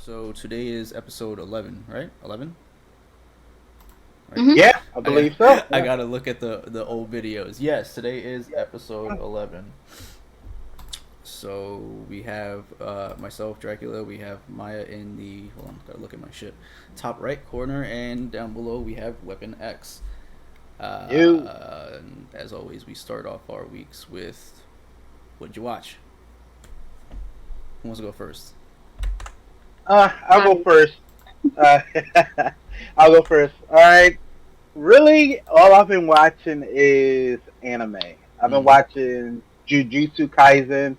So today is episode 11, right? 11? Right? Hmm. Yeah, I believe so. I Yeah. gotta look at the old videos. Yes, today is episode 11. So we have myself, Dracula. We have Maya in the. Hold on, gotta look at my shit. Top right corner, and down below we have Weapon X. You. And as always, we start off our weeks with what did you watch? Who wants to go first? I'll go first. Uh, I'll go first. All right. Really, all I've been watching is anime. I've been Mm-hmm. watching Jujutsu Kaisen.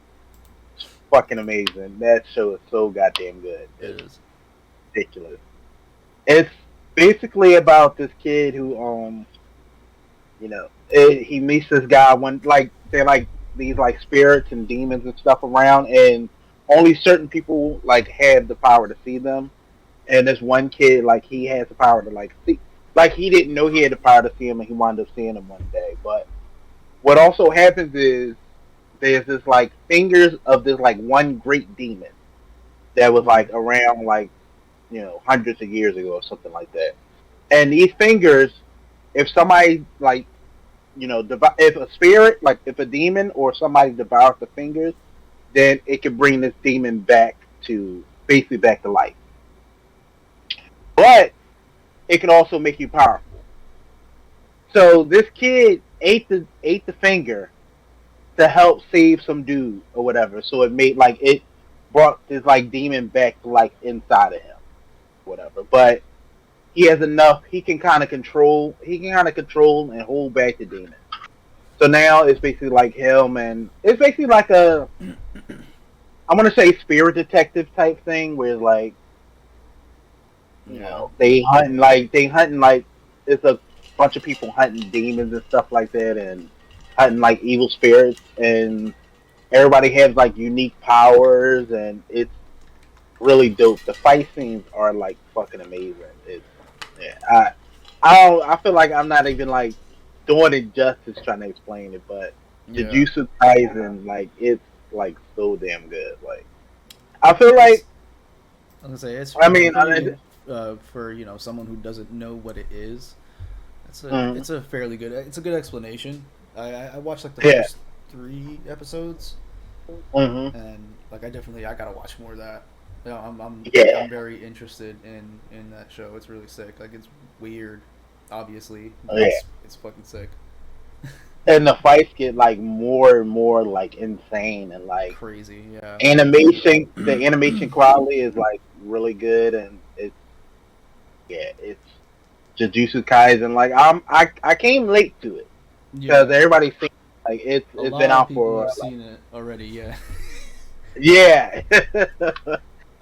It's fucking amazing. That show is so goddamn good. It It's is. ridiculous. It's basically about this kid who, he meets this guy when, like, they're like these like spirits and demons and stuff around, and only certain people like have the power to see them. And this one kid, like, he has the power to like see, like, he didn't know he had the power to see him, and he wound up seeing him one day. But what also happens is there's this like fingers of this like one great demon that was like around like hundreds of years ago or something like that. And these fingers, if somebody like if a spirit, like if a demon or somebody devours the fingers, then it can bring this demon back to basically back to life. But it can also make you powerful. So this kid ate the finger to help save some dude or whatever. So it brought this like demon back to like inside of him, whatever. But he has enough. He can kind of control. He can kind of control and hold back the demon. So now it's basically like him, and it's basically like a, I want to say, spirit detective type thing, where like Yeah. they hunting like it's a bunch of people hunting demons and stuff like that, and hunting like evil spirits, and everybody has like unique powers, and it's really dope. The fight scenes are like fucking amazing. It's yeah, I feel like I'm not even like doing it justice trying to explain it, but Yeah. Jujutsu Kaisen, like, it's like so damn good. Like, I feel like, I was gonna say I it's mean, pretty for someone who doesn't know what it is. mm, It's a fairly good. It's a good explanation. I watched like the yeah, first 3 episodes, hmm, and like I gotta watch more of that. Yeah, I'm yeah, very interested in that show. It's really sick. Like it's weird, obviously, oh, but yeah. it's fucking sick. And the fights get like more and more like insane, and like Crazy, yeah. the animation quality is like really good, and it's Jujutsu Kaisen. Like, I came late to it because Yeah, everybody's seen like a it's been lot of out people for have like, seen it already. Yeah. yeah.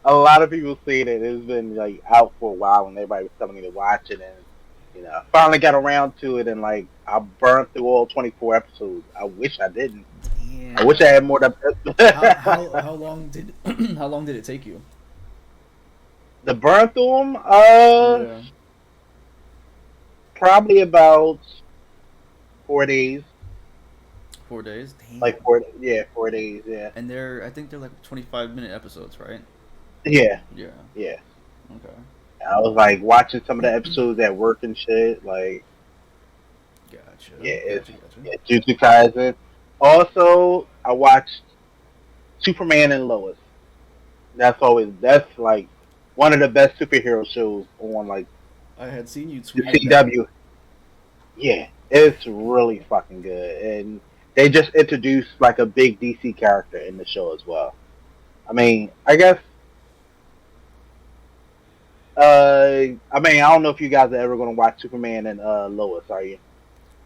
A lot of people seen it. It's been like out for a while, and everybody was telling me to watch it, and I finally got around to it, and like I burned through all 24 episodes. I wish I didn't. I wish I Damn. had more. How long did how long did it take you? The burn through them, Yeah. probably about 4 days. 4 days. Like Damn. 4, yeah, 4 days. Yeah, And I think they're like 25-minute episodes, right? yeah, Yeah. yeah. Okay. I was like watching some of the episodes at work and shit. Like, Gotcha. yeah, it's Gotcha. Gotcha. yeah, Jujutsu Kaisen. Also, I watched Superman and Lois. That's like one of the best superhero shows on like I had seen you the tweet that. CW. Yeah, it's really fucking good, and they just introduced like a big DC character in the show as well. I mean, I guess. I mean, I don't know if you guys are ever gonna watch Superman and Lois. Are you?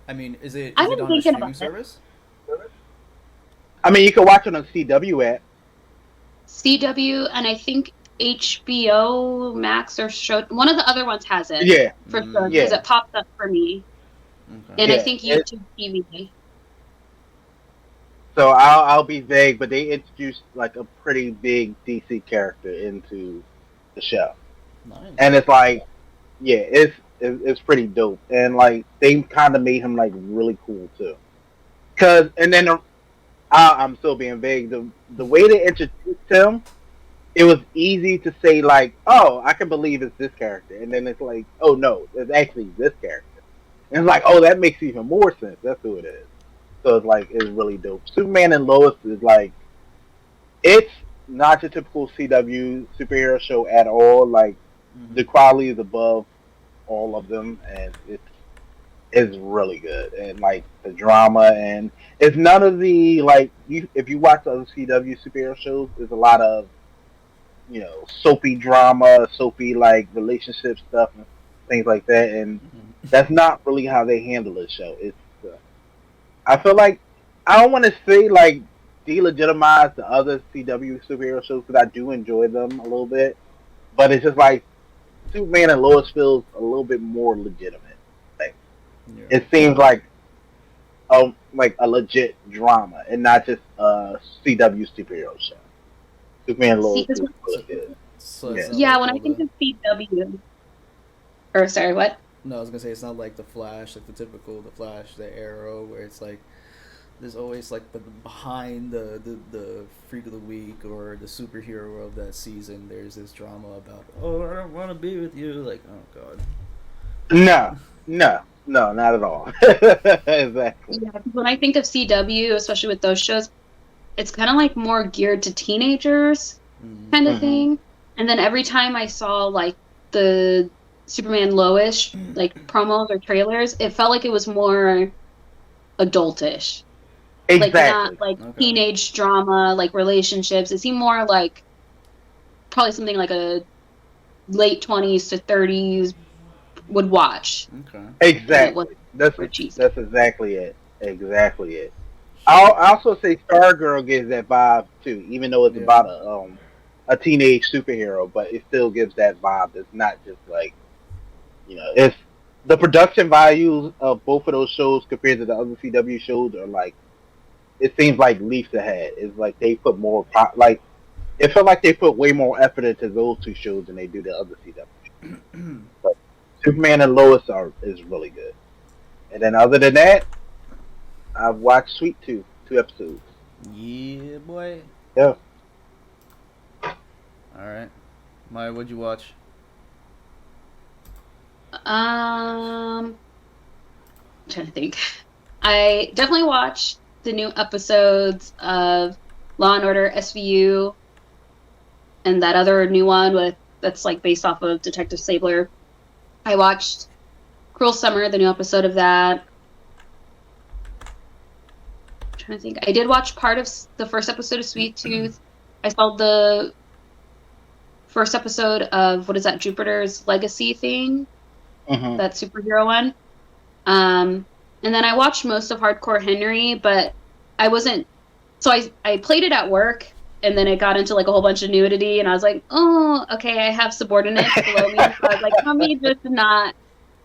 I mean, I've is it been on a thinking streaming about it. service? I mean, you can watch it on CW app. CW and I think HBO Max or show one of the other ones has it Yeah, for sure because yeah, it popped up for me, Okay. and I yeah. think YouTube TV. So I'll be vague, but they introduced like a pretty big DC character into the show, Nice. and it's like, yeah, it's pretty dope, and like they kind of made him like really cool too. Cause and then I'm still being vague. The way they introduced him it was easy to say like, oh, I can believe it's this character, and then it's like, oh no, it's actually this character, and it's like, oh, that makes even more sense. That's who it is. So it's like it's really dope. Superman and Lois is like, it's not your typical CW superhero show at all. Like the quality is above all of them, and it's really good. And like the drama, and it's none of the like if you watch other CW superhero shows, there's a lot of soapy drama, soapy like relationship stuff and things like that, and that's not really how they handle this show. It's I feel like I don't want to say like delegitimize the other CW superhero shows because I do enjoy them a little bit, but it's just like Superman and Lois feels a little bit more legitimate. Like it seems like a legit drama and not just a CW superhero show. Superman and Lois is really good. Yeah, when I think of CW, or sorry, what? No, I was gonna say it's not like the Flash, like the typical the Flash, the Arrow, where it's like there's always like the behind the freak of the week or the superhero of that season. There's this drama about I don't want to be with you. Like oh god. No, not at all. Exactly. Yeah, when I think of CW, especially with those shows, it's kind of like more geared to teenagers kind of thing. And then every time I saw like the Superman Lois like promos or trailers, it felt like it was more adultish. Exactly. Like not like teenage drama, like relationships. It seemed more like probably something like a late 20s to 30s would watch. Okay. Exactly. That's exactly it. Exactly it. I'll also say Stargirl gives that vibe too, even though it's about a teenage superhero, but it still gives that vibe. It's not just like it's the production values of both of those shows compared to the other CW shows are like it seems like leaps ahead. It's like they put more like it felt like they put way more effort into those two shows than they do the other CW shows. But Superman and Lois is really good. And then other than that, I've watched Sweet Tooth 2 episodes. Yeah, boy. Yeah. All right, Maya, what'd you watch? I'm trying to think. I definitely watched the new episodes of Law and Order SVU and that other new one that's like based off of Detective Stabler. I watched Cruel Summer, the new episode of that. I'm trying to think. I did watch part of the first episode of Sweet Tooth. I saw the first episode of what is that, Jupiter's Legacy thing? That superhero one. And then I watched most of Hardcore Henry, but I wasn't. So I played it at work, and then it got into like a whole bunch of nudity, and I was like, oh, okay, I have subordinates below me, so I was like, let me just not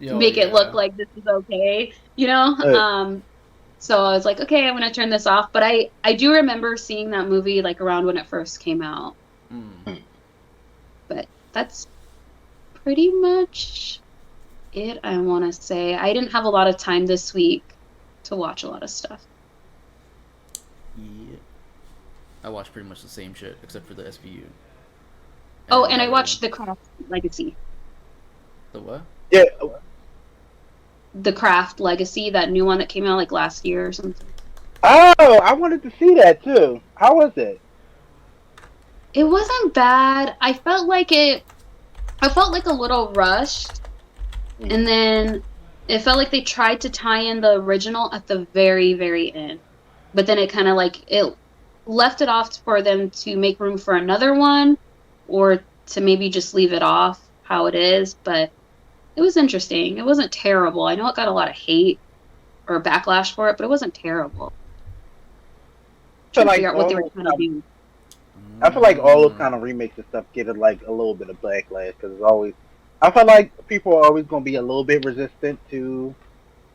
make it look like this is okay, So I was like, okay, I'm gonna turn this off. But I do remember seeing that movie like around when it first came out. But that's pretty much it, I want to say. I didn't have a lot of time this week to watch a lot of stuff. Yeah. I watched pretty much the same shit except for the SVU. And I watched The Craft Legacy. The what? Yeah. The Craft Legacy, that new one that came out like last year or something. Oh, I wanted to see that too. How was it? It wasn't bad. I felt like a little rushed. And then it felt like they tried to tie in the original at the very, very end. But then it kind of like, it left it off for them to make room for another one or to maybe just leave it off how it is. But it was interesting. It wasn't terrible. I know it got a lot of hate or backlash for it, but it wasn't terrible. Trying to figure out what they were trying to do. I feel like all those kind of remakes and stuff get like a little bit of backlash because it's always. I feel like people are always going to be a little bit resistant to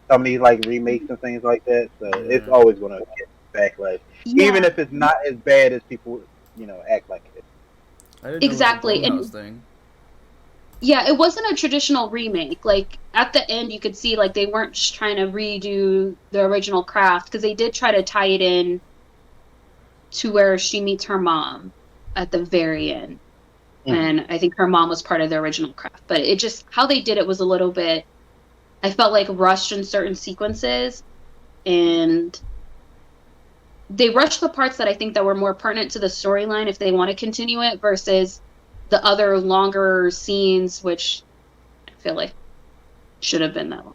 some of these like remakes and things like that. So it's always going to get backlash, even if it's not as bad as people act like it is. Exactly. Yeah, it wasn't a traditional remake. Like at the end, you could see like they weren't just trying to redo the original Craft because they did try to tie it in to where she meets her mom at the very end. And I think her mom was part of the original craft. But it just, how they did it was a little bit, I felt like rushed in certain sequences. And they rushed the parts that I think that were more pertinent to the storyline if they want to continue it versus the other longer scenes, which I feel like should have been that long.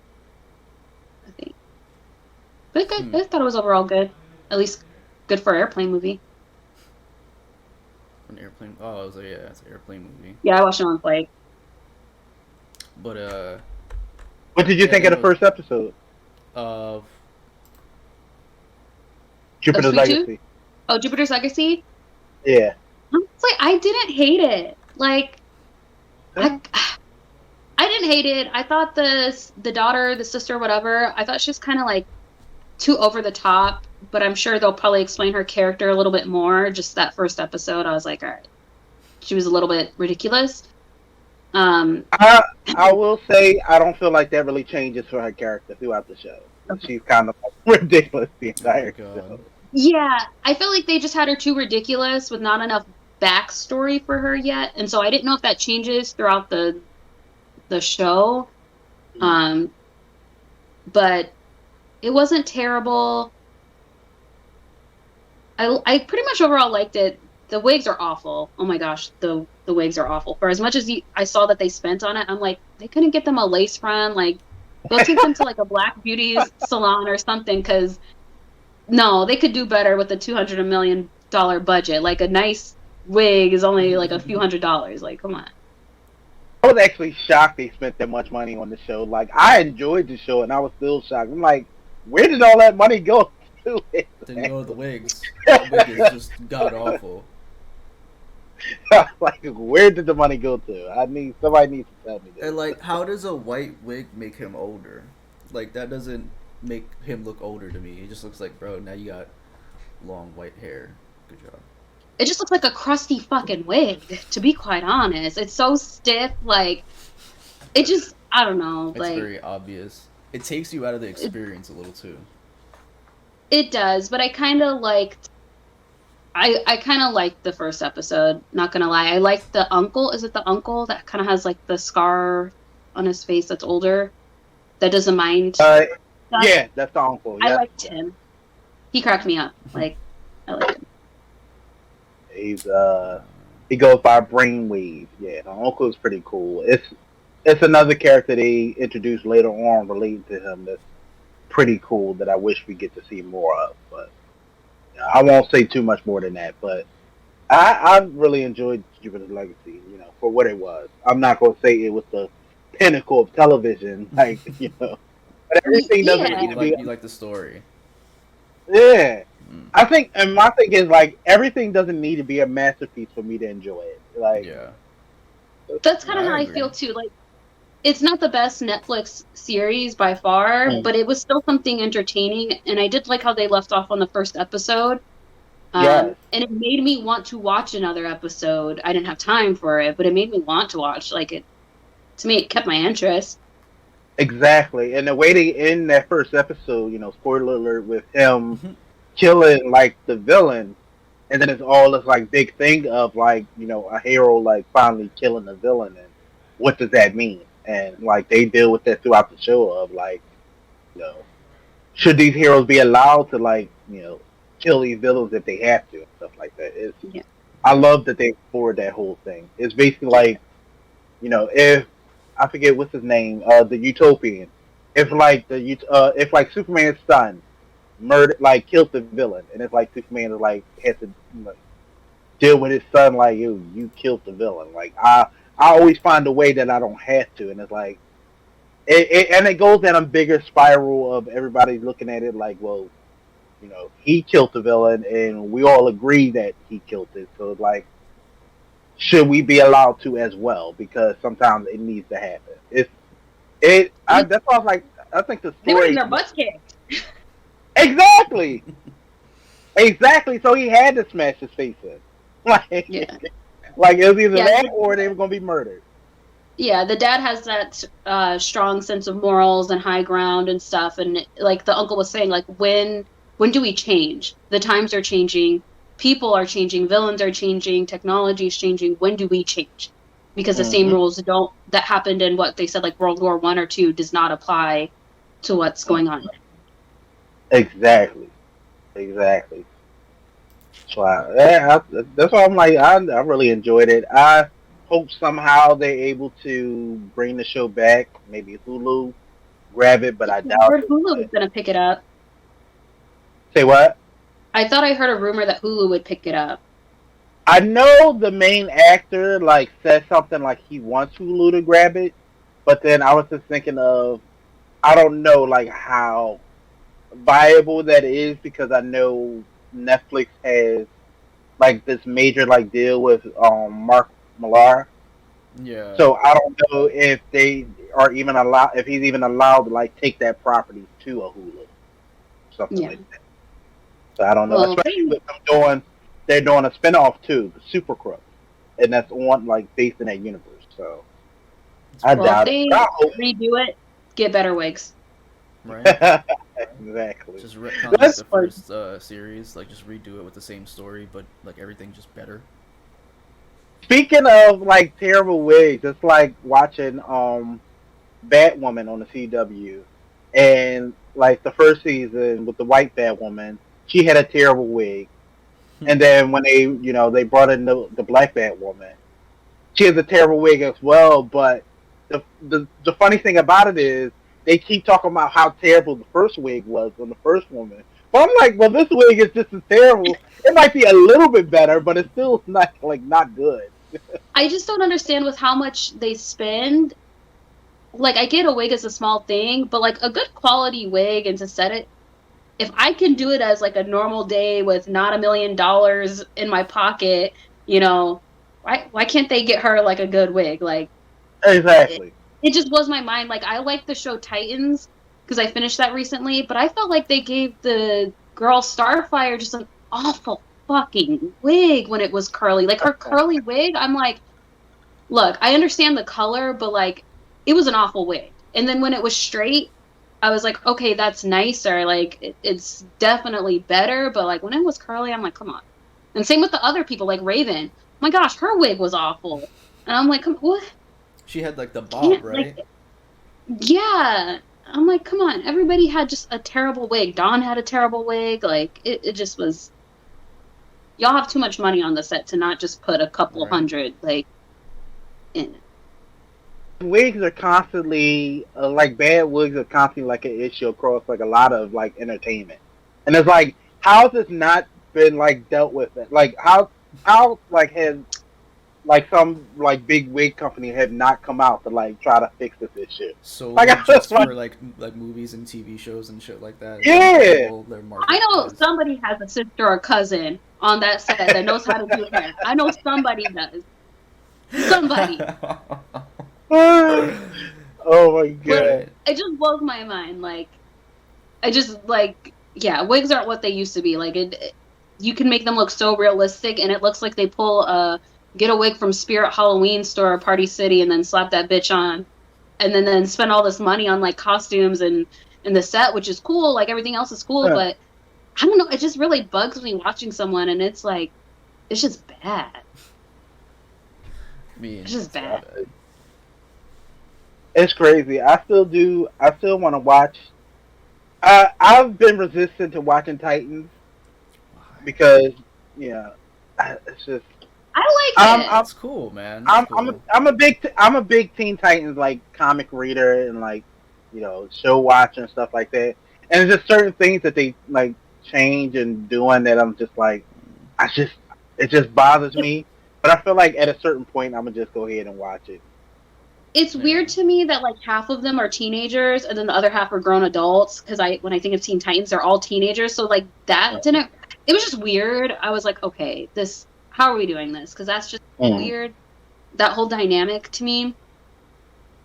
I think. But I thought it was overall good. At least good for an airplane movie. An airplane? Oh, I was like, yeah, it's an airplane movie. Yeah, I watched it on flight. But, what did you think of the first episode? Of Jupiter's Legacy. Oh, Jupiter's Legacy? Yeah. Honestly, I didn't hate it. Like, I didn't hate it. I thought the daughter, the sister, whatever, I thought she was kind of like too over the top, but I'm sure they'll probably explain her character a little bit more. Just that first episode, I was like, all right. She was a little bit ridiculous. I will say I don't feel like that really changes for her character throughout the show. Okay. She's kind of like ridiculous the entire show. Yeah, I feel like they just had her too ridiculous with not enough backstory for her yet, and so I didn't know if that changes throughout the show. But it wasn't terrible. I pretty much overall liked it. The wigs are awful. Oh my gosh, the wigs are awful. For as much as I saw that they spent on it, I'm like, they couldn't get them a lace front. Like, go take them to like a black beauty salon or something, because no, they could do better with a $200 million budget. Like, a nice wig is only like a few $100s. Like, come on. I was actually shocked they spent that much money on the show. Like, I enjoyed the show, and I was still shocked. I'm like, where did all that money go to? Didn't go to the wigs. The wig is just god awful. Like, where did the money go to? Somebody needs to tell me that. And like, how does a white wig make him older? Like, that doesn't make him look older to me. He just looks like, bro, now you got long white hair. Good job. It just looks like a crusty fucking wig, to be quite honest. It's so stiff, like, it just, I don't know. It's like, very obvious. It takes you out of the experience a little too. It does, but I kind of liked, I kind of liked the first episode, not gonna lie. I liked the uncle. Is it the uncle that kind of has like the scar on his face that's older? That doesn't mind? Yeah, that's the uncle. Yeah. I liked him. He cracked me up. Like, I liked him. He goes by Brainwave. Yeah, the uncle is pretty cool. It's another character they introduced later on related to him that's pretty cool that I wish we get to see more of. But I won't say too much more than that. But I really enjoyed Jupiter's Legacy, for what it was. I'm not going to say it was the pinnacle of television, like, but everything doesn't need to be. You like the story. Yeah. I think, and my thing is, like, everything doesn't need to be a masterpiece for me to enjoy it. Like, yeah, that's kind of how I feel too. Like, it's not the best Netflix series by far, but it was still something entertaining, and I did like how they left off on the first episode. And it made me want to watch another episode. I didn't have time for it, but it made me want to watch. Like, to me, it kept my interest. Exactly, and the way they end that first episode, spoiler alert, with him killing like the villain, and then it's all this like big thing of like a hero like finally killing the villain, and what does that mean? And like they deal with that throughout the show of like, should these heroes be allowed to like kill these villains if they have to and stuff like that. I love that they explored that whole thing. It's basically like, if I forget what's his name, the Utopian, if like Superman's son killed the villain, and it's like Superman is like has to deal with his son like you killed the villain. Like I always find a way that I don't have to, and it's like it goes down a bigger spiral of everybody looking at it like, well, he killed the villain, and we all agree that he killed it. So it's like, should we be allowed to as well? Because sometimes it needs to happen. That's why I was like, I think the story. They were in their butts kicked. Exactly. Exactly. So he had to smash his face in. Like it was either that or they were going to be murdered. Yeah, the dad has that strong sense of morals and high ground and stuff. And like the uncle was saying, like when do we change? The times are changing. people are changing, villains are changing, technology is changing. When do we change? Because the same rules that happened in what they said, like World War I or II, does not apply to what's going on. Exactly. So that's why I'm like, I really enjoyed it. I hope somehow they're able to bring the show back. Maybe Hulu grab it, but I doubt I heard Hulu was going to pick it up. Say what? I thought I heard a rumor that Hulu would pick it up. I know the main actor like said something like he wants Hulu to grab it, but then I was just thinking of, I don't know like how viable that is, because I know Netflix has like this major like deal with Mark Millar. Yeah. So I don't know if they are even allowed, if he's even allowed to like take that property to a Hulu, something like that. So I don't know. Well, especially with them they're doing a spinoff too, the Super Crook, and that's on like based in that universe. So I doubt if it. They redo it, get better wigs. Right. Exactly. Just retcon like the first series, like just redo it with the same story, but like everything just better. Speaking of like terrible wigs, it's like watching Batwoman on the CW, and like the first season with the white Batwoman, she had a terrible wig, and then when they brought in the black Batwoman, she has a terrible wig as well. But the funny thing about it is they keep talking about how terrible the first wig was on the first woman. But I'm like, well, this wig is just as terrible. It might be a little bit better, but it's still not good. I just don't understand with how much they spend. Like, I get a wig is a small thing, but like a good quality wig, and to set it, if I can do it as like a normal day with not $1 million in my pocket, why can't they get her like a good wig? Like, exactly. It just blows my mind. Like, I like the show Titans because I finished that recently, but I felt like they gave the girl Starfire just an awful fucking wig when it was curly. Like, her curly wig, I'm like, look, I understand the color, but like, it was an awful wig. And then when it was straight, I was like, okay, that's nicer. Like, it's definitely better. But like, when it was curly, I'm like, come on. And same with the other people, like Raven. Oh my gosh, her wig was awful. And I'm like, what? She had like the bob, right? Like, yeah. I'm like, come on. Everybody had just a terrible wig. Dawn had a terrible wig. Like, it just was. Y'all have too much money on the set to not just put a couple hundred, like, in it. Wigs are constantly, like, bad wigs are constantly, like, an issue across, like, a lot of, like, entertainment. And it's like, how has this not been, like, dealt with? Like, how like, has, like, some, like, big wig company have not come out to, like, try to fix this issue? So, like, just for, like movies and TV shows and shit like that. Yeah! I know somebody has a sister or cousin on that set that knows how to do hair. I know somebody does. Somebody. Oh my god. But it just blows my mind. Like, wigs aren't what they used to be. Like, you can make them look so realistic, and it looks like they get a wig from Spirit Halloween store or Party City and then slap that bitch on, and then spend all this money on like costumes and the set, which is cool. Like, everything else is cool, but I don't know. It just really bugs me watching someone, and it's like, it's just bad. It's just bad. It's crazy. I still want to watch. I've been resistant to watching Titans because, it's just. I like it. It's cool, man. I'm a big Teen Titans like comic reader and like, show watcher and stuff like that. And there's just certain things that they like change and doing that I'm just like, it just bothers me. But I feel like at a certain point I'm gonna just go ahead and watch it. It's weird to me that like half of them are teenagers and then the other half are grown adults. Because when I think of Teen Titans, they're all teenagers. So like that it was just weird. I was like, okay, how are we doing this? Because that's just weird. That whole dynamic to me.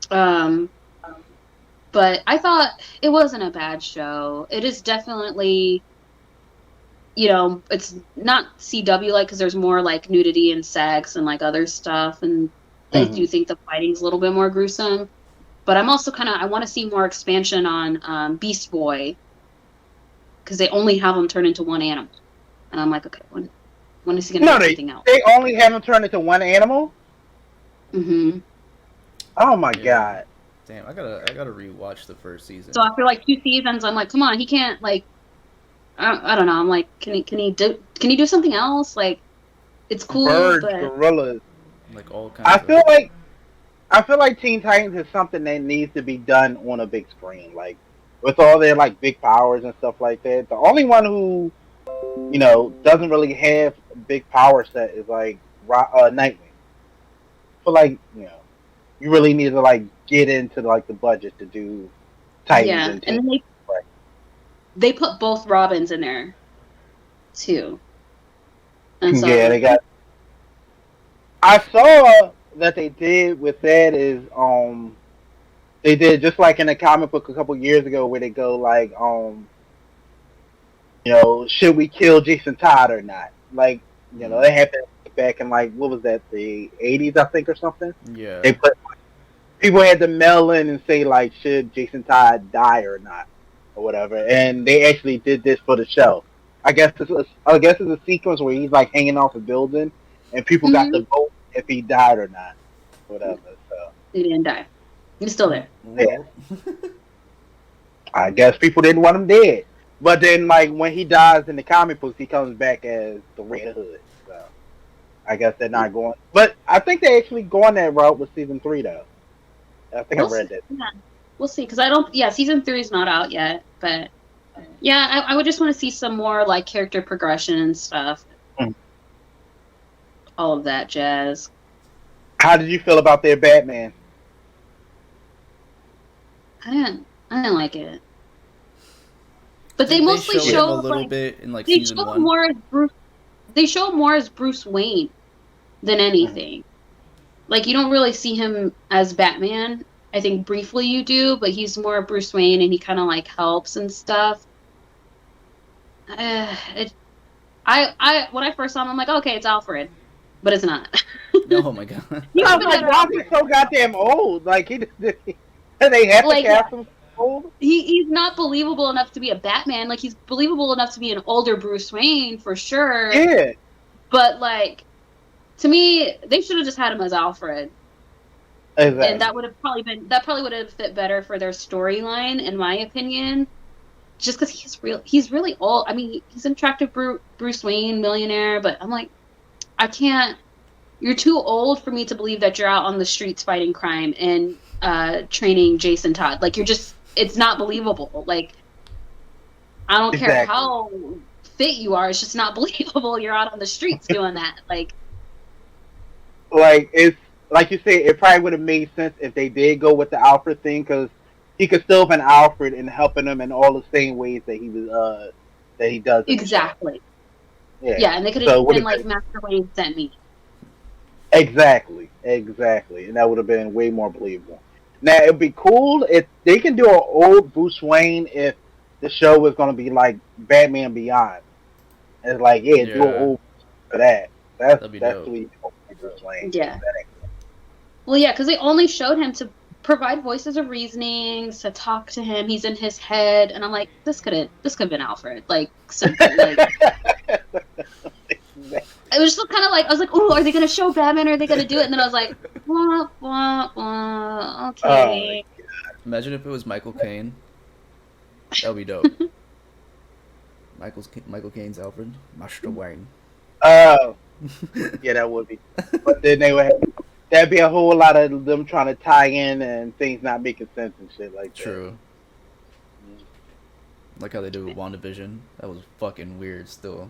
But I thought it wasn't a bad show. It is definitely, it's not CW like because there's more like nudity and sex and like other stuff, and I do think the fighting's a little bit more gruesome. But I'm also I want to see more expansion on Beast Boy because they only have him turn into one animal, and I'm like, okay, When is he gonna No, get something else? they only have him turn into one animal. Mm-hmm. Oh my Yeah. god! Damn, I gotta rewatch the first season. So after like 2 seasons, I'm like, come on, he can't like. I don't know. I'm like, can he do something else? Like, it's cool, Birds, but gorillas. Like all I kinds of. feel like Teen Titans is something that needs to be done on a big screen, like with all their like big powers and stuff like that. The only one who doesn't really have a big power set is like Nightwing. But like you really need to like get into like the budget to do Titans yeah. and And Teen. then they put both Robins in there too, and so I was Yeah, like, they got. I saw that they did with that is they did just like in a comic book a couple years ago where they go like should we kill Jason Todd or not? Like they happened back in like what was that, the 80s I think or something. Yeah. They put people had to mail in and say like should Jason Todd die or not or whatever, and they actually did this for the show. I guess it's a sequence where he's like hanging off a building and people got to vote if he died or not, whatever. So he didn't die. He's still there. yeah. I guess people didn't want him dead. But then, like, when he dies in the comic books, he comes back as the Red Hood. So, I guess they're not going. But I think they're actually going that route with season 3, though. I think I read that. Yeah. We'll see, because I don't. Yeah, season 3 is not out yet, but yeah, I would just want to see some more like character progression and stuff. All of that jazz. How did you feel about their Batman? I didn't like it. But they mostly show show him a little like, bit in like they season show 1. more as Bruce. They show more as Bruce Wayne than anything. Like, you don't really see him as Batman. I think briefly you do, but he's more Bruce Wayne, and he kind of like helps and stuff. I when I first saw him, I'm like, okay, it's Alfred, but it's not. Oh my god. I was like, why is he so goddamn old? Like they have to cast him old. He's not believable enough to be a Batman. Like, he's believable enough to be an older Bruce Wayne for sure. Yeah. But like, to me, they should have just had him as Alfred. Exactly. And that probably would have fit better for their storyline, in my opinion. Just because he's really old. I mean, he's an attractive Bruce Wayne, millionaire, but I'm like, I can't. You're too old for me to believe that you're out on the streets fighting crime and training Jason Todd. Like, it's not believable. Like, I don't care how fit you are. It's just not believable. You're out on the streets doing that. Like it's like you said, it probably would have made sense if they did go with the Alfred thing, because he could still have been Alfred and helping him in all the same ways that he was that he does. Exactly. Yeah, and they could have been like Master Wayne sent me. Exactly, and that would have been way more believable. Now it'd be cool if they can do an old Bruce Wayne if the show was going to be like Batman Beyond. It's like do an old for that. That'd be dope. Bruce Wayne. Yeah. Well, yeah, because they only showed him to provide voices of reasonings, to talk to him. He's in his head, and I'm like, this could have been Alfred. Like, simple. Like, it was just kind of like, I was like, oh, are they gonna show Batman? Or are they gonna do it? And then I was like, wah, wah, wah, okay. Imagine if it was Michael Caine. That would be dope. Michael Caine's Alfred, Master Wayne. Oh, yeah, that would be. But then that'd be a whole lot of them trying to tie in and things not making sense and shit like that. True. Like how they do with WandaVision. That was fucking weird still.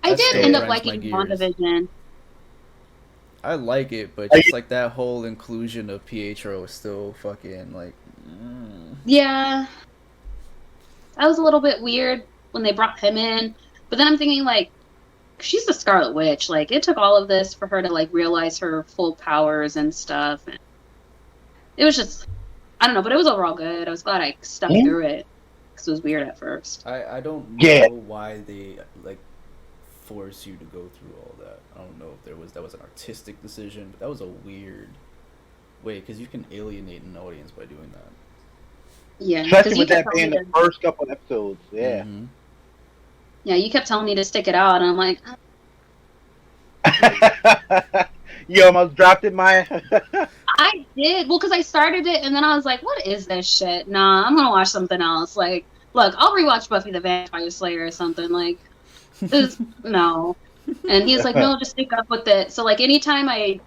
I did end up liking WandaVision. I like it, but just like that whole inclusion of Pietro is still fucking like. Yeah. That was a little bit weird when they brought him in. But then I'm thinking, like, she's the Scarlet Witch. Like, it took all of this for her to, like, realize her full powers and stuff. And it was just, I don't know, but it was overall good. I was glad I stuck through it. Because it was weird at first. I don't know why they, like, force you to go through all that. I don't know if that was an artistic decision, but that was a weird way, because you can alienate an audience by doing that. Yeah. Especially with that being the first couple episodes, yeah. Mm-hmm. Yeah, you kept telling me to stick it out, and I'm like, You almost dropped it, Maya. I did. Well, because I started it, and then I was like, what is this shit? Nah, I'm gonna watch something else. Like, look, I'll rewatch Buffy the Vampire Slayer or something. Like, this, no. And he's like, no, just stick up with it. So, like, anytime I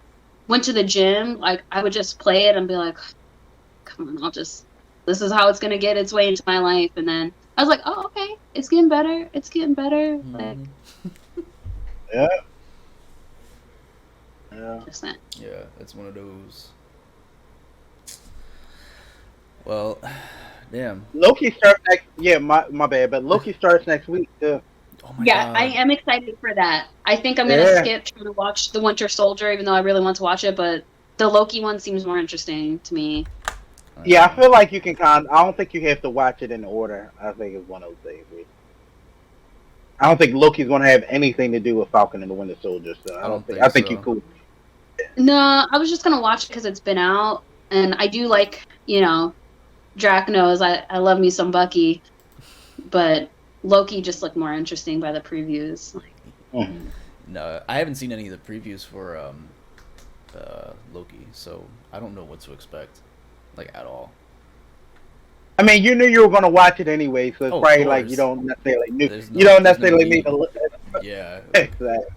went to the gym, like, I would just play it and be like, come on, this is how it's gonna get its way into my life. And then I was like, oh, okay, it's getting better. It's getting better. Like, Yeah. Yeah. just that. Yeah, it's one of those. Well, damn. Loki starts next. Yeah, my bad. But Loki starts next week too. Oh my Yeah, god. I am excited for that. I think I'm gonna skip trying to watch the Winter Soldier, even though I really want to watch it. But the Loki one seems more interesting to me. Yeah, I feel like you can I don't think you have to watch it in order. I think it's one of those things. I don't think Loki's going to have anything to do with Falcon and the Winter Soldier. So I don't think. I think so. you're cool. No, I was just gonna watch it because it's been out, and I do like, Drac knows I love me some Bucky, but Loki just looked more interesting by the previews. No, I haven't seen any of the previews for Loki, so I don't know what to expect, like, at all. I mean, you knew you were going to watch it anyway, so it's probably like you don't necessarily need to look at it. Yeah, Exactly.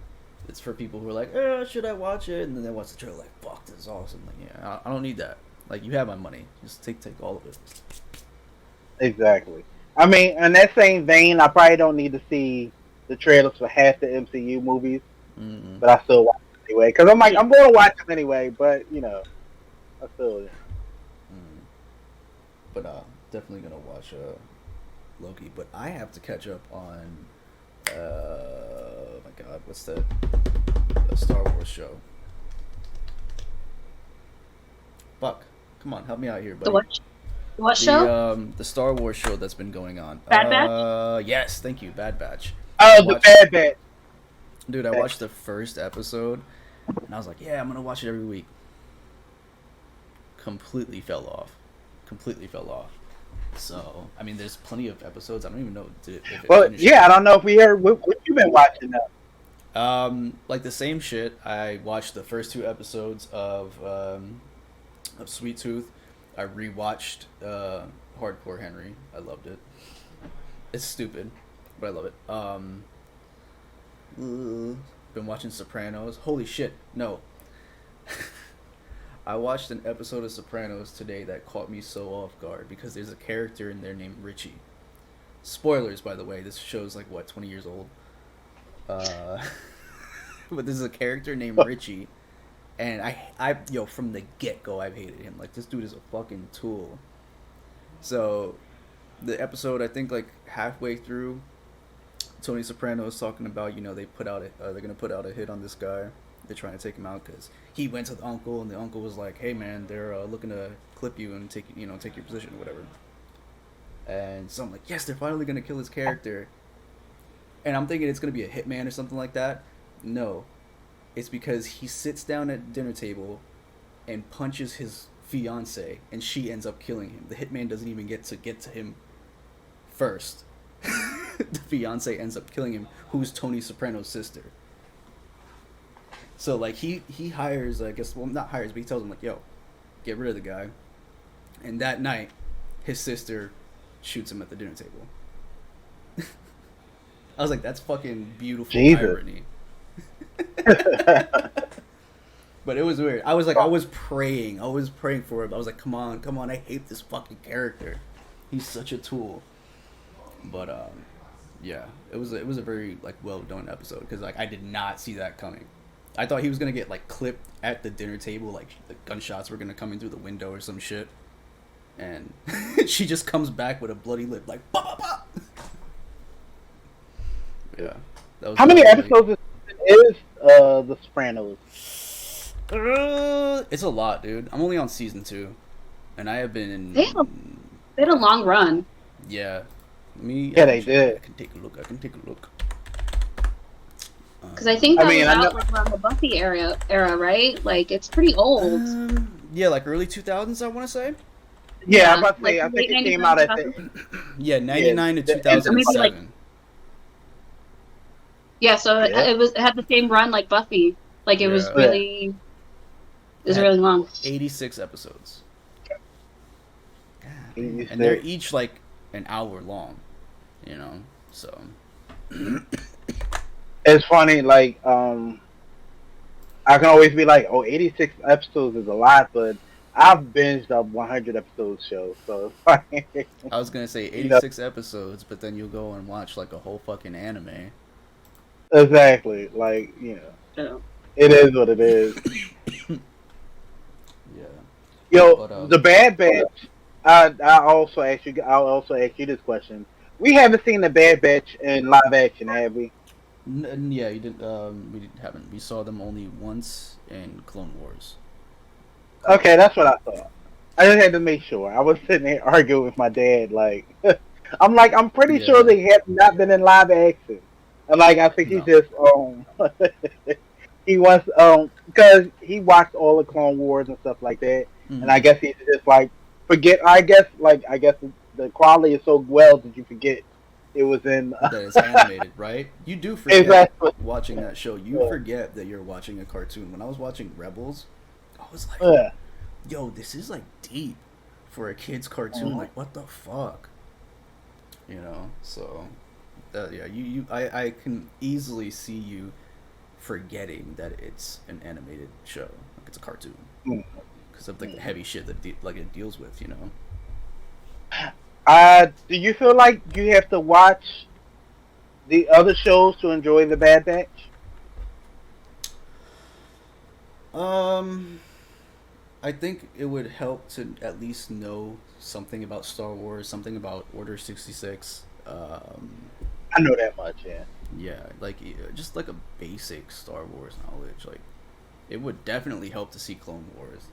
it's for people who are like, should I watch it? And then they watch the trailer like, fuck, this is awesome. Like, yeah, I don't need that. Like, you have my money. Just take all of it. Exactly. I mean, in that same vein, I probably don't need to see the trailers for half the MCU movies, but I still watch them anyway. Because I'm like, I'm going to watch them anyway, but, I still... But definitely going to watch Loki. But I have to catch up on... oh my god, what's that? The Star Wars show. Fuck. Come on, help me out here, buddy. What show? The Star Wars show that's been going on. Bad Batch? Yes, thank you, Bad Batch. Oh, the Bad Batch. Dude, I watched the first episode, and I was like, yeah, I'm gonna watch it every week. Completely fell off. So, I mean, there's plenty of episodes. I don't even know if it Well, yeah, I don't know if we heard what you've been watching now. Like the same shit. I watched the first 2 episodes of Sweet Tooth. I rewatched Hardcore Henry. I loved it. It's stupid, but I love it. Been watching Sopranos. Holy shit, no. I watched an episode of Sopranos today that caught me so off guard because there's a character in there named Richie. Spoilers, by the way. This show's like, 20 years old. But there's a character named Richie. And I from the get-go, I've hated him. Like, this dude is a fucking tool. So, the episode, I think, like, halfway through, Tony Soprano is talking about, they're going to put out a hit on this guy. They're trying to take him out because he went to the uncle, and the uncle was like, hey, man, they're looking to clip you and take your position or whatever. And so I'm like, yes, they're finally going to kill his character. And I'm thinking it's going to be a hitman or something like that. No. It's because he sits down at dinner table and punches his fiance, and she ends up killing him. The hitman doesn't even get to him first. The fiance ends up killing him, who's Tony Soprano's sister. So, like, he hires, I guess, well, not hires, but he tells him, like, yo, get rid of the guy. And that night, his sister shoots him at the dinner table. I was like, that's fucking beautiful irony. But it was weird. I was praying for him. I was like, come on, I hate this fucking character. He's such a tool. But yeah, it was a very, like, well done episode because, like, I did not see that coming. I thought he was gonna get, like, clipped at the dinner table, like the gunshots were gonna come in through the window or some shit, and she just comes back with a bloody lip, like, bah, bah, bah. Yeah. That was How many episodes is The Sopranos? It's a lot, dude. I'm only on season 2, and I have been. They had a long run. Yeah. They did. I can take a look. Because I think that was out like around the Buffy era, right? Like, it's pretty old. Yeah, like early 2000s, I want to say. Yeah, I'm about to say, I think it came out at the... Yeah, 99 to 2007. Yeah, so Yeah. it had the same run like Buffy. Like it was Yeah. really really long. 86 episodes. God, man. And 86. they're each like an hour long, you know. So It's funny, like, I can always be like, oh, 86 episodes is a lot, but I've binged up 100 episode shows, so it's like, I was gonna say you know, 86 episodes, but then you'll go and watch like a whole fucking anime. exactly, like, Yeah. it is what it is. Yeah. Yo, But the Bad Batch. I'll also ask you this question. We haven't seen the Bad Batch in live action, have we? yeah, you didn't. Haven't. We saw them only once in Clone Wars. Okay, that's what I thought. I just had to make sure. I was sitting there arguing with my dad, like, I'm pretty sure Yeah. they have not been in live action, and like, I think he's No. just he wants because he watched all the Clone Wars and stuff like that, and I Mm-hmm. guess he's just like forget. I guess the quality is so well that you forget it was in. That it's animated, right? You do forget Exactly. watching that show. You forget that you're watching a cartoon. When I was watching Rebels, I was like, Yeah. "Yo, this is like deep for a kid's cartoon. Like, what the fuck?" You know. So, yeah, I can easily see you forgetting that it's an animated show. Like it's a cartoon because of the heavy shit that like it deals with. You know. Do you feel like you have to watch the other shows to enjoy the Bad Batch? Um, I think it would help to at least know something about Star Wars, something about Order 66. I know that much, yeah. Yeah, like just like a basic Star Wars knowledge. Like it would definitely help to see Clone Wars.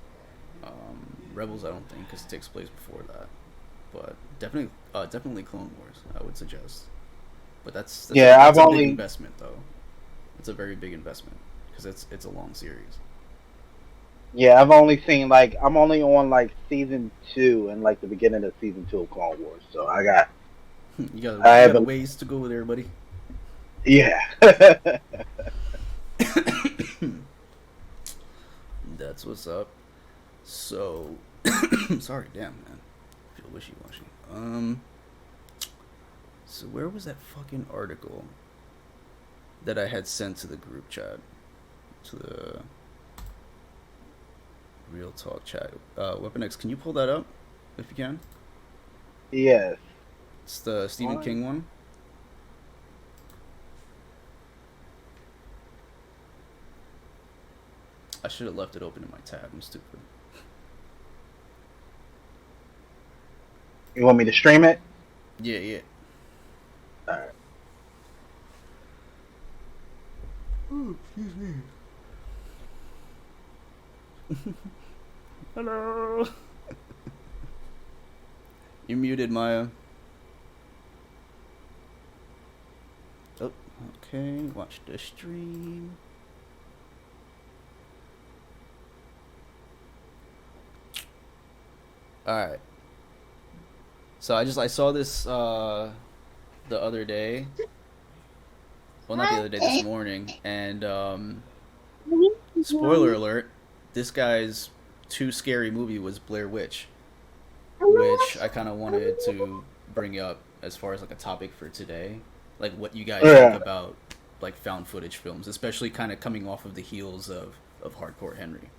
Rebels, I don't think, because it takes place before that. But definitely Clone Wars. I would suggest. But that's Yeah, that's I've a only big investment though. It's a very big investment because it's a long series. I've only seen like I'm only on like season 2 and like the beginning of season 2 of Clone Wars. So I got you got I you got a haven't ways to go there, buddy. yeah. That's what's up. So, sorry, damn man, I feel wishy washy. So where was that fucking article that I had sent to the group chat, to the Real Talk chat? Weapon X, can you pull that up if you can? Yes. It's the Stephen King one. I should have left it open in my tab. I'm stupid. You want me to stream it? Yeah, yeah. Alright. Ooh, excuse me. Hello. You're muted, Maya. Oh, okay. Watch the stream. All right. So I saw this the other day. Well, not the other day, this morning, and spoiler alert, this guy's too scary movie was Blair Witch, which I kind of wanted to bring up as far as like a topic for today, like what you guys think about like found footage films, especially kind of coming off of the heels of Hardcore Henry.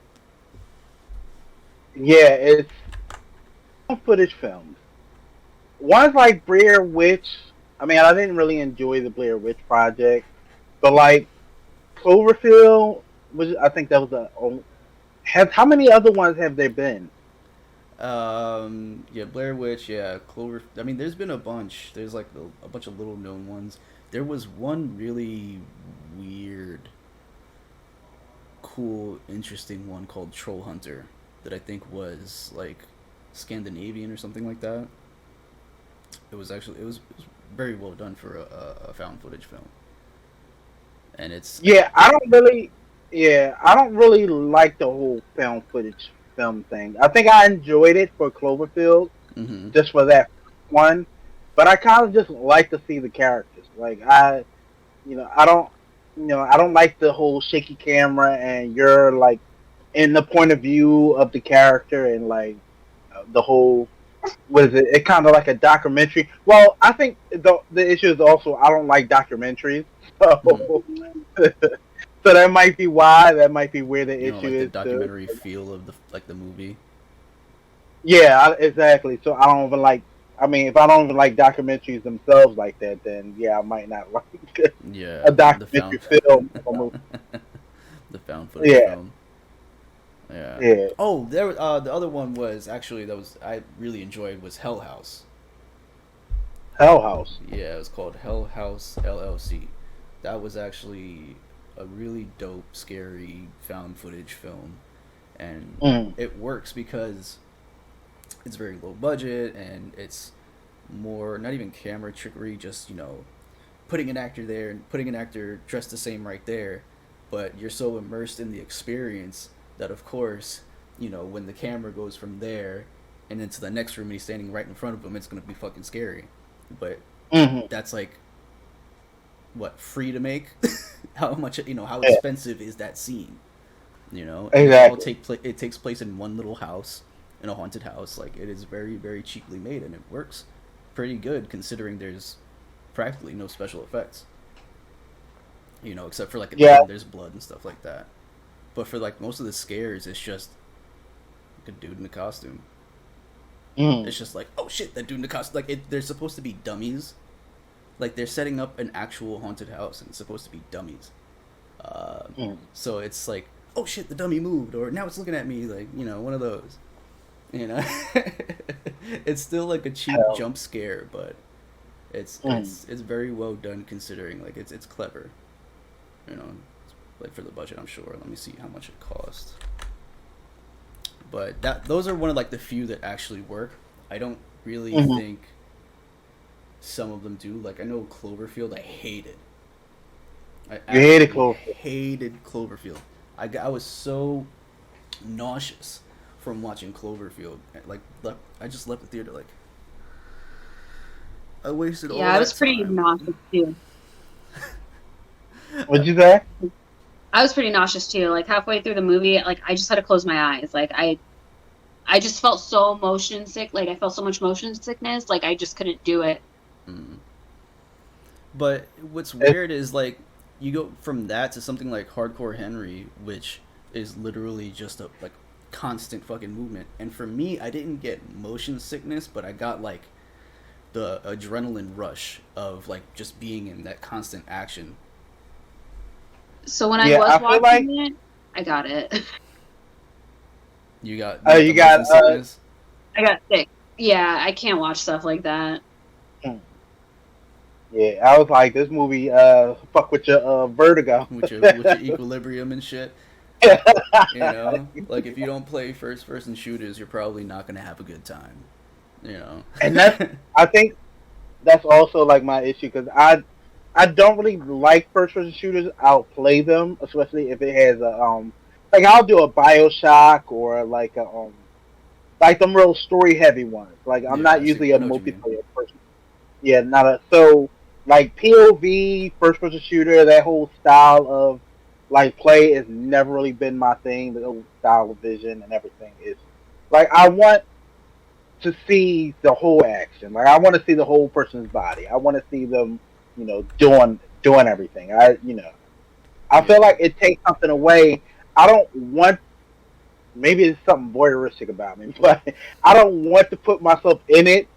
Yeah, it's footage films. One's like Blair Witch. I mean, I didn't really enjoy the Blair Witch Project, but like Cloverfield was. I think that was the only. How many other ones have there been? Yeah, Blair Witch, yeah, Clover. I mean, there's been a bunch. There's like a bunch of little known ones. There was one really weird, cool, interesting one called Troll Hunter that I think was like Scandinavian or something like that. It was very well done for a found footage film, and it's I don't really like the whole found footage film thing. I think I enjoyed it for Cloverfield, mm-hmm. just for that one, but I kind of just like to see the characters. Like I don't. I don't like the whole shaky camera and you're like in the point of view of the character and like the whole what is it? It kind of like a documentary. Well, I think the issue is also I don't like documentaries, Mm. so so that might be why. That might be where the You know, issue like the is too. documentary feel of the movie. Yeah, exactly. So I don't even like. I mean, if I don't even like documentaries themselves like that, then yeah, I might not like a Yeah, the documentary found film. Or movie. the found footage Yeah, film. Yeah. yeah. Oh, there. The other one was actually that was I really enjoyed was Hell House. Hell House. Yeah, it was called Hell House LLC. That was actually a really dope, scary found footage film, and Mm. it works because it's very low budget and it's more not even camera trickery, just putting an actor there and putting an actor dressed the same right there, but you're so immersed in the experience that of course when the camera goes from there and into the next room and he's standing right in front of him, it's gonna be fucking scary. But Mm-hmm. that's like what free to make. How much how Yeah, expensive is that scene? And exactly. it takes place in one little house, in a haunted house. Like it is very very cheaply made and it works pretty good considering there's practically no special effects. Except for like at the Yeah. end there's blood and stuff like that. But for like most of the scares, it's just like a dude in a costume. Mm. It's just like, oh shit, that dude in the costume. Like they're supposed to be dummies. Like they're setting up an actual haunted house and it's supposed to be dummies. Mm. So it's like, oh shit, the dummy moved, or now it's looking at me, like one of those. You know, it's still like a cheap Hell. jump scare, but it's Mm. it's it's very well done considering like it's clever. You know, like for the budget, I'm sure. Let me see how much it cost. But those are one of like the few that actually work. I don't really Mm-hmm. think some of them do. Like I know Cloverfield, I hated. I You hated absolutely Clover. hated Cloverfield. I was so nauseous from watching Cloverfield. Like I just left the theater like I wasted Yeah, all I that was pretty time. nauseous too. What'd you say? I was pretty nauseous too. Like halfway through the movie, like I just had to close my eyes. Like I just felt so motion sick. Like I felt so much motion sickness. Like I just couldn't do it. Mm. But what's It, weird is like you go from that to something like Hardcore Henry, which is literally just a like constant fucking movement. And for me, I didn't get motion sickness, but I got like the adrenaline rush of like just being in that constant action. So when I yeah, was I feel like watching it, I got it. You got you the got motion sickness I got sick. Yeah, I can't watch stuff like that. yeah, I was like this movie fuck with your vertigo. with your equilibrium and shit. Like if you don't play first person shooters, you're probably not gonna have a good time. You know. And that's I think that's also like my issue because I don't really like first person shooters. I'll play them, especially if it has a like I'll do a Bioshock or like them real story heavy ones. Like I'm Yeah, not I see. usually I a know what you mean. multiplayer person. Yeah, not a so like POV first person shooter. That whole style of like play has never really been my thing. The whole style of vision and everything is like I want to see the whole action. Like I want to see the whole person's body. I want to see them, doing everything. I feel Yeah. like it takes something away. I don't want. Maybe it's something voyeuristic about me, but I don't want to put myself in it.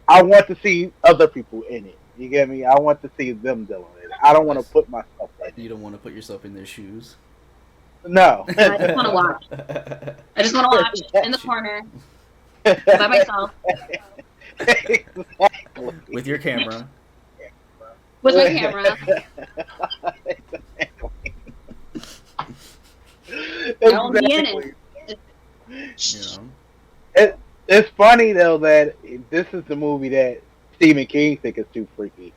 I want to see other people in it. You get me? I want to see them doing it. I don't I want to s put myself in You it. don't want to put yourself in their shoes. No. I just want to watch. I just want to watch in the corner by myself Exactly. With your camera. with my camera. I won't be in Exactly. it. You know. It's funny though that this is the movie that Stephen King think is too freaky.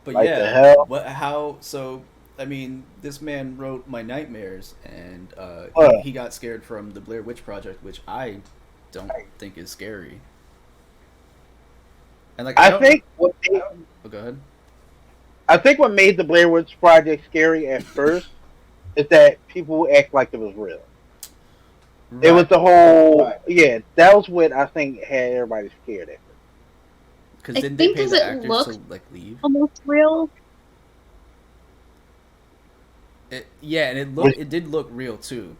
But Like the yeah, hell? what? How? So I mean, this man wrote my nightmares, and Uh, he got scared from the Blair Witch Project, which I don't think is scary. And like I I don't. think Oh, go ahead. I think what made the Blair Witch Project scary at first is that people act like it was real. It was Right. the whole, yeah, that was what I think had everybody scared at first. Because I didn't they think pay because the it actors looked to like leave? almost real. Yeah, and it did look real too.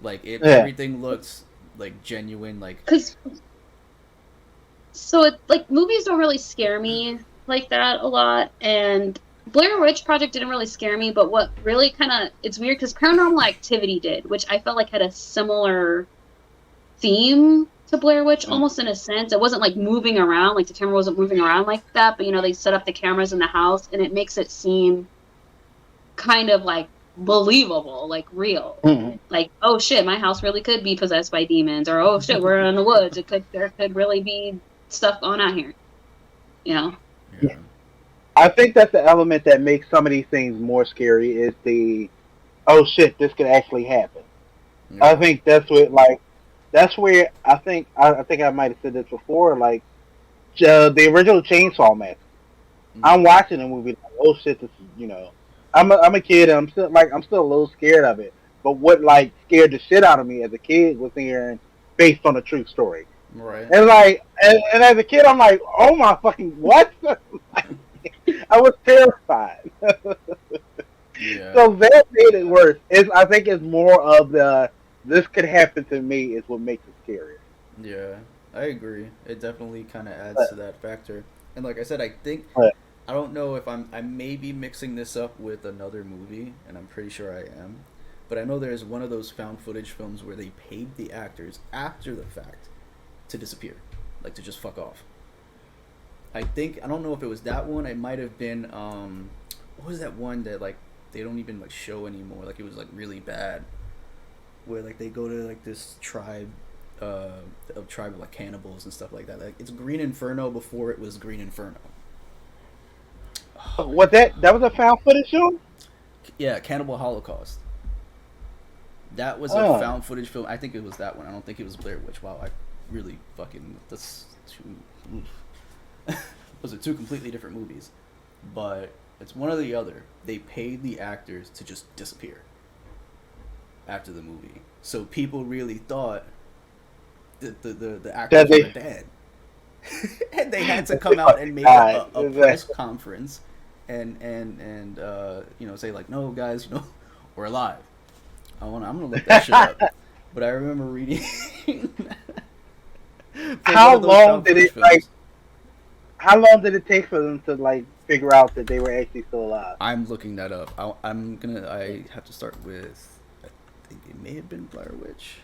Like Yeah. everything looks like genuine. Like Because so it like movies don't really scare me like that a lot, and Blair Witch Project didn't really scare me. But what really kind of it's weird because Paranormal Activity did, which I felt like had a similar theme to Blair Witch, almost in a sense. It wasn't like moving around, like the camera wasn't moving around like that, but they set up the cameras in the house and it makes it seem kind of like believable, like real. Mm-hmm. Like, oh shit, my house really could be possessed by demons, or oh shit, we're in the woods. There could really be stuff going on here. yeah. I think that's the element that makes some of these things more scary is the, oh shit, this could actually happen. Yeah. I think that's where I think I might have said this before, like the original Chainsaw Massacre. Mm-hmm. I'm watching the movie, like, oh shit, this is I'm a kid and I'm still a little scared of it. But what like scared the shit out of me as a kid was hearing based on a true story. Right. And like and as a kid I'm like, oh my fucking what? I was terrified. Yeah. So that made it worse. I think it's more of the this could happen to me is what makes it scarier. Yeah, I agree. It definitely kind of adds to that factor. And like I said, I think I don't know if I may be mixing this up with another movie, and I'm pretty sure I am. But I know there's one of those found footage films where they paid the actors after the fact to disappear, like to just fuck off. I don't know if it was that one. It might have been what was that one that like they don't even like show anymore? Like it was like really bad, where like they go to like this tribe, a tribe of like cannibals and stuff like that. Like it's Green Inferno before it was Green Inferno. What that was a found footage film? Yeah, Cannibal Holocaust. That was a found footage film. I think it was that one. I don't think it was Blair Witch. Wow, I really fucking that's two. Those are two completely different movies, but it's one or the other. They paid the actors to just disappear after the movie, so people really thought that the actors were dead, and they had to come out and make a press conference and say like, no guys, we're alive. I'm gonna look that shit up, but I remember reading. How long did it How long did it take for them to like figure out that they were actually still alive? I'm looking that up. I have to start with. I think it may have been Blair Witch.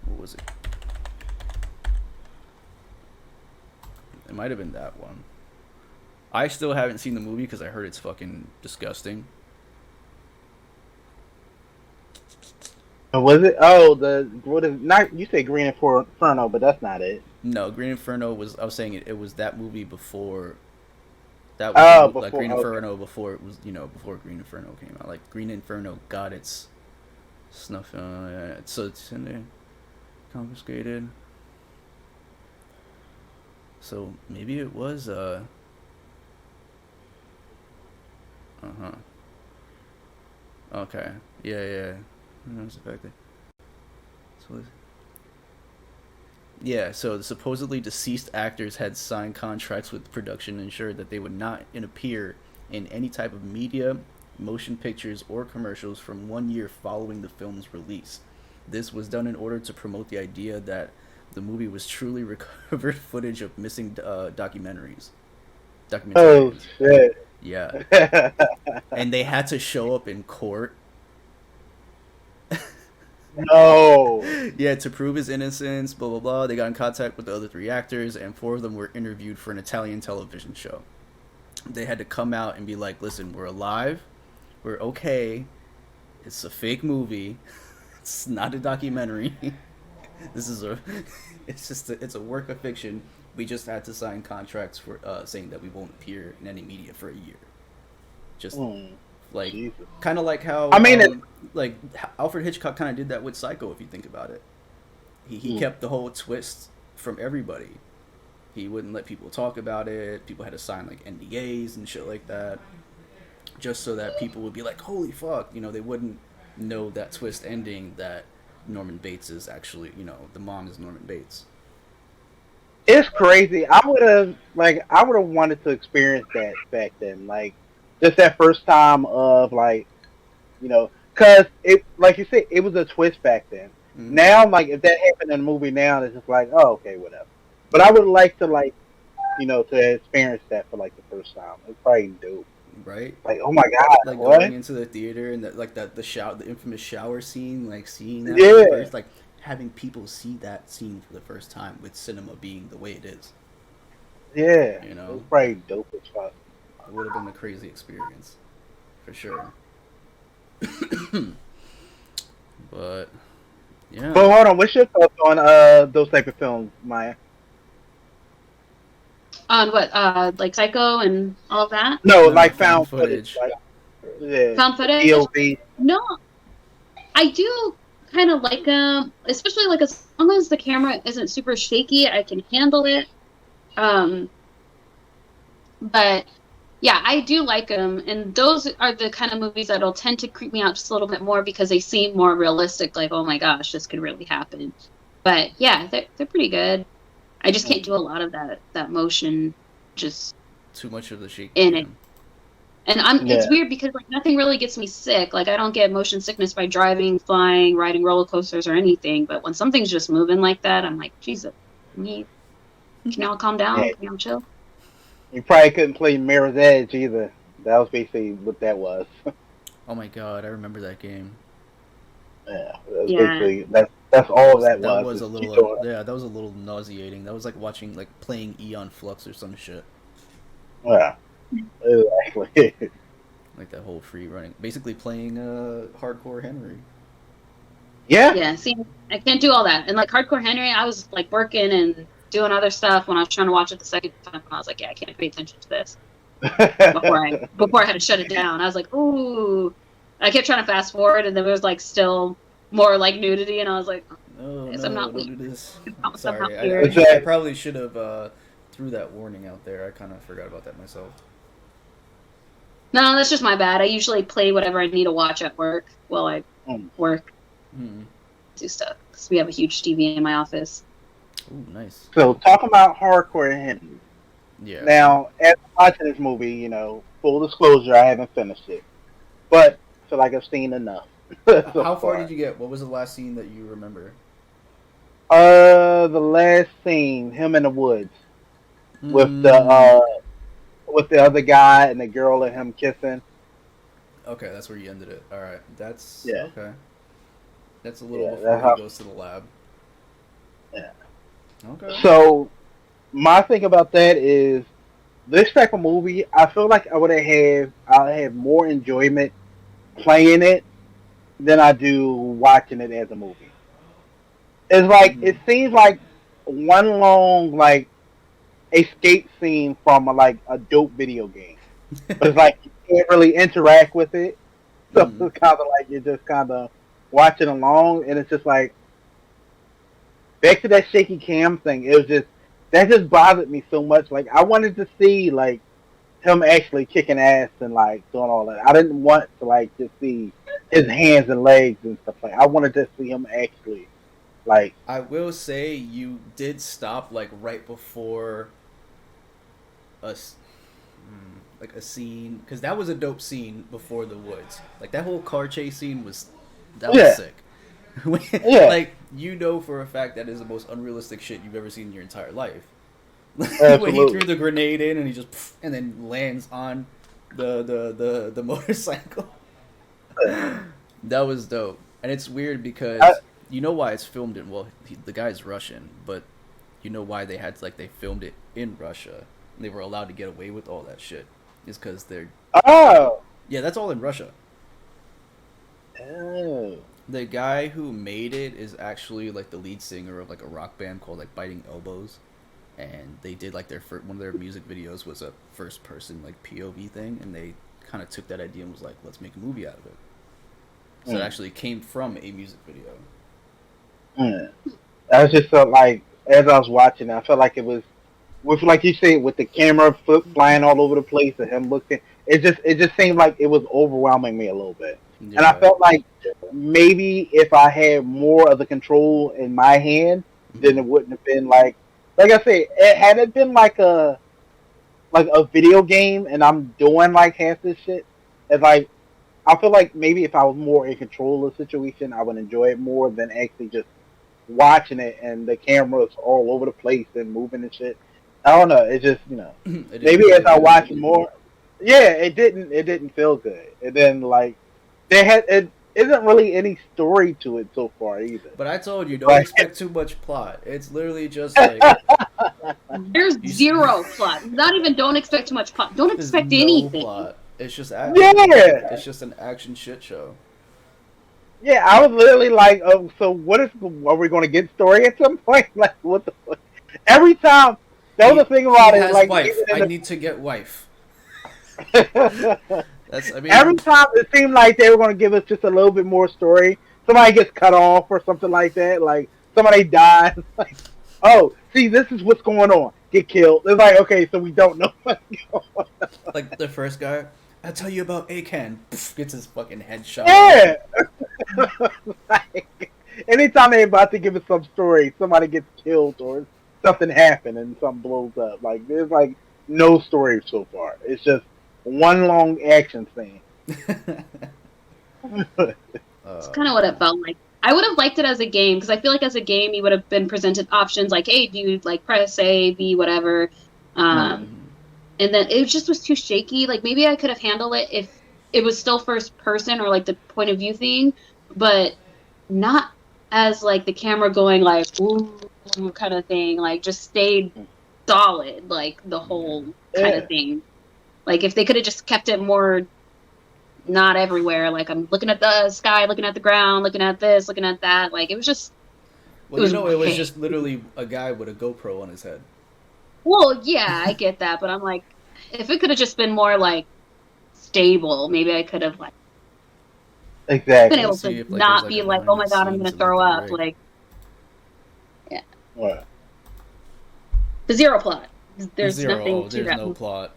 What was it? It might have been that one. I still haven't seen the movie because I heard it's fucking disgusting. Was it? Oh, what is not? You say Green Inferno, but that's not it. No, Green Inferno was. I was saying it was that movie before. That was like Green Inferno before it was before Green Inferno came out. Like Green Inferno got its snuff. So it's in there, confiscated. So maybe it was Okay. Yeah. So supposedly deceased actors had signed contracts with production and ensured that they would not appear in any type of media, motion pictures, or commercials from 1 year following the film's release. This was done in order to promote the idea that the movie was truly recovered footage of missing documentaries. Oh shit! Yeah. And they had to show up in court. No. Yeah, to prove his innocence, blah, blah, blah. They got in contact with the other 3 actors, and 4 of them were interviewed for an Italian television show. They had to come out and be like, listen, we're alive. We're okay. It's a fake movie. It's not a documentary. It's a work of fiction. We just had to sign contracts for saying that we won't appear in any media for a year. Just like kind of like how like Alfred Hitchcock kind of did that with Psycho. If you think about it, he kept the whole twist from everybody. He wouldn't let people talk about it. People had to sign like NDAs and shit like that, just so that people would be like, "Holy fuck!" You know, they wouldn't know that twist ending that Norman Bates is actually, you know, the mom is Norman Bates. It's crazy. I would have wanted to experience that back then, like just that first time of like, because it, like you said, it was a twist back then. Mm-hmm. Now, like if that happened in a movie now, it's just like, oh, okay, whatever. But I would like to like, to experience that for like the first time. It's probably dope. Right? Like, oh my god, Like what? going into the theater and the infamous shower scene, like seeing that for Yeah, the first, like having people see that scene for the first time with cinema being the way it is. yeah, You it's know, probably dope as fuck. it would have been a crazy experience, for sure. But yeah, But hold on, what's your thoughts on those type of films, Maya? On what, like Psycho and all of that? No, no, like found found footage, footage. like yeah, Found footage? POV. No, I do kind of like them, especially like as long as the camera isn't super shaky, I can handle it. Um, but yeah, I do like them, and those are the kind of movies that'll tend to creep me out just a little bit more because they seem more realistic. Like, oh my gosh, this could really happen. But yeah, they're pretty good. I just can't do a lot of that motion just Too much of the shaky in it. cam. And Yeah. it's weird because like nothing really gets me sick. Like I don't get motion sickness by driving, flying, riding roller coasters or anything. But when something's just moving like that, I'm like, Jesus, can y'all calm down? Yeah. Can y'all chill? You probably couldn't play Mirror's Edge either. That was basically what that was. Oh my god, I remember that game. Yeah, that's Yeah. basically that's all that That was. was a is little, keep going. that was a little nauseating. That was like watching, like playing Eon Flux or some shit. Yeah, exactly. Like that whole free running, basically playing Hardcore Henry. Yeah, Yeah. See, I can't do all that. And like Hardcore Henry, I was like working and doing other stuff when I was trying to watch it the second time. I was like, yeah, I can't pay attention to this before I had to shut it down. I was like, ooh. I kept trying to fast forward, and there was like still more like nudity, and I was like, Oh Yes, no, I'm not don't weak. do this. Somehow Sorry, weird. I probably should have threw that warning out there. I kind of forgot about that myself. No, that's just my bad. I usually play whatever I need to watch at work while I work, do stuff. Because we have a huge TV in my office. Ooh, nice. So talking about Hardcore Henry. Yeah. Now, as I'm watching this movie, full disclosure, I haven't finished it, but I feel like I've seen enough. So How far did you get? What was the last scene that you remember? The last scene, him in the woods with the other guy and the girl and him kissing. Okay, that's where you ended it. All right, that's Yeah. okay. That's a little Yeah, before he goes to the lab. Yeah. Okay. So my thing about that is this type of movie. I feel like I'll have more enjoyment playing it than I do watching it as a movie. It's like it seems like one long like escape scene from a dope video game. But it's like you can't really interact with it, so it's kind of like you're just kind of watching along, and it's just like back to that shaky cam thing. It was that just bothered me so much. Like I wanted to see like him actually kicking ass and like doing all that. I didn't want to like just see his hands and legs and stuff like. I wanted to see him actually like. I will say you did stop like right before a scene, because that was a dope scene before the woods. Like that whole car chase scene was sick. Yeah. Like for a fact that is the most unrealistic shit you've ever seen in your entire life. When he threw the grenade in and he just and then lands on the motorcycle. That was dope. And it's weird because you know why it's filmed in, the guy's Russian, but you know why they filmed it in Russia and they were allowed to get away with all that shit is because they're yeah, that's all in Russia. The guy who made it is actually like the lead singer of like a rock band called like Biting Elbows, and they did like one of their music videos was a first person like POV thing, and they kind of took that idea and was like, let's make a movie out of it. So it actually came from a music video. I just felt like as I was watching, I felt like it was with like you say, with the camera flying all over the place and him looking, it just seemed like it was overwhelming me a little bit, and I Yeah. felt like maybe if I had more of the control in my hand, then Mhm. it wouldn't have been like I say, it had it been like a video game, and I'm doing like half this shit. It's like I feel like maybe if I was more in control of the situation, I would enjoy it more than actually just watching it and the cameras all over the place and moving and shit. I don't know. It just It didn't maybe feel as I good. watch more, yeah, it didn't feel good. It didn't like it isn't really any story to it so far either. But I told you, don't Like expect too much plot. It's literally just like There's you. zero plot. Not even don't expect too much plot. Don't There's expect no anything. plot. It's just action. yeah, It's just an action shit show. yeah. I was literally like, oh, so what is? Are we going to get story at some point? Like what the fuck? Every time. That was the thing He about it. has Like wife. even I in need to get wife. the That's I every mean, time it seemed like they were going to give us just a little bit more story. Somebody gets cut off or something like that. Like somebody dies. Like, oh, see, this is what's going on. Get killed. It's like, okay, so we don't know what's going on. like the first guy. I'll tell you about Akan. Poof, gets his fucking head shot off. Yeah. Like, anytime they're about to give us some story, somebody gets killed or something happened and something blows up. Like there's like no story so far. It's just one long action scene. It's kind of what it felt like. I would have liked it as a game because I feel like as a game you would have been presented options like, hey, do you like press A, B, whatever, Mhm. and then it just was too shaky. Like maybe I could have handled it if it was still first person or like the point of view thing, but not as like the camera going like ooh kind of thing. Like just stayed solid like the whole kind Yeah. of thing. Like if they could have just kept it more not everywhere. Like I'm looking at the sky, looking at the ground, looking at this, looking at that. Like it was just Well, it you was know, it was way. just literally a guy with a GoPro on his head. Well, yeah, I get that, but I'm like, if it could have just been more like stable, maybe I could have like been Exactly. able Let's see to if like there's not like be a like, oh behind my the god, I'm scenes gonna of like throw the up. rig. Like, yeah, Right. zero plot. There's Zero. nothing Oh, to there's that no movie. plot.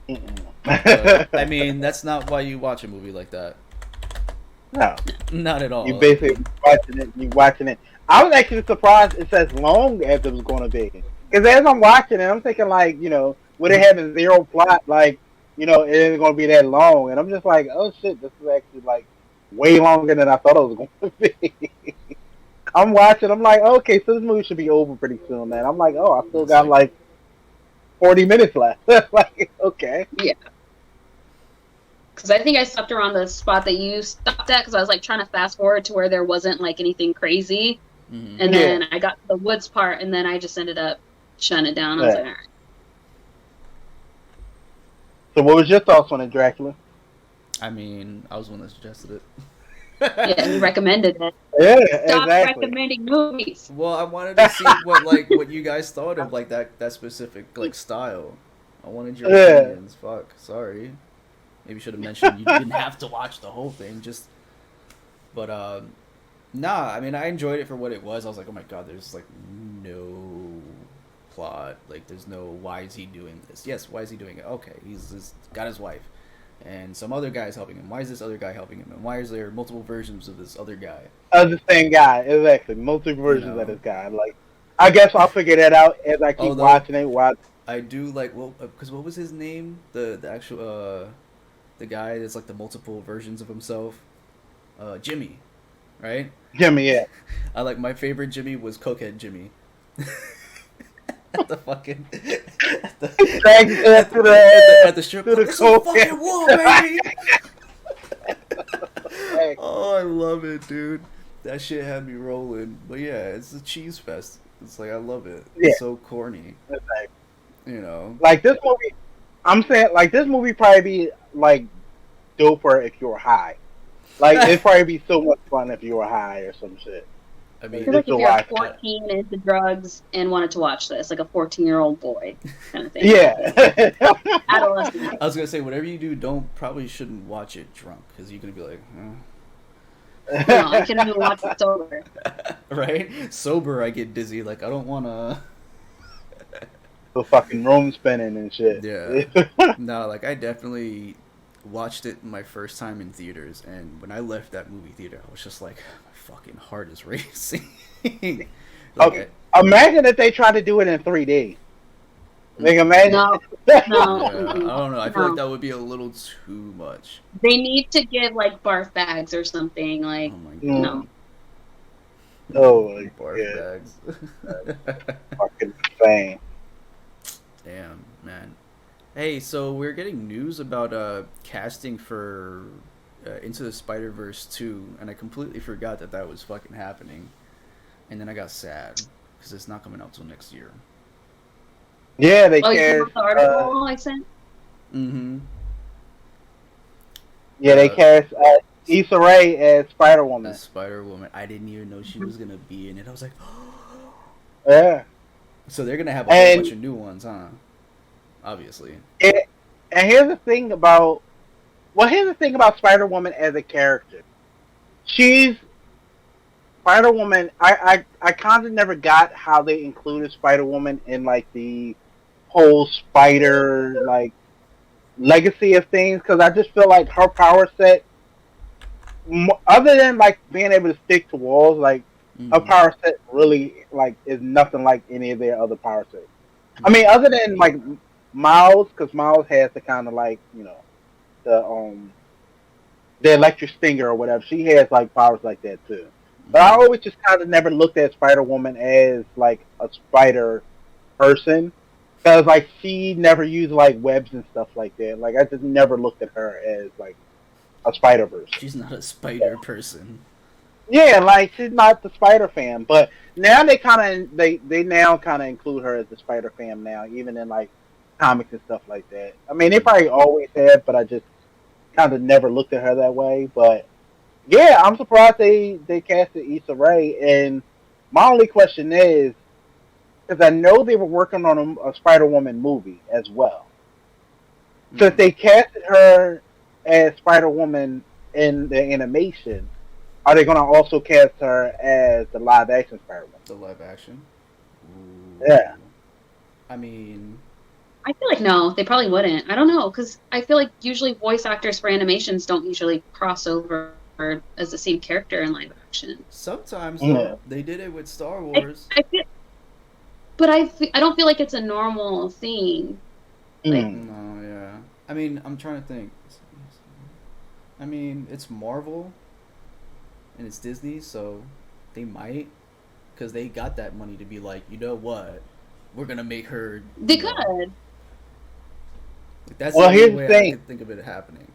But I Mm-mm. mean, that's not why you watch a movie like that. No. Not at You all. basically watching it. You watching it. I was actually surprised it's as long as it was going to be. Because as I'm watching it, I'm thinking like, with it having zero plot, like, it ain't going to be that long. And I'm just like, oh shit, this is actually like way longer than I thought it was going to be. I'm watching. I'm like, okay, so this movie should be over pretty soon, man. I'm like, oh, I still It's got like like 40 minutes left. Like, okay. Yeah, because I think I stopped around the spot that you stopped at because I was like trying to fast forward to where there wasn't like anything crazy, mhm. and Yeah. then I got to the woods part, and then I just ended up shutting it down. I was Yeah. like, all right. So what was your thoughts on it, Dracula? I mean, I was the one that suggested it. Yeah, and you recommended it. Yeah, Stop exactly. recommending movies. Well, I wanted to see what you guys thought of like that specific like style. I wanted your Yeah. opinions. Fuck, sorry. Maybe should have mentioned you didn't have to watch the whole thing. But nah. I mean, I enjoyed it for what it was. I was like, oh my god, there's like no plot. Like, there's no why is he doing this? Yes, why is he doing it? Okay, he's just got his wife, and some other guy is helping him. Why is this other guy helping him? And why is there multiple versions of this other guy? The same guy, exactly. Multi versions You know. of this guy. Like, I guess I'll figure that out as I keep Although- watching it. While I do like because what was his name? The actual the guy that's like the multiple versions of himself, Jimmy, right? Jimmy, yeah. I like my favorite Jimmy was Cokehead Jimmy. At the fucking Dragged his ass to the at the strip to club. the It's a coke. fucking war, baby. Hey. Oh, I love it, dude. That shit had me rolling. But yeah, it's a cheese fest. It's like I love it. Yeah. It's so corny, Like, you know. like this movie, I'm saying like this movie probably be like doper if you were high. Like it'd probably be so much fun if you were high or some shit. I I mean, feel like Just if to you're watch 14 into drugs and wanted to watch this, like a 14-year-old boy kind of thing. Yeah. Adolescent. I was gonna say whatever you do, probably shouldn't watch it drunk because you're gonna be like, No, I couldn't even watch it sober. right? Sober, I get dizzy. Like I don't wanna. The fucking room spinning and shit. Yeah. No, like I definitely watched it my first time in theaters, and when I left that movie theater, I was just like, my fucking heart is racing. Like, Okay. Imagine if they tried to do it in 3D. Like, imagine. No, yeah, no, I don't know. I feel no. like that would be a little too much. They need to give like barf bags or something. Like, Oh my god. no. Oh my Barf god. bags. Fucking insane. Damn, man. Hey, so we're getting news about casting for Into the Spider-Verse 2, and I completely forgot that that was fucking happening. And then I got sad because it's not coming out till next year. Yeah, they Oh, you cast. the article I sent? Mm-hmm. Yeah, they cast Issa Rae as Spider Woman. The Spider-Woman. I didn't even know she was gonna be in it. I was like, Yeah. so they're gonna have a whole bunch of new ones, huh? Obviously. And here's the thing about Spider Woman as a character. She's Spider Woman. I kind of never got how they included Spider Woman in like the whole spider like legacy of things, because I just feel like her power set, other than like being able to stick to walls, like her power set really like is nothing like any of their other power sets. I mean, other than like Miles, because Miles has the kind of like, you know, the electric stinger or whatever. She has like powers like that too. But I always just kind of never looked at Spider Woman as like a spider person, because like she never used like webs and stuff like that. Like I just never looked at her as like a Spider Verse. She's not a spider person. Yeah, like she's not the Spider Fam, but now they kind of they now kind of include her as the Spider Fam now, even in like comics and stuff like that. I mean, they probably always have, but I just kind of never looked at her that way. But yeah, I'm surprised they casted Issa Rae. And my only question is, because I know they were working on a Spider Woman movie as well. So if they casted her as Spider Woman in the animation, are they going to also cast her as the live action Spider Woman? The live action? Ooh. Yeah. I mean, I feel like no, they probably wouldn't. I don't know, because I feel like usually voice actors for animations don't usually cross over as the same character in live action. sometimes though, they did it with Star Wars. But I don't feel like it's a normal thing. Like, No, yeah. I mean, I'm trying to think. I mean, it's Marvel and it's Disney, so they might, because they got that money to be like, you know what, we're gonna make her. They could. Like, that's Well, the here's only the way I thing. could think of it happening.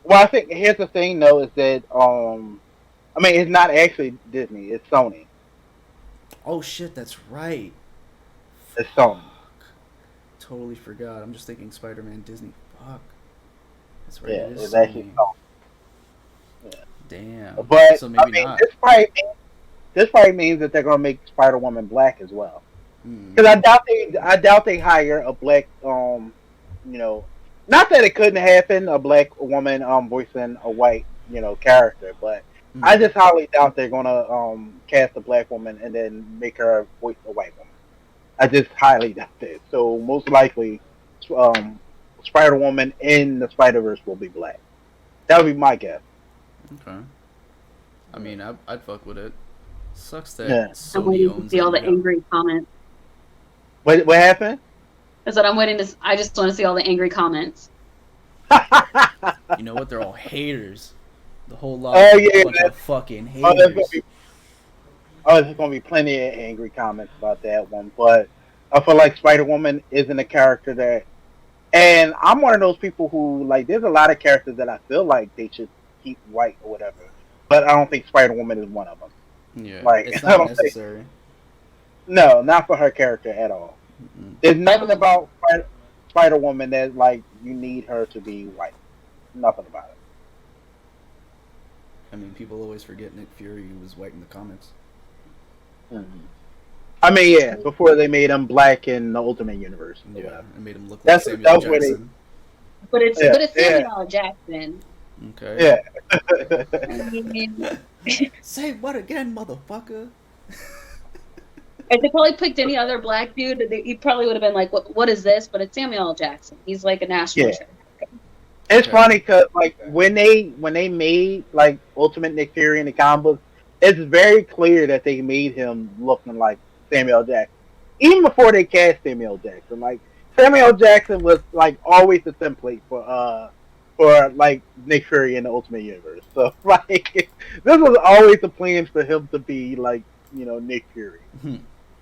Well, I think here's the thing though, is that I mean, it's not actually Disney, it's Sony. Oh shit, that's right. It's Sony. Totally forgot. I'm just thinking Spider-Man Disney. Fuck. That's right. Yeah, It is it's actually Sony. Sony. Yeah. Damn. But so maybe I mean, not. this probably means that they're gonna make Spider Woman black as well. Because I doubt they hire a black you know, not that it couldn't happen, a black woman voicing a white, you know, character, but I just highly doubt they're gonna cast a black woman and then make her voice a white woman. I just highly doubt that. So most likely, Spider Woman in the Spider Verse will be black. That would be my guess. Okay. I mean, I'd fuck with it. Sucks that Yeah. I'm Sony waiting to owns see all it the now. angry comments. What happened? I said I'm waiting to. I just want to see all the angry comments. You know what? They're all haters. The whole lot Oh, of yeah, bunch of fucking Oh, haters. there's gonna be plenty of angry comments about that one, but I feel like Spider Woman isn't a character that, and I'm one of those people who like. There's a lot of characters that I feel like they should keep white or whatever, but I don't think Spider Woman is one of them. Yeah, Like, it's I not don't necessary. No, not for her character at all. There's nothing about Spider Woman that like you need her to be white. Nothing about it. I mean, people always forget Nick Fury was white in the comics. I mean, yeah, before they made him black in the Ultimate Universe. Or Yeah, whatever. it made him look like That's Samuel where they. Jackson. But it's Samuel L. Jackson. Okay. Yeah. I mean, Say what again, motherfucker? If they probably picked any other black dude, he probably would have been like, "What is this?" But it's Samuel L. Jackson. He's like a national treasure. It's funny because like when they made like Ultimate Nick Fury in the comic books, it's very clear that they made him looking like Samuel L. Jackson. Even before they cast Samuel L. Jackson, like Samuel L. Jackson was like always the template for like Nick Fury in the Ultimate Universe. So like this was always the plan for him to be like, you know, Nick Fury.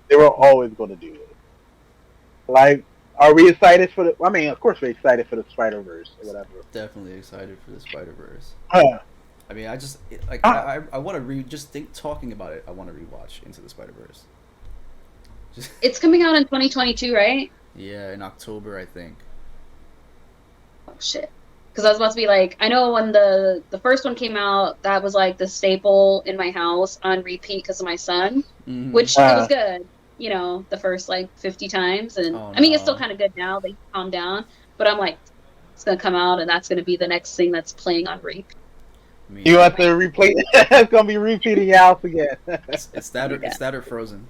They were always going to do it. Like, are we excited for the? I mean, of course we're excited for the Spider-Verse or whatever. Definitely excited for the Spider-Verse. I mean, I just like I want to just talking about it. I want to rewatch Into the Spider-Verse. It's coming out in 2022, right? Yeah, in October, I think. Oh shit! Because I was about to be like, I know when the first one came out, that was like the staple in my house on repeat because of my son, which it was good. You know, the first like 50 times, and I mean, it's still kind of good now. They calm down, but I'm like, it's gonna come out, and that's gonna be the next thing that's playing on repeat. You have to replay. It's gonna be repeating your house again. It's that or Frozen.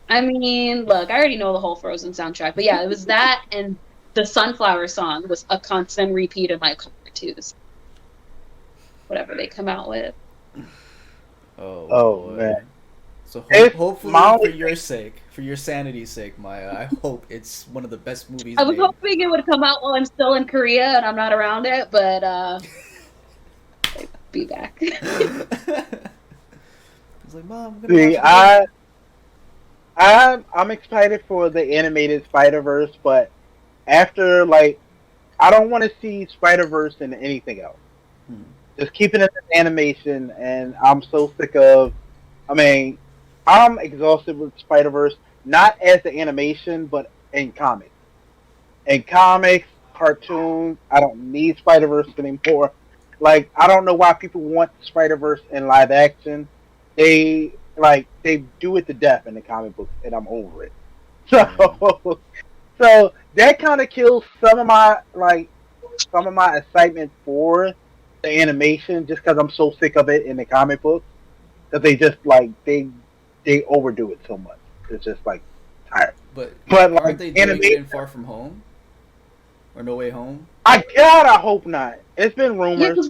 I mean, look, I already know the whole Frozen soundtrack, but yeah, it was that, and the Sunflower song was a constant repeat in my car too. Whatever they come out with. Oh man. So hopefully, for your sake, for your sanity's sake, Maya, I hope it's one of the best movies. I was hoping it would come out while I'm still in Korea and I'm not around it, but I'll be back. I was like, Mom, I'm excited for the animated Spider-Verse, but after like, I don't want to see Spider-Verse in anything else. Just keeping it in animation, and I'm so sick of. I mean, I'm exhausted with Spider-Verse, not as the animation, but in comics. In comics, cartoons, I don't need Spider-Verse anymore. Like, I don't know why people want Spider-Verse in live action. They do it to death in the comic books, and I'm over it. So that kind of kills some of my excitement for the animation, just because I'm so sick of it in the comic books. That they just like they overdo it so much. It's just like tired. But like, aren't they doing it in Far From Home or No Way Home? I hope not. It's been rumors. Yeah,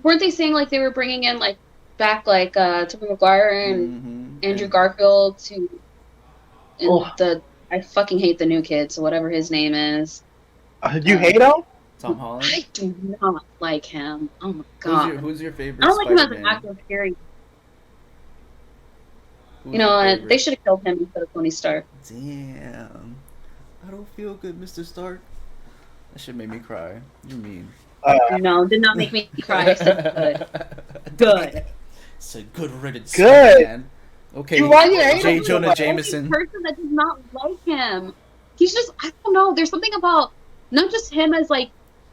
weren't they saying like they were bringing in like back like Tobey Maguire and Andrew Garfield to I fucking hate the new kid, so whatever his name is. You hate him? Tom Holland? I do not like him. Oh my god. Who's your favorite? I don't like him as an Spider-Man? actor, period. You know, they should have killed him instead of Tony Stark. Damn. I don't feel good, Mr. Stark. That shit made me cry. You're mean. No, did not make me cry. I said good. Good. Said good riddance. Good. Man. Okay. J. Jonah Jameson. The person that does not like him. He's just, I don't know. There's something about not just him as like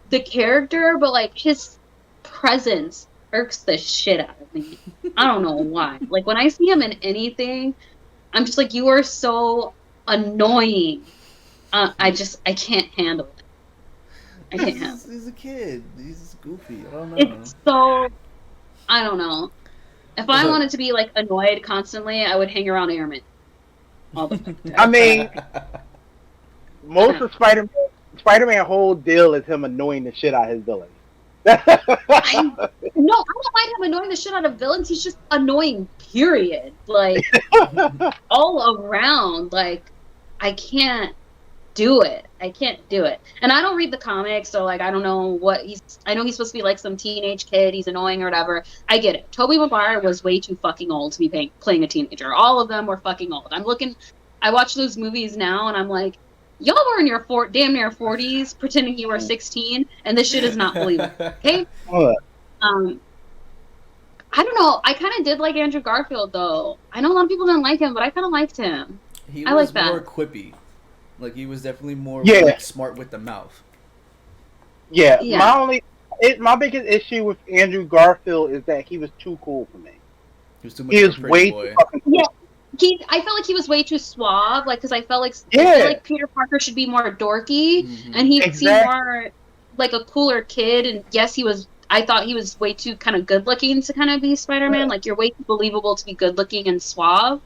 the character, but like his presence irks the shit out of me. I don't know why. Like when I see him in anything, I'm just like, you are so annoying. I can't handle it. I can't handle it. He's a kid. He's goofy. I don't know. It's so, I don't know. If I wanted to be like annoyed constantly, I would hang around Airman. All the time. I mean, most of Spider-Man whole deal is him annoying the shit out of his villains. I don't mind him annoying the shit out of villains. He's just annoying, period. Like, all around. Like, I can't do it. And I don't read the comics, so, like, I don't know what I know he's supposed to be, like, some teenage kid. He's annoying or whatever. I get it. Tobey Maguire was way too fucking old to be playing a teenager. All of them were fucking old. I watch those movies now, and I'm like, y'all were in your damn near 40s pretending you were 16, and this shit is not believable. Okay? I don't know. I kind of did like Andrew Garfield, though. I know a lot of people didn't like him, but I kind of liked him. I was more quippy. Like, he was definitely more like, smart with the mouth. Yeah. My biggest issue with Andrew Garfield is that he was too cool for me. He was too much of a pretty boy. Too fucking cool. Yeah. I felt like he was way too suave, like, because I feel like Peter Parker should be more dorky, and he seemed more like a cooler kid. And yes, I thought he was way too kind of good looking to kind of be Spider-Man. Like, you're way too believable to be good looking and suave.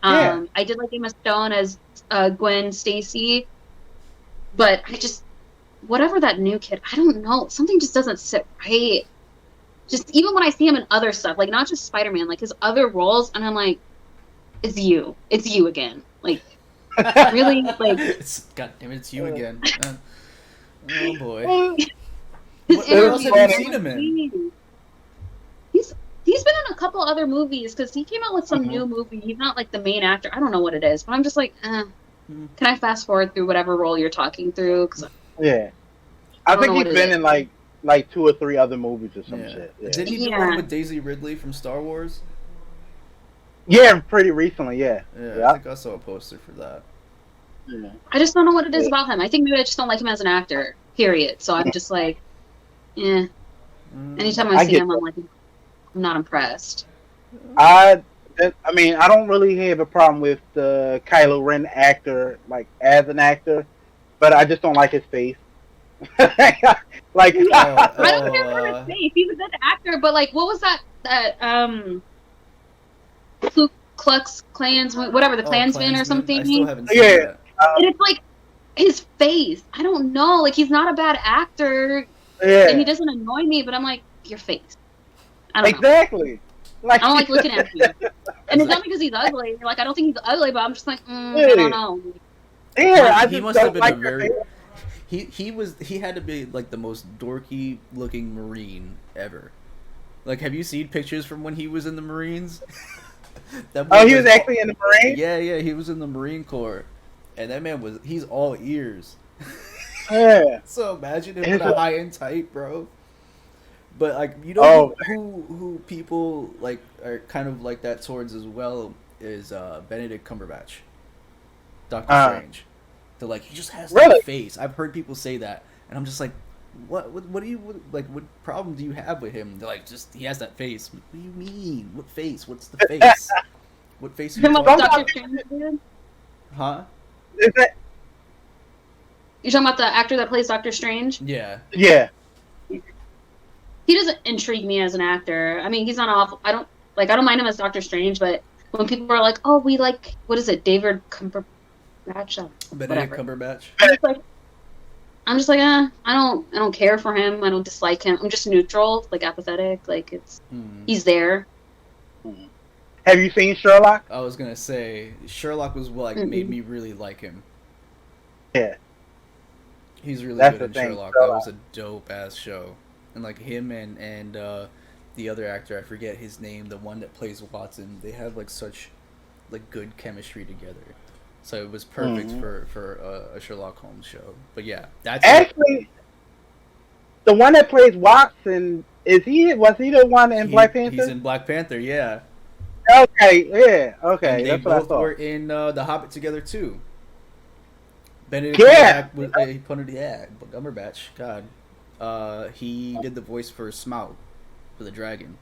Yeah. I did like Emma Stone as Gwen Stacy, but I just whatever that new kid, I don't know, something just doesn't sit right. Just even when I see him in other stuff, like not just Spider-Man, like his other roles, and I'm like, it's you again. Like really, like God damn it, it's you again. Oh boy. his What else have you interviews. seen him in? He's been in a couple other movies because he came out with some new movie. He's not like the main actor. I don't know what it is, but I'm just like, can I fast forward through whatever role you're talking through? Cause Yeah. I think he's been in like 2 or 3 other movies or some shit. Yeah. Didn't he do one with Daisy Ridley from Star Wars? Yeah, pretty recently. Yeah. Yeah, I think I saw a poster for that. Yeah. I just don't know what it is about him. I think maybe I just don't like him as an actor. Period. So I'm just like, Anytime I see him, I'm like, I'm not impressed. I mean, I don't really have a problem with the Kylo Ren actor, like as an actor, but I just don't like his face. Like, I don't care about his face. He's a good actor, but like, what was that Ku Klux Klans, whatever, the Klansman or something? I still haven't seen that. And it's like his face. I don't know. Like, he's not a bad actor, yeah, and he doesn't annoy me. But I'm like, your face. I don't know. Exactly. Like, I don't like looking at you. And it's not because he's ugly. Like, I don't think he's ugly, but I'm just like, I don't know. Yeah, he must have been a very. He had to be like the most dorky looking Marine ever. Like, have you seen pictures from when he was in the Marines? He was actually in the Marines? Yeah, he was in the Marine Corps. And that man he's all ears. Yeah. So imagine him with a high and tight, bro. But like, you know who people like are kind of like that towards as well is Benedict Cumberbatch. Doctor Strange. They're like, he just has that face. I've heard people say that, and I'm just like, what do you like? What problem do you have with him? They're like, just he has that face. What do you mean? What face? What's the face? What face are you talking about? Doctor Strange, dude? Huh? Is that? You're talking about the actor that plays Doctor Strange? Yeah. Yeah. He doesn't intrigue me as an actor. I mean, he's not awful. I don't mind him as Doctor Strange, but when people are like, "Oh, we like what is it, David Cumberbatch?" Benedict Cumberbatch. I'm just like, I don't care for him. I don't dislike him. I'm just neutral, like apathetic. Like he's there. Have you seen Sherlock? I was gonna say Sherlock was what made me really like him. Yeah. He's really good in Sherlock. That was a dope ass show. And like him and the other actor, I forget his name, the one that plays Watson, they have like such like good chemistry together. So it was perfect for a Sherlock Holmes show. But yeah, that's actually the one that plays Watson. Was he the one in Black Panther? He's in Black Panther, yeah. Okay, yeah, okay. And they that's what I both thought. were in The Hobbit together too. Benedict Cumberbatch, God. He did the voice for Smaug, for the dragon.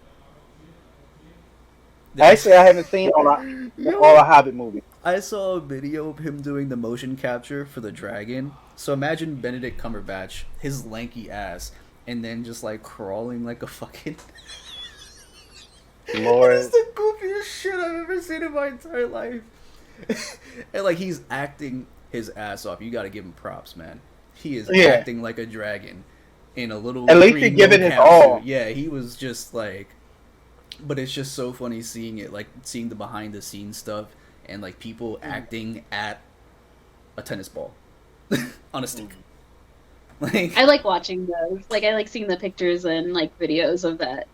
Actually, I haven't seen all the Hobbit movies. I saw a video of him doing the motion capture for the dragon. So imagine Benedict Cumberbatch, his lanky ass, and then just like crawling like a fucking... Lord. It's the goofiest shit I've ever seen in my entire life. And like he's acting his ass off. You gotta give him props, man. He is acting like a dragon in a little... At least he's giving his all. Yeah, he was just like... But it's just so funny seeing it, like seeing the behind the scenes stuff and like people acting at a tennis ball on a stick. Like, I like watching those. Like I like seeing the pictures and like videos of that.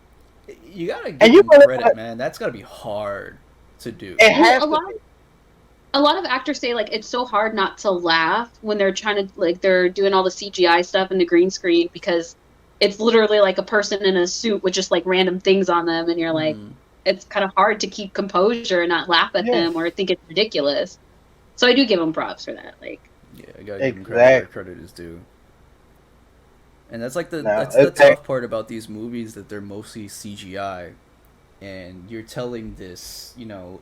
You gotta give him credit, man. That's gotta be hard to do. A lot of actors say like it's so hard not to laugh when they're trying to like they're doing all the CGI stuff and the green screen because it's literally like a person in a suit with just like random things on them, and you're like, it's kind of hard to keep composure and not laugh at them or think it's ridiculous. So I do give them props for that. Like, yeah, I gotta give them credit where credit is due. And that's like that's the tough part about these movies, that they're mostly CGI, and you're telling this,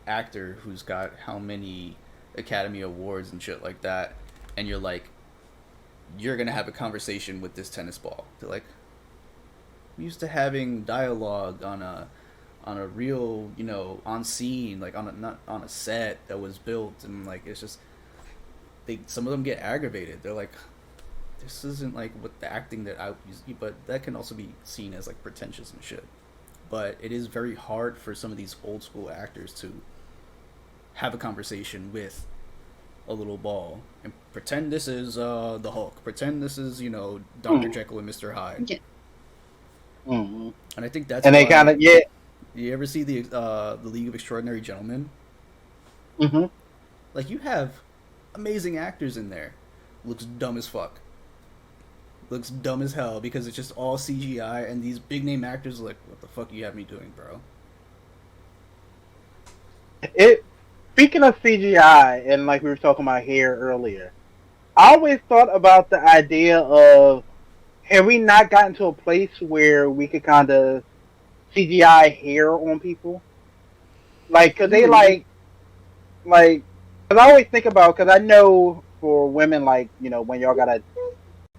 actor who's got how many Academy Awards and shit like that, and you're like, you're gonna have a conversation with this tennis ball. They're like, I'm used to having dialogue on on a real, on scene, like not on a set that was built, and like it's just some of them get aggravated. They're like, this isn't like what the acting that I use, but that can also be seen as like pretentious and shit. But it is very hard for some of these old school actors to have a conversation with a little ball and pretend this is the Hulk, pretend this is Dr. Jekyll and Mr. Hyde. Yeah. Mm-hmm. And I think that's and they kind of You ever see the League of Extraordinary Gentlemen? Mm-hmm. Like, you have amazing actors in there. Looks dumb as fuck. Looks dumb as hell because it's just all CGI, and these big name actors are like, what the fuck you have me doing, bro? Speaking of CGI, and like we were talking about hair earlier, I always thought about the idea of, have we not gotten to a place where we could kind of CGI hair on people? Like, cause they like, cause I always think about, cause I know for women, like, when y'all gotta,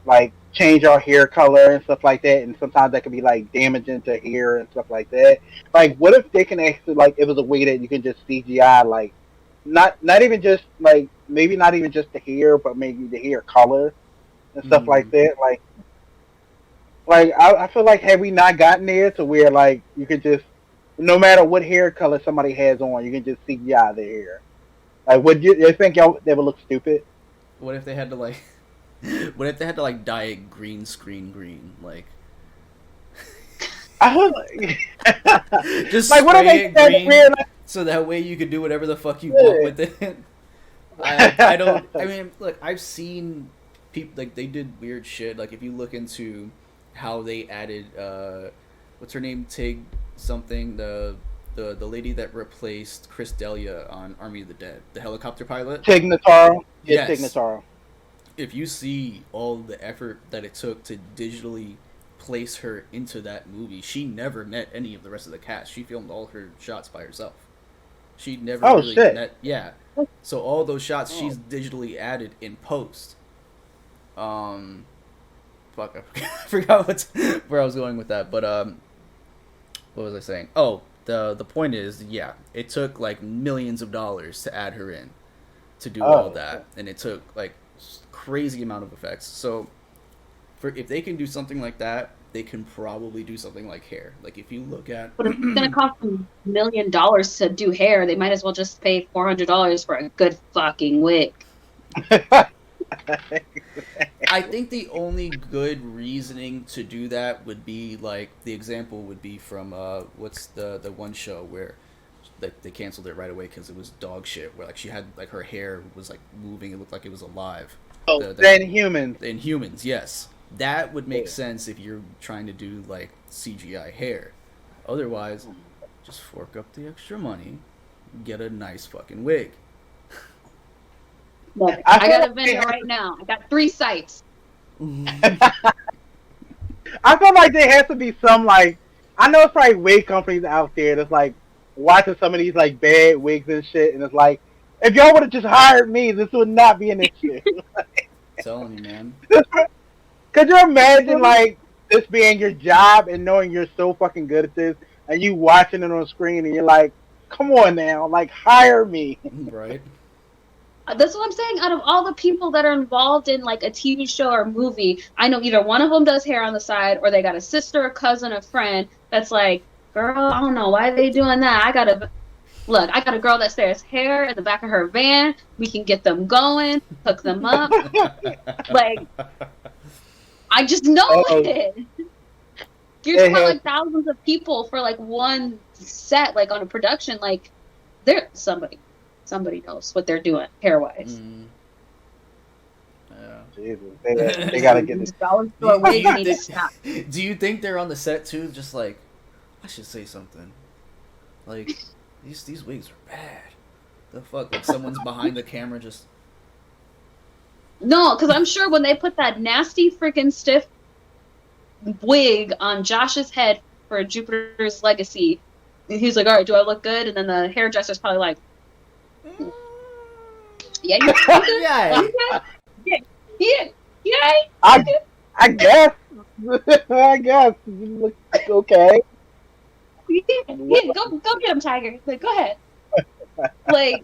like, change our hair color and stuff like that, and sometimes that can be, like, damaging to hair and stuff like that. Like, what if they can actually, like, it was a way that you can just CGI, like, not even just, like, maybe not even just the hair, but maybe the hair color and stuff like that. Like I feel like, have we not gotten there to where, like, you could just, no matter what hair color somebody has on, you can just CGI their hair? Like, would you think y'all they would look stupid? What if they had to like, what if they had to like dye it green screen green, like? I was Just like, what are they green, weird, like, so that way you could do whatever the fuck you want with it. I don't. I mean, look, I've seen people like they did weird shit. Like, if you look into how they added, what's her name, Tig something, the lady that replaced Chris D'Elia on Army of the Dead, the helicopter pilot. Tig Notaro. Yes. Tig Notaro. If you see all the effort that it took to digitally place her into that movie, she never met any of the rest of the cast. She filmed all her shots by herself. She never really met. Yeah. So all those shots she's digitally added in post. Fuck, I forgot where I was going with that. But what was I saying? Oh, the point is, yeah, it took like millions of dollars to add her in, to do all that, and it took like crazy amount of effects. So if they can do something like that, they can probably do something like hair. Like, if you look at, but if it's gonna cost $1 million to do hair, they might as well just pay $400 for a good fucking wig. I think the only good reasoning to do that would be, like, the example would be from what's the one show where they canceled it right away because it was dog shit, where like she had like her hair was like moving, it looked like it was alive. Oh, the Inhumans. The Inhumans, yes. That would make sense if you're trying to do like CGI hair. Otherwise, just fork up the extra money, get a nice fucking wig. Look, I got a vendor right now. I got 3 sites. I feel like there has to be some, like, I know it's probably wig companies out there that's like watching some of these like bad wigs and shit, and it's like, if y'all would have just hired me, this would not be an issue. Telling you, man. Could you imagine, like, this being your job and knowing you're so fucking good at this, and you watching it on screen, and you're like, come on now, like, hire me. Right. That's what I'm saying. Out of all the people that are involved in like a TV show or movie, I know either one of them does hair on the side, or they got a sister, a cousin, a friend that's like, girl, I don't know why they doing that. I got a girl that stares hair in the back of her van. We can get them going, hook them up. Like, I just know it. You're talking about like thousands of people for like one set, like on a production. Like, there somebody knows what they're doing hair wise. Yeah. Jesus, they gotta get this. Do you think they're on the set too? Just like, I should say something. Like, these wigs are bad. The fuck? Like, someone's behind the camera just. No, because I'm sure when they put that nasty freaking stiff wig on Josh's head for Jupiter's Legacy, he's like, all right, do I look good? And then the hairdresser's probably like, yeah, you yeah. I guess. I guess. You look okay. Yeah, go get him, Tiger. Like, go ahead. Like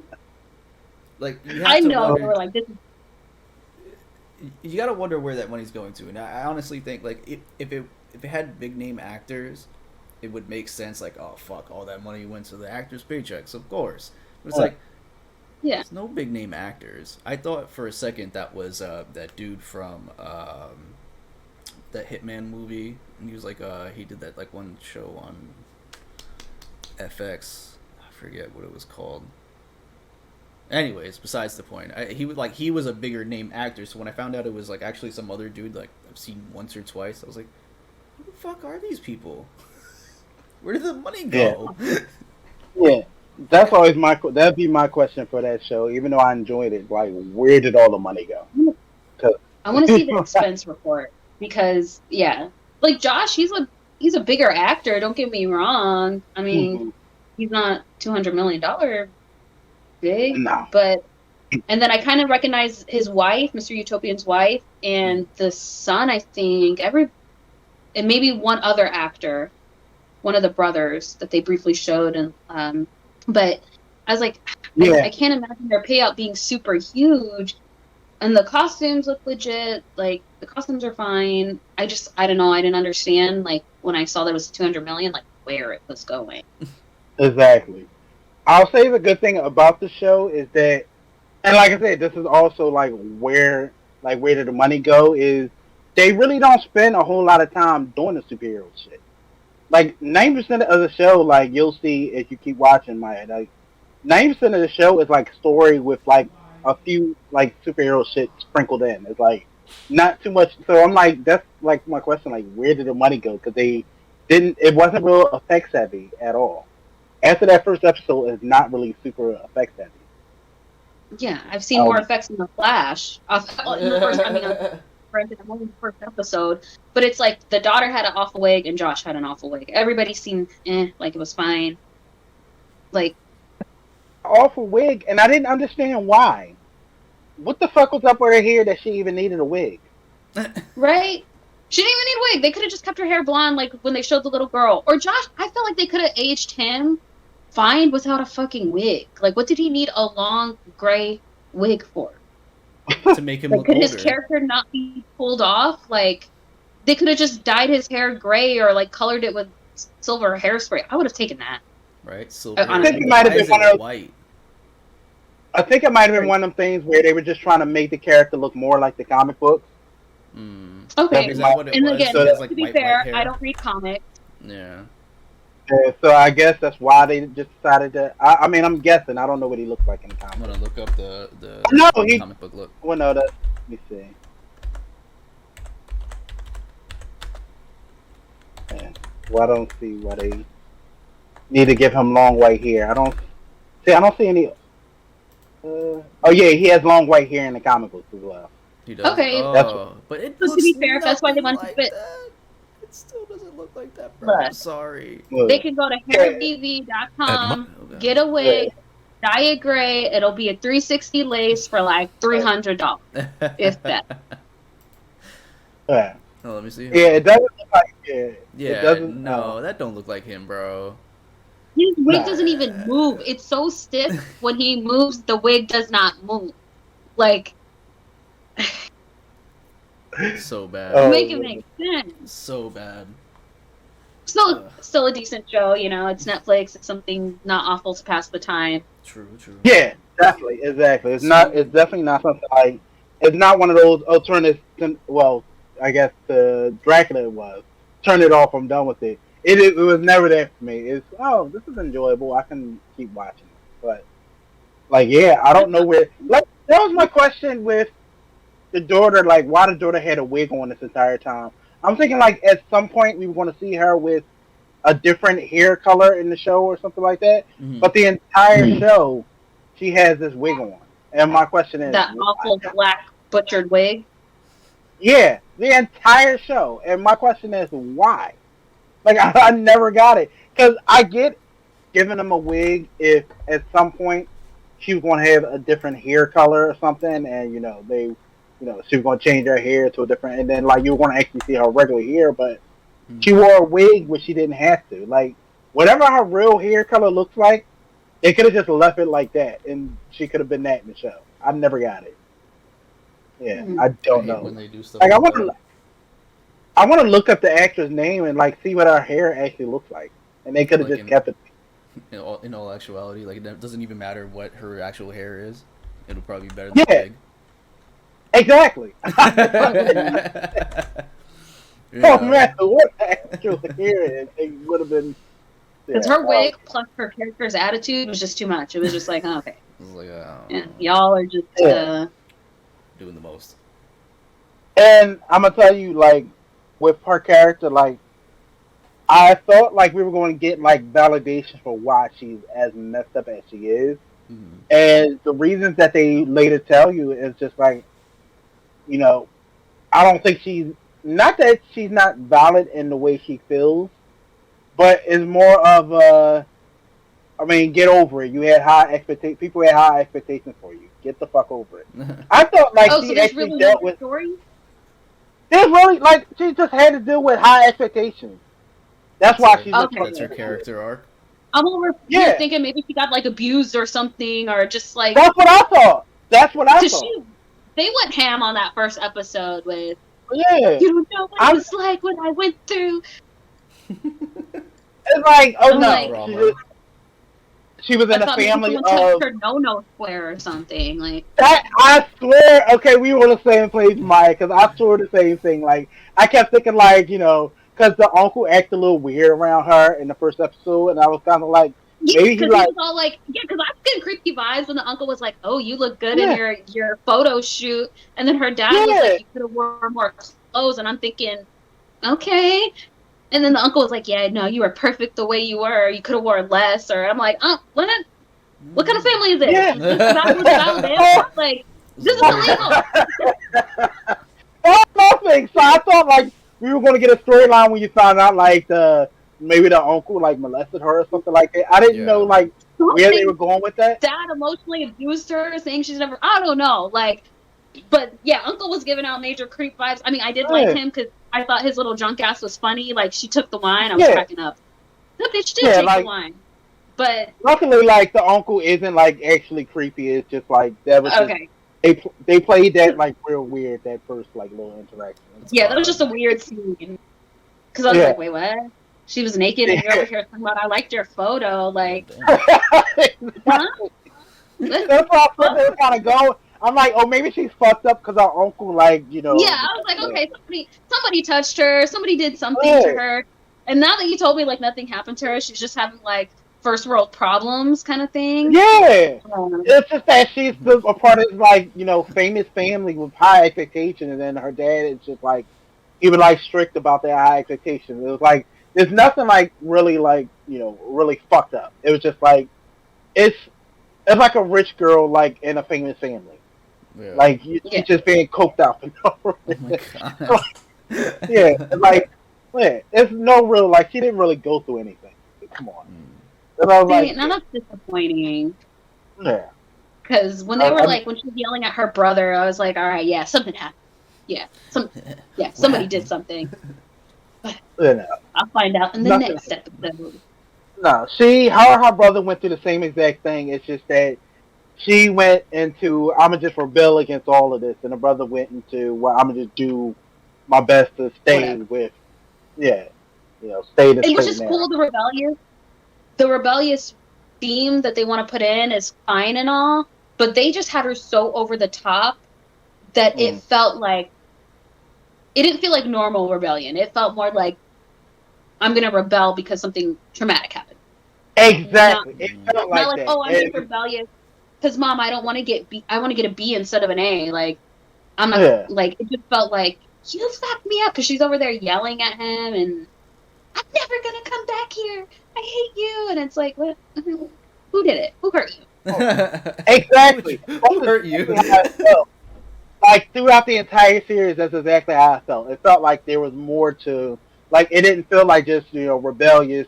you have I to know wonder, they were like, this is you gotta wonder where that money's going to, and I honestly think like if it had big name actors, it would make sense. Like, oh fuck, all that money went to the actors' paychecks, of course. But it's like, yeah. there's no big name actors. I thought for a second that was that dude from that Hitman movie, and he was like he did that like one show on FX. I forget what it was called. Anyways, besides the point, he was a bigger name actor. So when I found out it was like actually some other dude like I've seen once or twice, I was like, who the fuck are these people? Where did the money go? Yeah, that's always that'd be my question for that show. Even though I enjoyed it, like, where did all the money go? I want to see the expense report because like Josh, he's a bigger actor. Don't get me wrong. I mean, he's not $200 million big, no. But and then I kind of recognize his wife, Mr. Utopian's wife, and the son. I think and maybe one other actor, one of the brothers that they briefly showed, and but I was like, I can't imagine their payout being super huge. And the costumes look legit. Like, the costumes are fine. I don't know. I didn't understand, like, when I saw that it was $200 million, like, where it was going. Exactly. I'll say the good thing about the show is that, and like I said, this is also, like, where did the money go, is they really don't spend a whole lot of time doing the superhero shit. Like, 90% of the show, like, you'll see if you keep watching, Maya, like, 90% of the show is, like, story with, like, a few like superhero shit sprinkled in. It's like not too much. So I'm like, that's like my question. Like, where did the money go? Because it wasn't real effects heavy at all. After that first episode, it's not really super effects heavy. Yeah, I've seen more effects in the Flash. In the first, I'm only the first episode, but it's like the daughter had an awful wig and Josh had an awful wig. Everybody seemed like it was fine. Like. Awful wig, and I didn't understand why. What the fuck was up with her hair that she even needed a wig? Right? She didn't even need a wig. They could have just kept her hair blonde like when they showed the little girl. Or Josh, I felt like they could have aged him fine without a fucking wig. Like, what did he need a long gray wig for? To make him like, look could older. His character not be pulled off? Like, they could have just dyed his hair gray or like colored it with silver hairspray. I would have taken that. Right? Silver. I think it might have been one of white. I think it might have been one of them things where they were just trying to make the character look more like the comic books. Okay, Is that what it and was? again, Like to be fair, I don't read comics. Yeah. So I guess that's why they just decided to. I mean, I'm guessing. I don't know what he looks like in the comic. I'm gonna look up the comic book look. Well, no, let me see. Yeah. Well, I don't see why they need to give him long white hair. I don't see any. Oh yeah, he has long white hair in the comic books as well. He does. Okay, but it looks to be fair, that's why they want to fit. It still doesn't look like that, bro. I'm sorry. They can go to hairdv.com, get a wig, dye it gray. It'll be a 360 lace for like $300, if that. Yeah. Oh, let me see. Yeah, it doesn't look like it. Yeah, it doesn't, no, that don't look like him, bro. His wig doesn't even move. It's so stiff. When he moves, the wig does not move. Like, so bad. Make it make sense. So bad. Still a decent show, you know. It's Netflix. It's something not awful to pass the time. True. Yeah, definitely, exactly. It's not. It's definitely not something like. It's not one of those alternatives. Well, I guess the Dracula was. Turn it off. I'm done with it. It was never that for me. It's this is enjoyable. I can keep watching it, but like I don't know where. Like that was my question with the daughter. Like why the daughter had a wig on this entire time. I'm thinking like at some point we were going to see her with a different hair color in the show or something like that. Mm-hmm. But the entire show, she has this wig on. And my question is that awful black butchered wig. Yeah, the entire show. And my question is why. Like, I never got it. Because I get giving them a wig if at some point she was going to have a different hair color or something, and, she was going to change her hair to a different, and then, like, you were going to actually see her regular hair, but she wore a wig, but she didn't have to. Like, whatever her real hair color looks like, they could have just left it like that, and she could have been that in the show. I never got it. Yeah, I don't know. When they do stuff Like, that. I want to look up the actress name and like see what her hair actually looks like, and they could have just kept it. In all actuality, like it doesn't even matter what her actual hair is. It'll probably be better than Yeah. Pig. Exactly. Yeah. Oh man, what actual hair is? It would have been. Because her wig plus her character's attitude was just too much. It was just like, oh, okay, It was like, yeah, y'all are just doing the most. And I'm gonna tell you, like, with her character, like, I thought like we were going to get like validation for why she's as messed up as she is, and the reasons that they later tell you is just like, you know, I don't think she's not that she's not valid in the way she feels, but it's more of a. I mean, get over it. You had high expectations. People had high expectations for you. Get the fuck over it. I thought like she so actually really dealt with. Story? There's really like she just had to deal with high expectations. That's why she's okay. That's her character arc. I'm over thinking maybe she got like abused or something, or just like. That's what I thought. That's what I thought. They went ham on that first episode with. Yeah. You don't know what it was like when I went through. It's like, oh I'm no, like, she was in a family of her no square or something like that. I swear, okay, we were on the same page, Mike, because I swore the same thing. Like, I kept thinking, like, you know, because the uncle acted a little weird around her in the first episode, and I was kind of like, maybe he was all like, because I was getting creepy vibes when the uncle was like, "Oh, you look good in your photo shoot," and then her dad was like, "You could have worn more clothes," and I'm thinking, okay. And then the uncle was like, "Yeah, no, you were perfect the way you were. You could have worn less." Or I'm like, "Oh, what kind of family is it?" Yeah. Like, this is illegal. Oh, nothing. So I thought like we were going to get a storyline when you found out like maybe the uncle like molested her or something like that. I didn't know like where they were going with that. Dad emotionally abused her, saying she's never. I don't know, like. But yeah, Uncle was giving out major creep vibes. I mean, I did like him because I thought his little drunk ass was funny. Like, she took the wine, I was cracking up. The bitch did take the wine. But luckily, like, the uncle isn't like actually creepy. It's just like that was they played that like real weird, that first like little interaction. That was just a weird scene. Because I was like, wait, what? She was naked and you're over here talking about I liked your photo, like huh? That's why I was kind of going. I'm like, oh, maybe she's fucked up because our uncle, like, you know. Yeah, I was like, okay, somebody touched her, somebody did something to her, and now that you told me like nothing happened to her, she's just having like first world problems kind of thing. Yeah, it's just that she's a part of like, you know, famous family with high expectations, and then her dad is just like even like strict about their high expectations. It was like there's nothing like really like, you know, really fucked up. It was just like it's like a rich girl like in a famous family. Yeah. Like she's just being coked out. Oh my God. Like there's no real like she didn't really go through anything. Come on. And I was like, now that's disappointing. Yeah. Because when they were like when she was yelling at her brother, I was like, all right, yeah, something happened. Yeah, somebody did something. But I'll find out in the next episode. No, her brother went through the same exact thing. It's just that she went into, I'm going to just rebel against all of this. And the brother went into, well, I'm going to just do my best to stay with, stay the It was just cool, the rebellious theme that they want to put in is fine and all, but they just had her so over the top that it felt like, it didn't feel like normal rebellion. It felt more like, I'm going to rebel because something traumatic happened. Exactly. It felt not like that. Oh, I'm just rebellious because Mom, I don't want to get B. I want to get a B instead of an A. Like, I'm not like it just felt like you fucked me up because she's over there yelling at him and I'm never gonna come back here. I hate you. And it's like, what? Who did it? Who hurt you? Exactly. Who hurt you? Like throughout the entire series, that's exactly how I felt. It felt like there was more to. Like it didn't feel like just rebellious,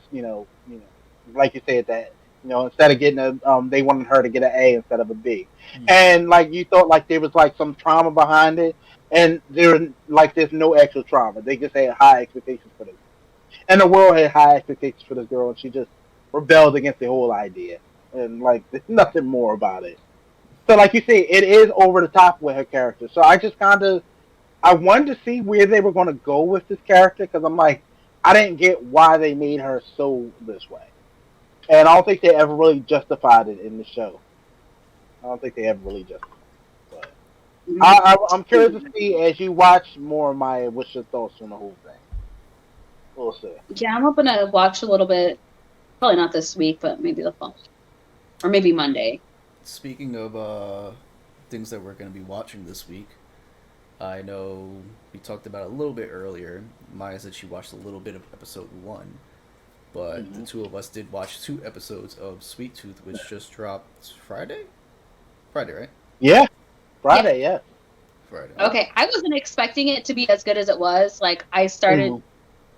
like you said that instead of getting they wanted her to get an A instead of a B, and like you thought like there was like some trauma behind it, and there's no actual trauma. They just had high expectations for this. and the world had high expectations for this girl, and she just rebelled against the whole idea, and like there's nothing more about it. So, like you say, it is over the top with her character. So I just kind of I wanted to see where they were going to go with this character because I'm like, I didn't get why they made her so this way, and I don't think they ever really justified it in the show. I don't think they ever really justified it. But I'm curious to see as you watch more, Maya, what's your thoughts on the whole thing? We'll see. Yeah, I'm hoping to watch a little bit. Probably not this week, but maybe the fall. Or maybe Monday. Speaking of things that we're going to be watching this week, I know we talked about it a little bit earlier. Maya said she watched a little bit of episode 1, but the two of us did watch 2 episodes of Sweet Tooth, which just dropped Friday? Friday, right? Yeah. Friday, yeah. Friday. Okay, I wasn't expecting it to be as good as it was. Like, I started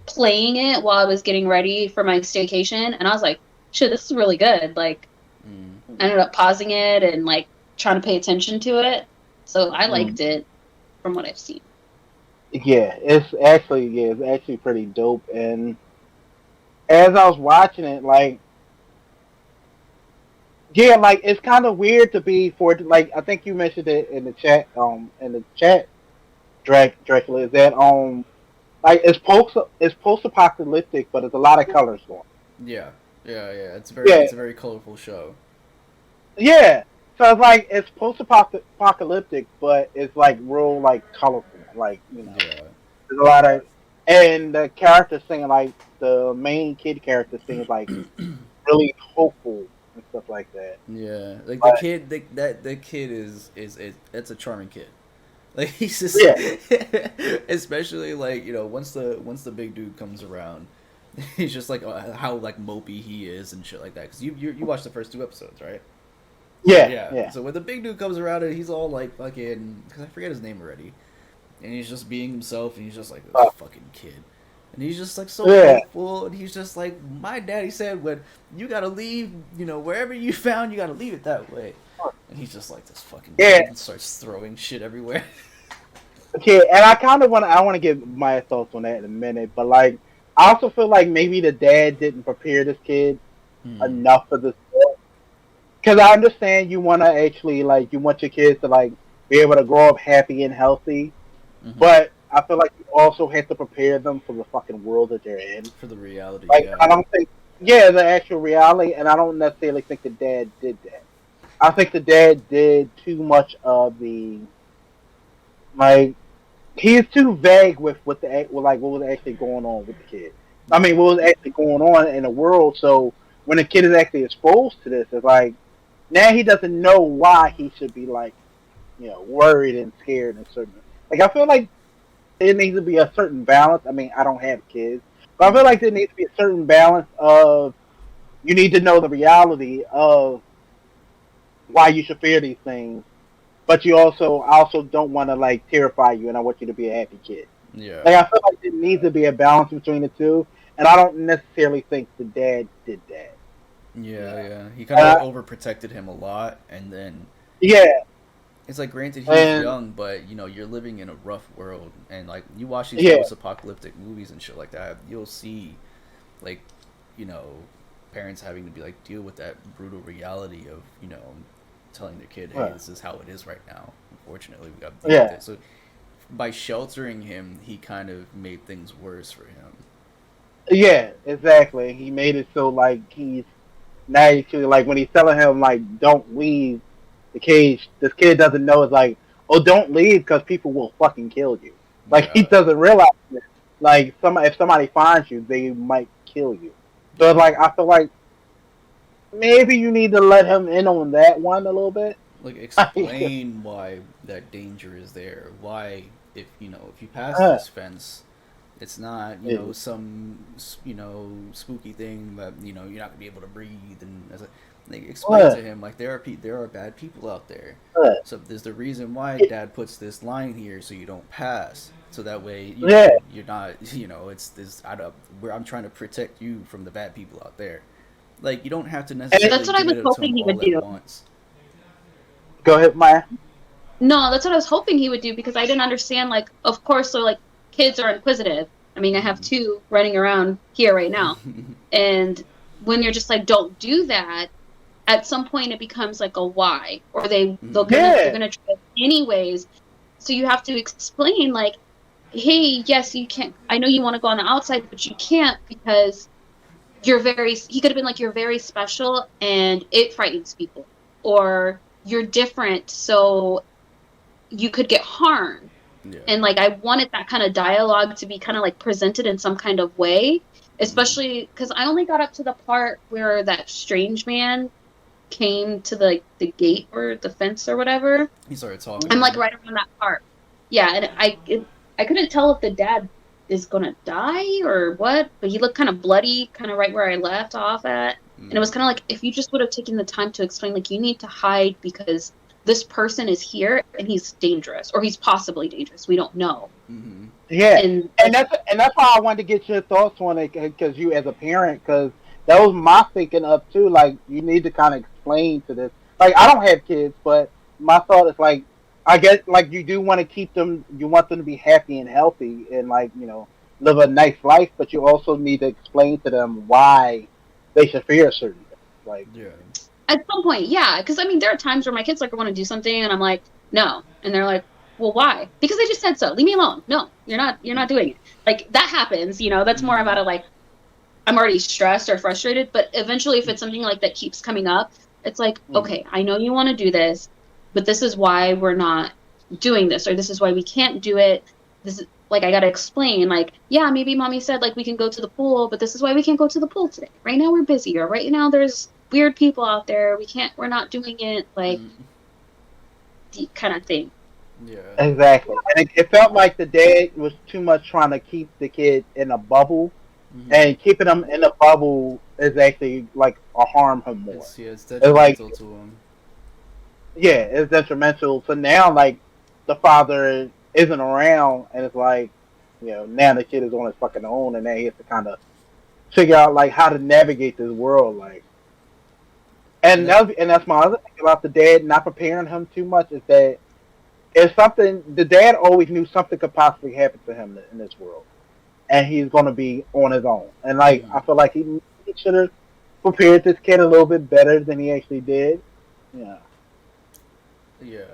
playing it while I was getting ready for my staycation, and I was like, shit, this is really good. Like, I ended up pausing it and, like, trying to pay attention to it. So I liked it from what I've seen. Yeah, it's actually pretty dope. And as I was watching it, like, yeah, like it's kind of weird to be for like I think you mentioned it in the chat, Dracula is that like it's post apocalyptic, but there's a lot of colors going. Yeah. It's a very colorful show. Yeah, so it's like it's post apocalyptic, but it's like real like colorful, like there's a lot of and the characters singing like the main kid character singing like really hopeful and stuff like that. Yeah, like the kid, the kid is that's a charming kid. Like he's just, especially like once the big dude comes around, he's just like how like mopey he is and shit like that. Because you watched the first 2 episodes, right? Yeah. So when the big dude comes around and he's all like fucking, because I forget his name already, and he's just being himself and he's just like this fucking kid. And he's just like so hopeful, and he's just like, my daddy said, when you gotta leave, wherever you found, you gotta leave it that way. And he's just like this fucking kid and starts throwing shit everywhere. Okay, and I want to give my thoughts on that in a minute, but like, I also feel like maybe the dad didn't prepare this kid enough for this. Because I understand you want to actually like you want your kids to like be able to grow up happy and healthy, but I feel like you also have to prepare them for the fucking world that they're in. For the reality, like, I don't think, the actual reality, and I don't necessarily think the dad did that. I think the dad did too much of the, like, he's too vague with what was actually going on with the kid. I mean, what was actually going on in the world, so when the kid is actually exposed to this, it's like, now he doesn't know why he should be, like, worried and scared and certain. Like, I feel like there needs to be a certain balance. I mean, I don't have kids, but I feel like there needs to be a certain balance of you need to know the reality of why you should fear these things, but I also don't want to like terrify you, and I want you to be a happy kid. Yeah. Like I feel like there needs to be a balance between the two, and I don't necessarily think the dad did that. Yeah. He kind of overprotected him a lot, and then it's like, granted, he's young, but you're living in a rough world, and like you watch these post-apocalyptic movies and shit like that, you'll see, like, parents having to be like deal with that brutal reality of telling their kid, hey, this is how it is right now. Unfortunately, we got to deal with it. So by sheltering him, he kind of made things worse for him. Yeah, exactly. He made it so like he's now actually like when he's telling him like don't leave the cage, this kid doesn't know it's like, oh, don't leave because people will fucking kill you. Like he doesn't realize that. Like if somebody finds you, they might kill you. So like I feel like maybe you need to let him in on that one a little bit. Like explain why that danger is there. Why if you pass this fence, it's not some spooky thing that you're not gonna be able to breathe, and like explain to him like there are bad people out there. So there's the reason why Dad puts this line here so you don't pass. So that way you're not it's this I'm trying to protect you from the bad people out there. Like you don't have to necessarily. That's what I was hoping he would do. Go ahead, Maya. No, that's what I was hoping he would do because I didn't understand. Like, of course, so like kids are inquisitive, I mean, I have 2 running around here right now. And when you're just like, don't do that, at some point it becomes like a why, or they're gonna try it anyways. So you have to explain, like, hey, yes, you can't. I know you want to go on the outside, but you can't because you're very. He could have been like, you're very special, and it frightens people, or you're different, so you could get harmed. Yeah. And like, I wanted that kind of dialogue to be kind of like presented in some kind of way, especially because I only got up to the part where that strange man came to the gate or the fence or whatever. He started talking. I'm like right around that part. Yeah, and I couldn't tell if the dad is gonna die or what, but he looked kind of bloody, kind of right where I left off at. And it was kind of like, if you just would have taken the time to explain, like, you need to hide because this person is here and he's dangerous, or he's possibly dangerous. We don't know. Mm-hmm. Yeah, and that's why I wanted to get your thoughts on it, because you as a parent, because that was my thinking of too. Like, you need to kind of explain to this. Like, I don't have kids, but my thought is like, I guess like you do want to keep them. You want them to be happy and healthy, and like, you know, live a nice life. But you also need to explain to them why they should fear certain things. Like, yeah. At some point, yeah, because I mean, there are times where my kids like want to do something, and I'm like, no, and they're like, well, why? Because I just said so. Leave me alone. No, you're not doing it. Like, that happens, you know. That's more about it. Like, I'm already stressed or frustrated, but eventually, if it's something like that keeps coming up, it's like, okay, I know you want to do this, but this is why we're not doing this, or this is why we can't do it. This is like, I gotta explain, like, yeah, maybe mommy said like we can go to the pool, but this is why we can't go to the pool today. Right now we're busy, or right now there's weird people out there. We're not doing it, like, kind of thing. Yeah, exactly. And it felt like the dad was too much trying to keep the kid in a bubble, and keeping them in a bubble is actually like harm him more. It's detrimental to him. Yeah, it's detrimental. So now, like, the father isn't around, and it's like, you know, now the kid is on his fucking own, and now he has to kind of figure out like how to navigate this world, like. And that's my other thing about the dad not preparing him too much, is that if something, the dad always knew something could possibly happen to him in this world, and he's going to be on his own. And like, I feel like he should have prepared this kid a little bit better than he actually did. Yeah. Yeah,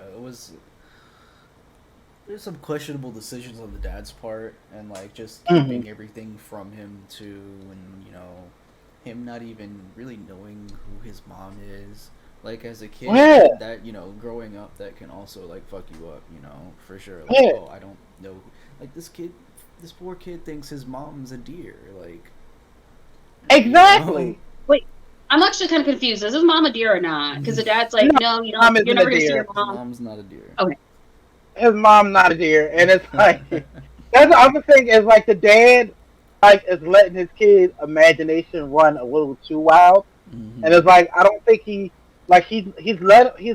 there's some questionable decisions on the dad's part, and like just keeping everything from him too, and you know, him not even really knowing who his mom is. Like, as a kid, that, you know, growing up, that can also like fuck you up, you know, for sure. Like, oh, I don't know, like, this poor kid thinks his mom's a deer, like. Exactly. You know? Wait, I'm actually kind of confused. Is his mom a deer or not? Because the dad's like, no, you don't. You're never gonna see your mom. His mom's not a deer. Okay. His mom's not a deer, and it's like that's the other thing, is like the dad like is letting his kid's imagination run a little too wild, and it's like, I don't think he's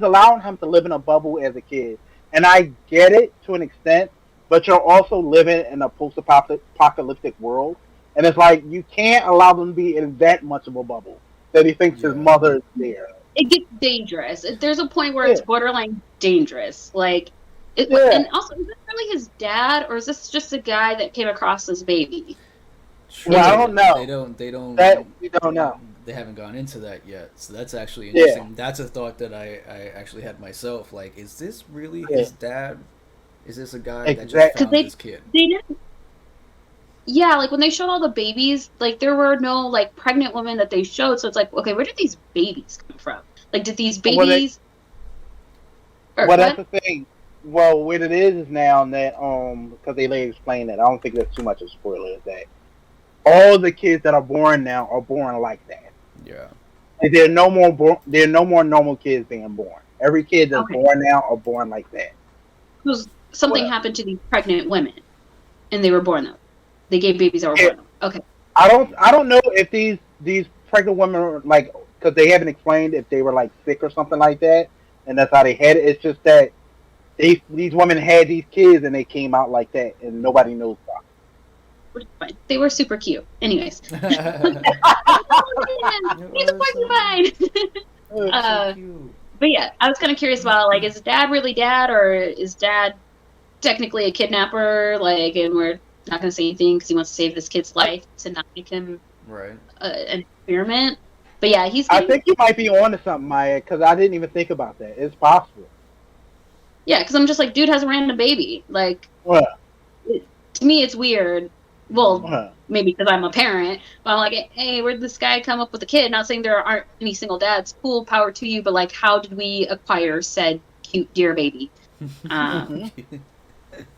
allowing him to live in a bubble as a kid, and I get it to an extent, but you're also living in a post-apocalyptic world, and it's like, you can't allow them to be in that much of a bubble that he thinks his mother is there. It gets dangerous. There's a point where it's borderline dangerous. Like, and also, is this really his dad, or is this just a guy that came across this baby? Well, I don't know. They don't. That we don't know. They haven't gone into that yet, so that's actually interesting. Yeah. That's a thought that I actually had myself. Like, is this really his dad? Is this a guy that just found his kid? They didn't. Yeah, like when they showed all the babies, like there were no like pregnant women that they showed. So it's like, okay, where did these babies come from? Like, did these babies? Well, that's the thing. Well, what it is now that because they later explain that, I don't think that's too much of a spoiler, is that all the kids that are born now are born like that. Yeah. And there are no more normal kids being born. Every kid that's born now are born like that. Because something happened to these pregnant women, and they were born though. They gave babies that were born. Okay. I don't know if these pregnant women are like, because they haven't explained if they were like sick or something like that, and that's how they had it. It's just that these women had these kids and they came out like that, and nobody knows why. Which is fine. They were super cute. Anyways. He's a porcupine. So but yeah, I was kind of curious about, like, is dad really dad, or is dad technically a kidnapper? Like, and we're not going to say anything because he wants to save this kid's life to not make him an experiment. But yeah, I think you might be onto something, Maya, because I didn't even think about that. It's possible. Yeah, because I'm just like, dude has a random baby. Like, to me, it's weird. Well, maybe because I'm a parent, but I'm like, hey, where did this guy come up with a kid? Not saying there aren't any single dads. Cool, power to you. But like, how did we acquire said cute dear baby?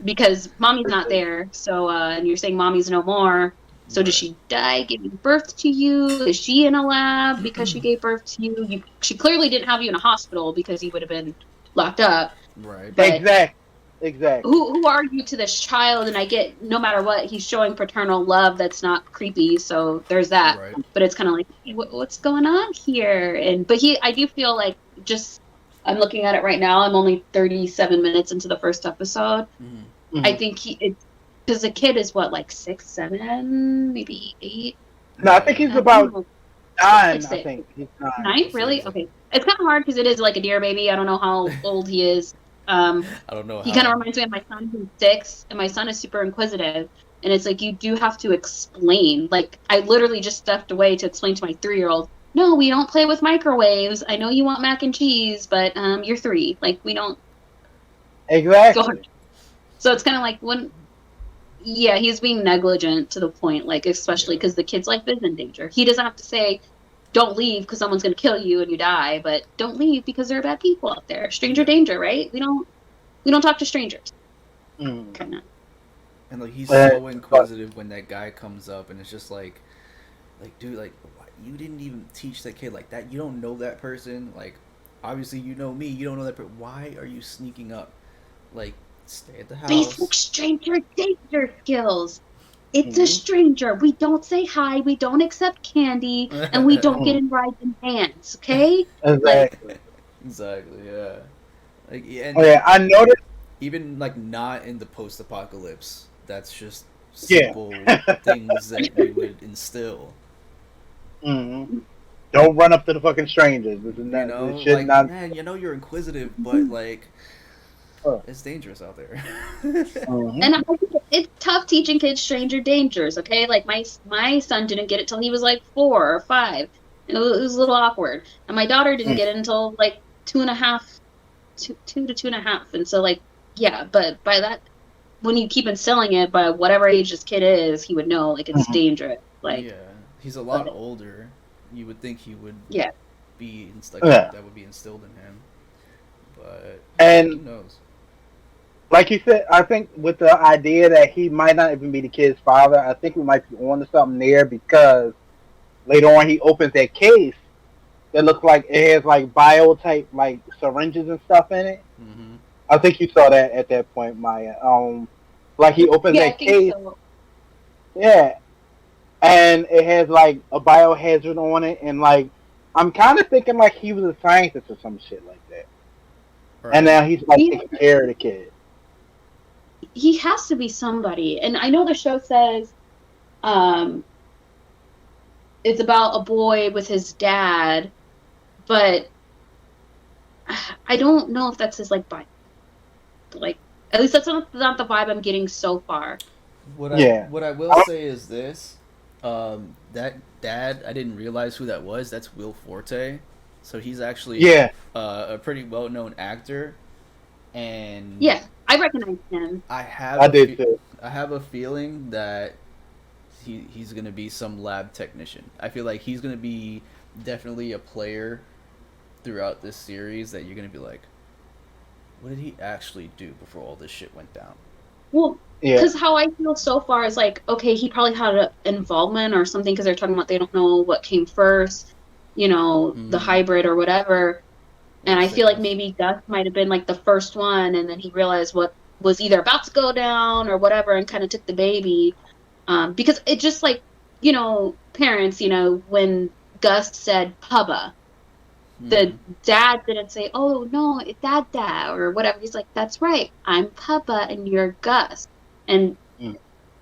Because mommy's not there. So, and you're saying mommy's no more. So did she die giving birth to you? Is she in a lab because she gave birth to you? She clearly didn't have you in a hospital because you would have been locked up. Right. But exactly. Who are you to this child? And I get, no matter what, he's showing paternal love that's not creepy. So there's that. Right. But it's kind of like, hey, what's going on here? But I do feel like, just, I'm looking at it right now. I'm only 37 minutes into the first episode. Mm-hmm. I think because the kid is what, like 6, 7, maybe 8? No, I think he's about 9. I think he's 9. 9? Really? Okay. It's kind of hard because it is like a deer baby. I don't know how old he is. I don't know. He kind of reminds me of my son who's 6, and my son is super inquisitive. And it's like, you do have to explain. Like, I literally just stepped away to explain to my 3-year-old, no, we don't play with microwaves. I know you want mac and cheese, but you're 3. Like, we don't. Exactly. So it's kind of like yeah, he's being negligent to the point, like, especially because the kid's life is in danger. He doesn't have to say, don't leave because someone's going to kill you and you die, but don't leave because there are bad people out there. Stranger danger, right? We don't talk to strangers. Kind of. And like, he's so inquisitive when that guy comes up, and it's just like, dude, like, you didn't even teach that kid like that. You don't know that person. Like, obviously you know me. You don't know that person. Why are you sneaking up? Like, stay at the house. Basic stranger danger skills. It's a stranger. We don't say hi. We don't accept candy, and we don't get in rides and hands. Okay? Exactly. Exactly. Yeah. Like, and I noticed. Even like not in the post-apocalypse. That's just simple things that we would instill. Mm-hmm. Don't run up to the fucking strangers. Man, you know you're inquisitive, but like. It's dangerous out there. And it's tough teaching kids stranger dangers, okay? Like, my son didn't get it till he was like 4 or 5. It was a little awkward. And my daughter didn't get it until like 2 to 2.5. And so, like, yeah, but by that, when you keep instilling it, by whatever age this kid is, he would know, like, it's dangerous. Like, yeah, he's a lot older. You would think he would be like, that would be instilled in him. But who knows? Like you said, I think with the idea that he might not even be the kid's father, I think we might be on to something there, because later on he opens that case that looks like it has like bio-type like syringes and stuff in it. Mm-hmm. I think you saw that at that point, Maya. Like he opens that case. So. Yeah. And it has like a biohazard on it, and like I'm kind of thinking like he was a scientist or some shit like that. Right. And now he's like taking care of the kid. He has to be somebody. And I know the show says it's about a boy with his dad, but I don't know if that's his like vibe. Like, at least that's not the vibe I'm getting so far. What I will say is this. That dad, I didn't realize who that was. That's Will Forte. So he's actually a pretty well-known actor. And yeah, I recognize him. I have a feeling that he's going to be some lab technician. I feel like he's going to be definitely a player throughout this series that you're going to be like, what did he actually do before all this shit went down? Well, because how I feel so far is like, okay, he probably had an involvement or something, because they're talking about they don't know what came first, the hybrid or whatever. And I feel like maybe Gus might have been like the first one, and then he realized what was either about to go down or whatever, and kind of took the baby. Because it just like, parents, when Gus said Pubba, the dad didn't say, oh, no, it's Dad, or whatever. He's like, that's right, I'm Pubba and you're Gus. And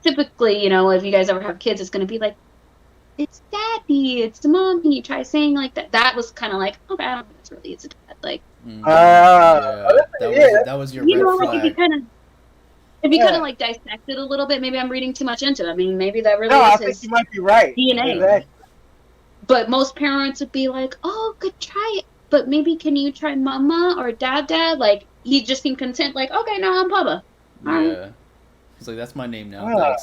typically, if you guys ever have kids, it's going to be like, it's Daddy, it's the mommy. Try saying like that. That was kind of like, okay, I don't think it's really it's a dad. Like, that was your red flag. Like if you kind of like dissect it a little bit, maybe I'm reading too much into it. I mean, maybe that really No, I is think his you might be right. DNA. Exactly. But most parents would be like, "Oh, good try it, but maybe can you try mama or dad? Like he just seemed content. Like, okay, no, I'm Papa. Yeah. He's like, that's my name now. Ah.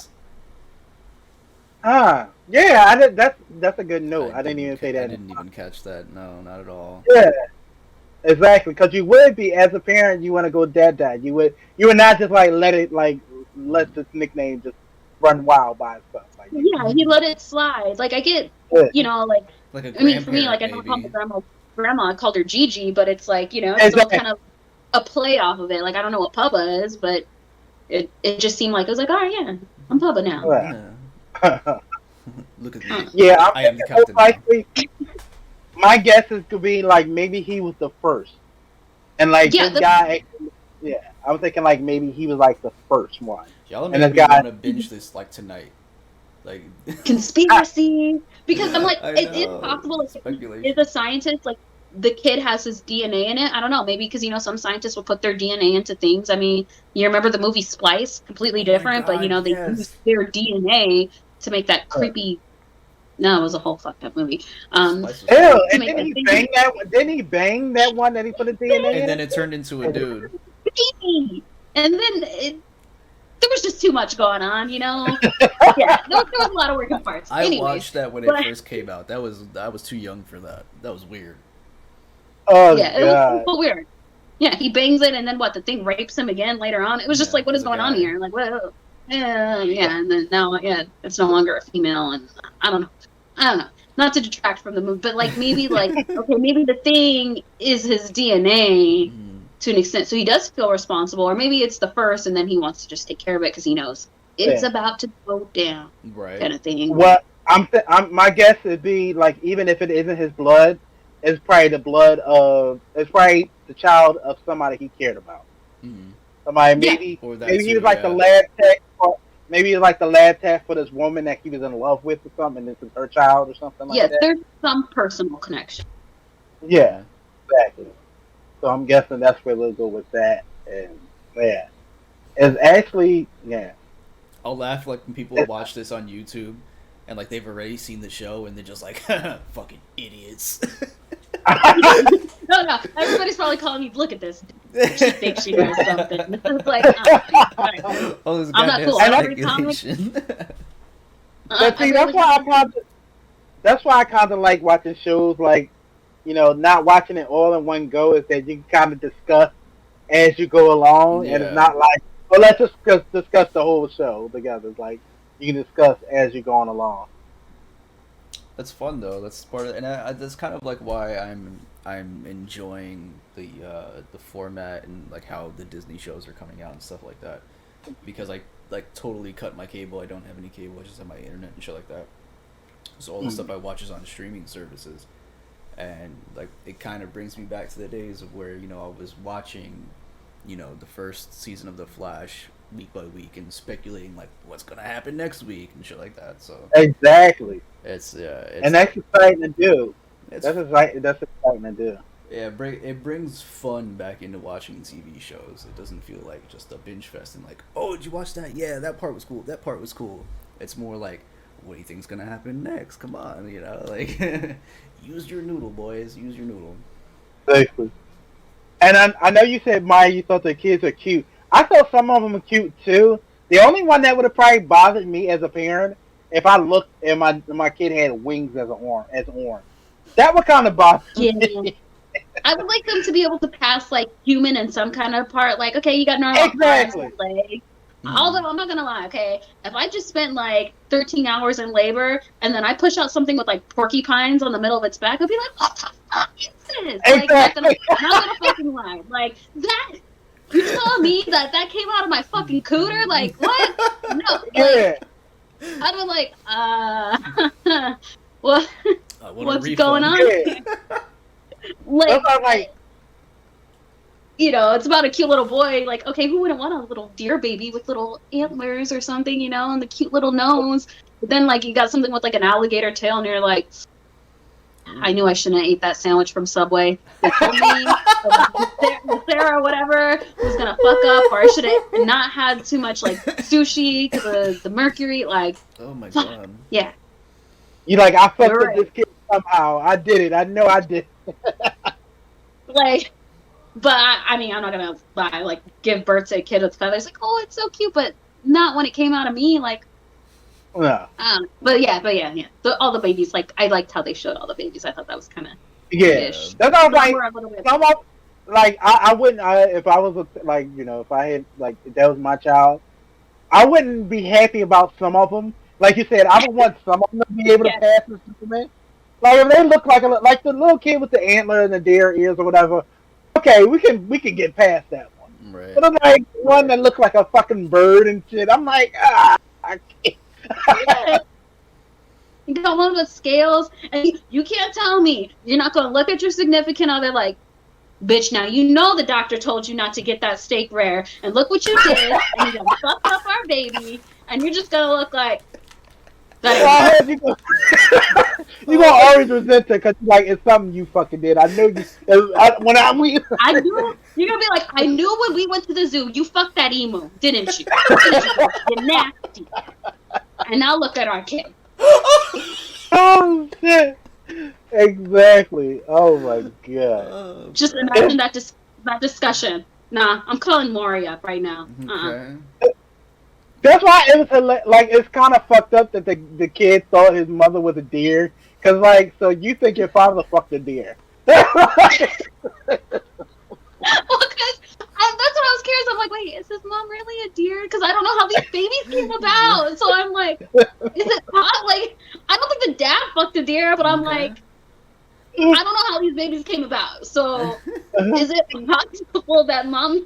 Thanks. Yeah, I did. That's a good note. I didn't even say that. I didn't even catch that. No, not at all. Yeah, exactly. Because you would be, as a parent, you want to go dad. You would not just like let this nickname just run wild by itself. Like, Yeah, he let it slide. Like I get, you know, like a I mean, for me, like I don't call my grandma. I called her Gigi, but it's like, you know, it's still kind of a play off of it. Like I don't know what Papa is, but it just seemed like it was like, oh yeah, I'm Papa now. Yeah. Look at me. Yeah, I am the captain. Likely, my guess is to be like maybe he was the first, and like this guy. Yeah, I was thinking like maybe he was like the first one. Y'all make me want to binge this like tonight. Like conspiracy, because I'm like, it is possible. Like, if a scientist, like the kid has his DNA in it. I don't know, maybe because, you know, some scientists will put their DNA into things. I mean, you remember the movie Splice? Completely different, but you know, they use their DNA to make that creepy. No, it was a whole fucked up movie. And didn't he bang that one? Didn't he bang that one that he put the DNA in? And then it turned into a dude. And then there was just too much going on, you know. Yeah, there was a lot of working parts. I watched that when it first came out. I was too young for that. That was weird. Oh yeah, God. It was so weird. Yeah, he bangs it, and then what? The thing rapes him again later on. It was just like, what is going on here? Like, whoa. Yeah, and then now, it's no longer a female, and I don't know. Not to detract from the movie, but like maybe okay, maybe the thing is his DNA to an extent, so he does feel responsible, or maybe it's the first, and then he wants to just take care of it because he knows it's about to go down, right? Kind of thing. Well, my guess would be like even if it isn't his blood, it's probably it's probably the child of somebody he cared about. Mm-hmm. Somebody maybe he was like the lab tech. Maybe it's like the lab tech for this woman that he was in love with or something, and this is her child or something like that. Yeah, there's some personal connection. Yeah, exactly. So I'm guessing that's where they'll go with that. And yeah, it's actually I'll laugh like when people watch this on YouTube and like they've already seen the show and they're just like, fucking idiots. No, everybody's probably calling me. Look at this. She thinks she knows something. It's like, I'm not cool. I don't read comics. But see, that's why I kind of like watching shows like, you know, not watching it all in one go. Is that you can kind of discuss as you go along, and it's not like, well, let's just discuss the whole show together. It's like you can discuss as you're going along. That's fun though. That's part of, and that's kind of like why I'm enjoying the format and like how the Disney shows are coming out and stuff like that, because I like totally cut my cable. I don't have any cable. I just have my internet and shit like that. So all the stuff I watch is on streaming services, and like it kind of brings me back to the days of where, you know, I was watching, you know, the first season of The Flash week by week and speculating like what's gonna happen next week and shit like that. So exactly. It's and that's exciting to do. That's exciting to do. Yeah, it brings fun back into watching TV shows. It doesn't feel like just a binge fest and like, oh, did you watch that? Yeah, that part was cool. That part was cool. It's more like, what do you think's gonna happen next? Come on, you know, like use your noodle, boys. Use your noodle. Exactly. And I know you said, Maya, you thought the kids are cute. I thought some of them were cute too. The only one that would have probably bothered me as a parent, if I looked and my kid had wings as orange, that would kind of bother me. I would like them to be able to pass like human in some kind of part. Like, okay, you got normal arms and legs. Although I'm not gonna lie, okay, if I just spent like 13 hours in labor and then I push out something with like porcupines on the middle of its back, I'd be like, what the fuck is this? Exactly. Like, not gonna fucking lie. Like that. You telling me that came out of my fucking cooter? Like what? No. Like, I'd be like, what? What's going on? Like, you know, it's about a cute little boy. Like, okay, who wouldn't want a little deer baby with little antlers or something, you know, and the cute little nose? But then, like, you got something with like an alligator tail, and you're like, I knew I shouldn't have ate that sandwich from Subway. They told me Sarah or whatever was gonna fuck up, or I should have not had too much like sushi because of the mercury. Like, oh my god. Yeah. You like, I fucked up this kid somehow. I did it. I know I did. Like, but I mean, I'm not gonna lie. Like, give birth to a kid with feathers. Like, oh, it's so cute, but not when it came out of me. Like, no. But yeah. All the babies. Like, I liked how they showed all the babies. I thought that was kind of that's how like some of, like I wouldn't if I was like, you know, if I had like if that was my child, I wouldn't be happy about some of them. Like you said, I would want some of them to be able to pass the Superman. Like if they look like the little kid with the antler and the deer ears or whatever. Okay, we can get past that one. Right. But I'm like one that looks like a fucking bird and shit. I'm like, I can't. You got one with scales, and you can't tell me you're not going to look at your significant other like, bitch, now you know the doctor told you not to get that steak rare, and look what you did, and you fucked up our baby, and you're just going to look like, you're gonna always resent it because like it's something you fucking did. I know you. I knew you're gonna be like, I knew when we went to the zoo, you fucked that emu, didn't you? You're nasty. And now look at our kid. Oh shit! Exactly. Oh my god. Just imagine that discussion. Nah, I'm calling Maury up right now. Okay. That's why it was like it's kind of fucked up that the kid thought his mother was a deer, cause like so you think your father fucked a deer. Well, cause that's what I was curious. I'm like, wait, is his mom really a deer? Because I don't know how these babies came about. So I'm like, is it hot? Like, I don't think the dad fucked a deer, but I'm like, I don't know how these babies came about. So is it possible that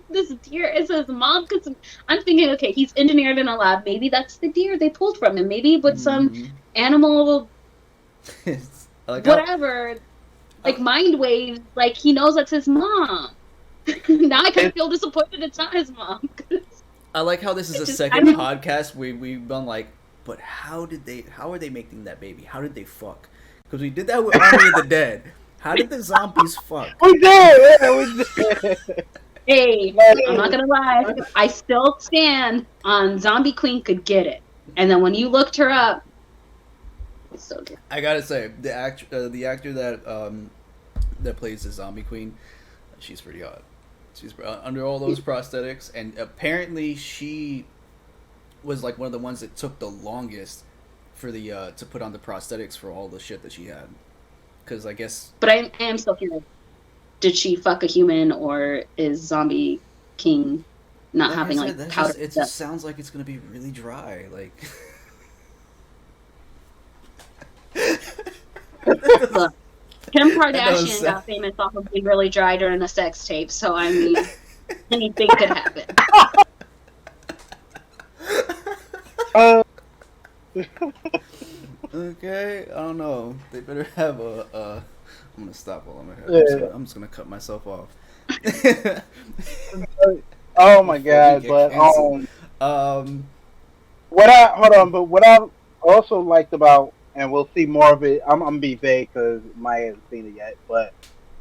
this deer is his mom? Because I'm thinking, okay, he's engineered in a lab. Maybe that's the deer they pulled from him. Maybe with some animal, whatever, like mind waves. Like he knows that's his mom. Now I kind of feel disappointed it's not his mom. I like how this is a second podcast. We've been like, but how are they making that baby? How did they fuck? Because we did that with Army of the Dead. How did the zombies fuck? We did. Yeah, we did. Hey, I'm not gonna lie. I still stand on Zombie Queen could get it. And then when you looked her up, it's so good. I gotta say, the actor that plays the Zombie Queen, she's pretty hot. She's under all those prosthetics, and apparently she was like one of the ones that took the longest for the to put on the prosthetics for all the shit that she had. Because I guess. But I am still curious. Did she fuck a human, or is Zombie King not having like powder? It just sounds like it's gonna be really dry. Like. Look, Kim Kardashian got famous off of being really dry during a sex tape, so I mean, anything could happen. Okay, I don't know. They better have a. I'm gonna stop while I'm ahead. I'm just gonna cut myself off. Oh my god! But what I also liked about, and we'll see more of it. I'm gonna be vague because Maya hasn't seen it yet. But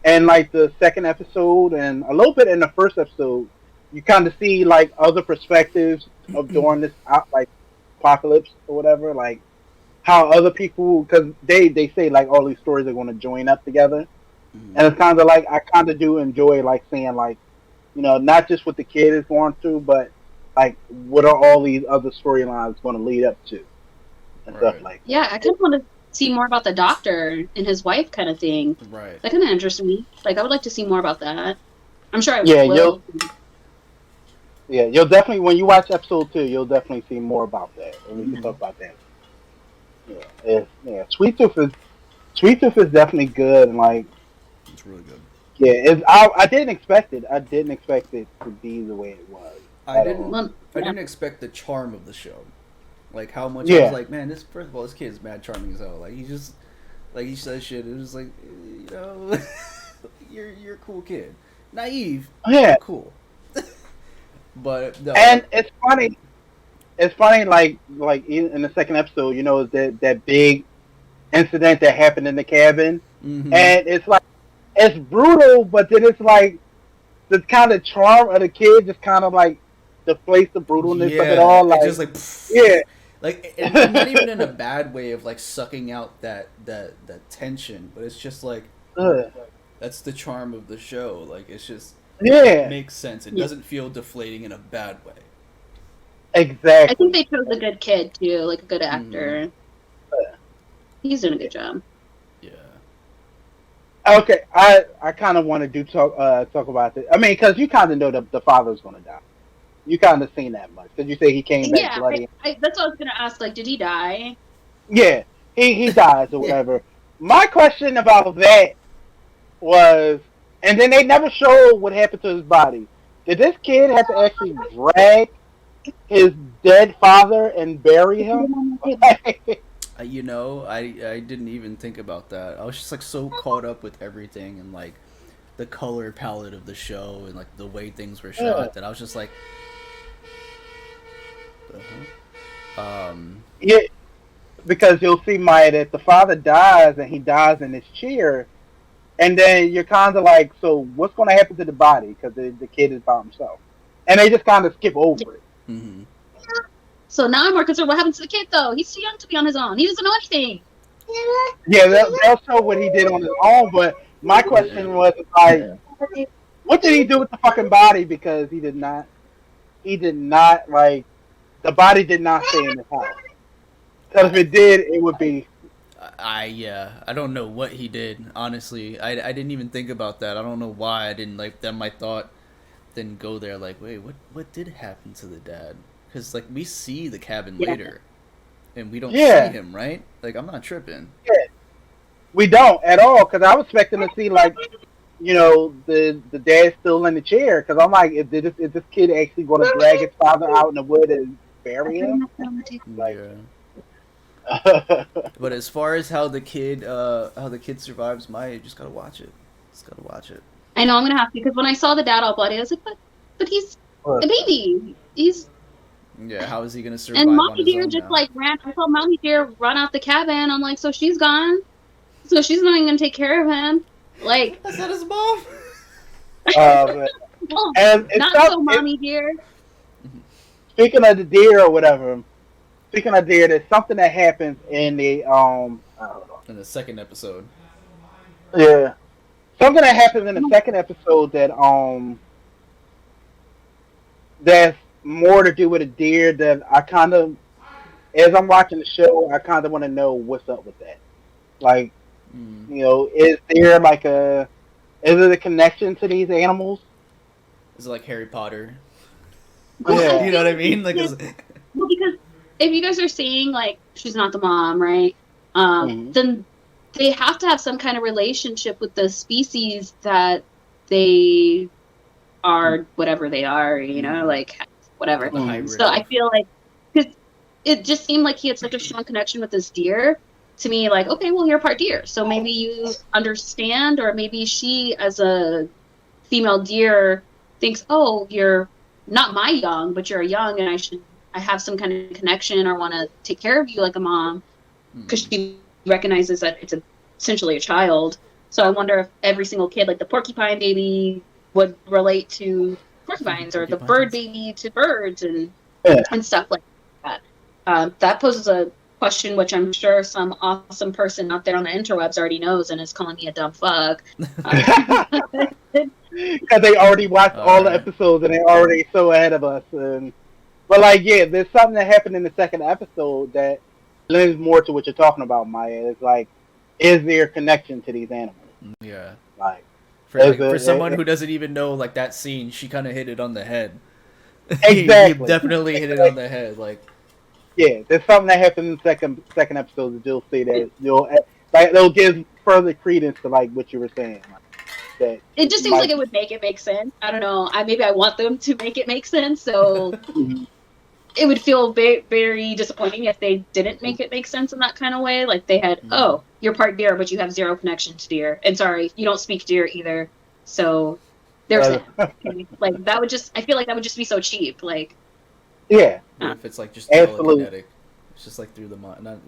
and like the second episode and a little bit in the first episode, you kind of see like other perspectives of during this like apocalypse or whatever, like how other people, because they say like all these stories are going to join up together, and it's kind of like I kind of do enjoy like seeing like, you know, not just what the kid is going through, but like what are all these other storylines going to lead up to and stuff like that. Yeah, I kind of want to see more about the doctor and his wife kind of thing. Right. That kind of interests me. Like I would like to see more about that. I'm sure I will. You'll definitely, when you watch episode 2, you'll definitely see more about that, and we can talk about that. Yeah. Sweet Tooth is definitely good, and like it's really good. Yeah, I didn't expect it. I didn't expect it to be the way it was. I didn't expect the charm of the show, like how much I was like, man, first of all, this kid is mad charming as hell. Like he just, like he says shit. It was like, you know, you're a cool kid, naive, but cool. But no. And it's funny, like in the second episode, you know, that big incident that happened in the cabin, Mm-hmm. and it's brutal, but then it's like the kind of charm of the kid just kind of like deflates the brutalness of it Yeah, all. it's Like, just like yeah, like, and not even in a bad way of like sucking out that tension, but it's just like that's the charm of the show. Like, it's just it yeah, makes sense. It Yeah. doesn't feel deflating in a bad way. exactly. I think they chose a good kid too, like a good actor. He's doing a good job. Yeah. Okay, I kind of want to talk about this. I mean, because you kind of know the father's going to die. You kind of seen that much because you say he came back Yeah, bloody. that's what I was gonna ask. Like, did he die? Yeah, he dies or whatever. My question about that was, and then they never showed what happened to his body. Did this kid have to actually drag his dead father and bury him? You know, I didn't even think about that. I was just like so caught up with everything and like the color palette of the show and like the way things were shot that I was just like, Yeah, because you'll see Maya that the father dies and he dies in his chair, and then you're kind of like, so what's going to happen to the body? Because the kid is by himself, and they just kind of skip over it. mm-hmm. So now I'm more concerned. What happened to the kid though? He's too young to be on his own. He doesn't know anything. Yeah, they'll show what he did on his own, but my question was like, what did he do with the fucking body? Because he did not like, the body did not stay in his house. Because if it did, it would be. I don't know what he did. Honestly, I didn't even think about that. I don't know why I didn't like. Then my thought didn't go there. Like, wait, what did happen to the dad? Because like we see the cabin later, and we don't see him, right? Like, I'm not tripping. Yeah, we don't at all. Because I was expecting to see like, you know, the dad still in the chair. Because I'm like, is this kid actually going to drag his father out in the wood and bury him? Like, But as far as how the kid survives, Maya, you just gotta watch it. Just gotta watch it. I know I'm gonna have to because when I saw the dad all bloody, I was like, but he's a baby. He's Yeah, how is he gonna survive? and on Mommy his Deer own just now? like ran. I saw Mommy Deer run out the cabin. I'm like, so she's gone. So she's not even gonna take care of him. Like, That's not his mom. no, and not so Mommy Deer. Speaking of the deer or whatever, there's something that happens in the In the second episode. Yeah. Something that happens in the second episode that's more to do with a deer that I kind of, as I'm watching the show, I kind of want to know what's up with that. Like, you know, is there like is it a connection to these animals? Is it like Harry Potter? Yeah. You know what I mean? Like, Well, because if you guys are saying like she's not the mom, right? Then they have to have some kind of relationship with the species that they are, whatever they are, you know, like whatever. So I feel like because it just seemed like he had such a strong connection with this deer. To me, like, okay, well, you're part deer, so maybe you understand, or maybe she, as a female deer, thinks, oh, you're not my young, but you're a young, and I have some kind of connection or want to take care of you like a mom, because she recognizes that it's essentially a child. So I wonder if every single kid, like the porcupine baby, would relate to porcupines, or the bird baby to birds, and stuff like that. That poses a question, which I'm sure some awesome person out there on the interwebs already knows and is calling me a dumb fuck. Because they already watched all the episodes and they're already so ahead of us. But like, yeah, there's something that happened in the second episode that lends more to what you're talking about, Maya. It's like, is there a connection to these animals? Yeah. Like, for someone who doesn't even know like that scene, she kind of hit it on the head. Exactly. He definitely hit it on the head. Like, yeah, there's something that happened in the second episode that you'll see that they'll give further credence to like what you were saying. Like, that it just seems like it would make sense. I don't know. Maybe I want them to make it make sense. So it would feel very, very disappointing if they didn't make it make sense in that kind of way. Like they had, oh, you're part deer, but you have zero connection to deer. And sorry, you don't speak deer either. So there's like that would just. I feel like that would just be so cheap. Like. Yeah. if it's like just absolutely. telekinetic. It's just like through the mind, not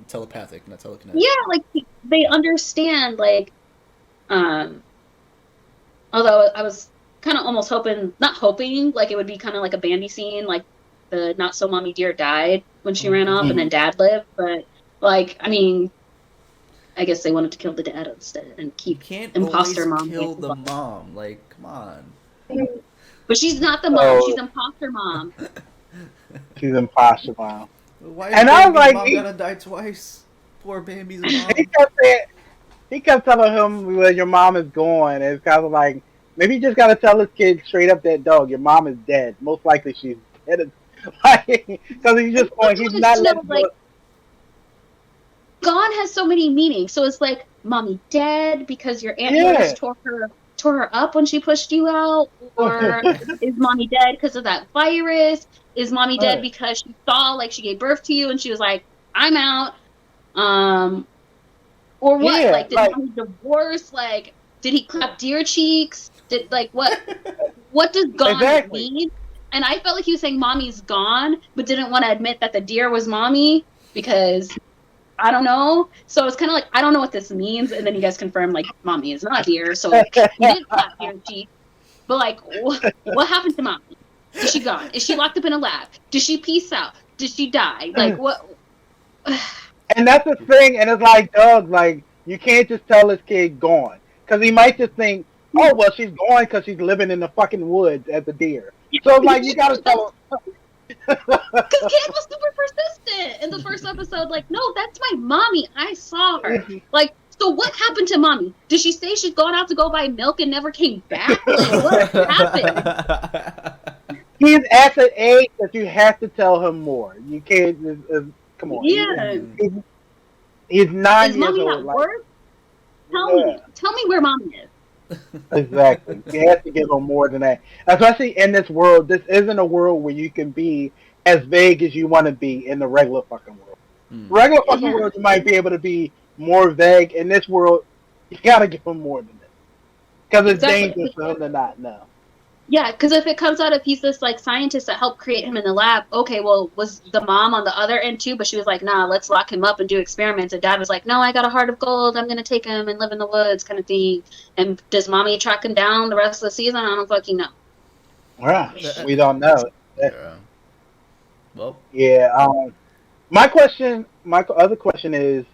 telepathic, not telekinetic. Yeah, like they understand. Like, although I was kind of almost not hoping, like it would be kind of like a Bambi scene, like the not so mommy dear died when she ran off, and then dad lived. But like, I mean, I guess they wanted to kill the dad instead and keep imposter mom. Kill the mom, like come on. But she's not the mom. She's imposter mom. She's imposter mom. Why is I was like, mom gotta die twice? Poor Bambi's mom. He kept telling him, well, your mom is gone. And it's kind of like, maybe you just got to tell this kid straight up that, dog, your mom is dead. Most likely she's dead. Because he's just going, he's not letting go. Gone has so many meanings. So it's like, mommy dead because your aunt Lois tore her up when she pushed you out? Or is mommy dead because of that virus? Is mommy dead because she saw, like, she gave birth to you and she was like, I'm out? Or what? Yeah, like, did mommy divorce? Like, did he clap deer cheeks? Did, like, what does gone mean? And I felt like he was saying mommy's gone, but didn't want to admit that the deer was mommy because I don't know. So it's kind of like, I don't know what this means. And then you guys confirm, like, mommy is not deer. So like, he did clap deer cheeks. But, like, what happened to mommy? Is she gone? Is she locked up in a lab? Did she peace out? Did she die? Like, what? And that's the thing, and it's like, Doug, like, you can't just tell this kid gone. Because he might just think, oh, well, she's gone because she's living in the fucking woods as a deer. So, like, you gotta tell him. Because Kid was super persistent in the first episode. Like, no, that's my mommy. I saw her. Like, so what happened to mommy? Did she say she's gone out to go buy milk and never came back? Like, what happened? He's at the age that you have to tell him more. You can't come on. Yeah. He's 9 years mommy old. Like, Tell me where mommy is. Exactly. You have to give him more than that. Especially in this world. This isn't a world where you can be as vague as you want to be in the regular fucking world. Regular fucking world, you might be able to be more vague. In this world, you gotta give him more than that. Because it's dangerous for him to not know. Yeah, because if it comes out of he's this, like, scientist that helped create him in the lab, okay, well, was the mom on the other end too? But she was like, nah, let's lock him up and do experiments. And dad was like, no, I got a heart of gold. I'm going to take him and live in the woods kind of thing. And does mommy track him down the rest of the season? I don't fucking know. Right. We don't know. Yeah. Well. Yeah. My other question is,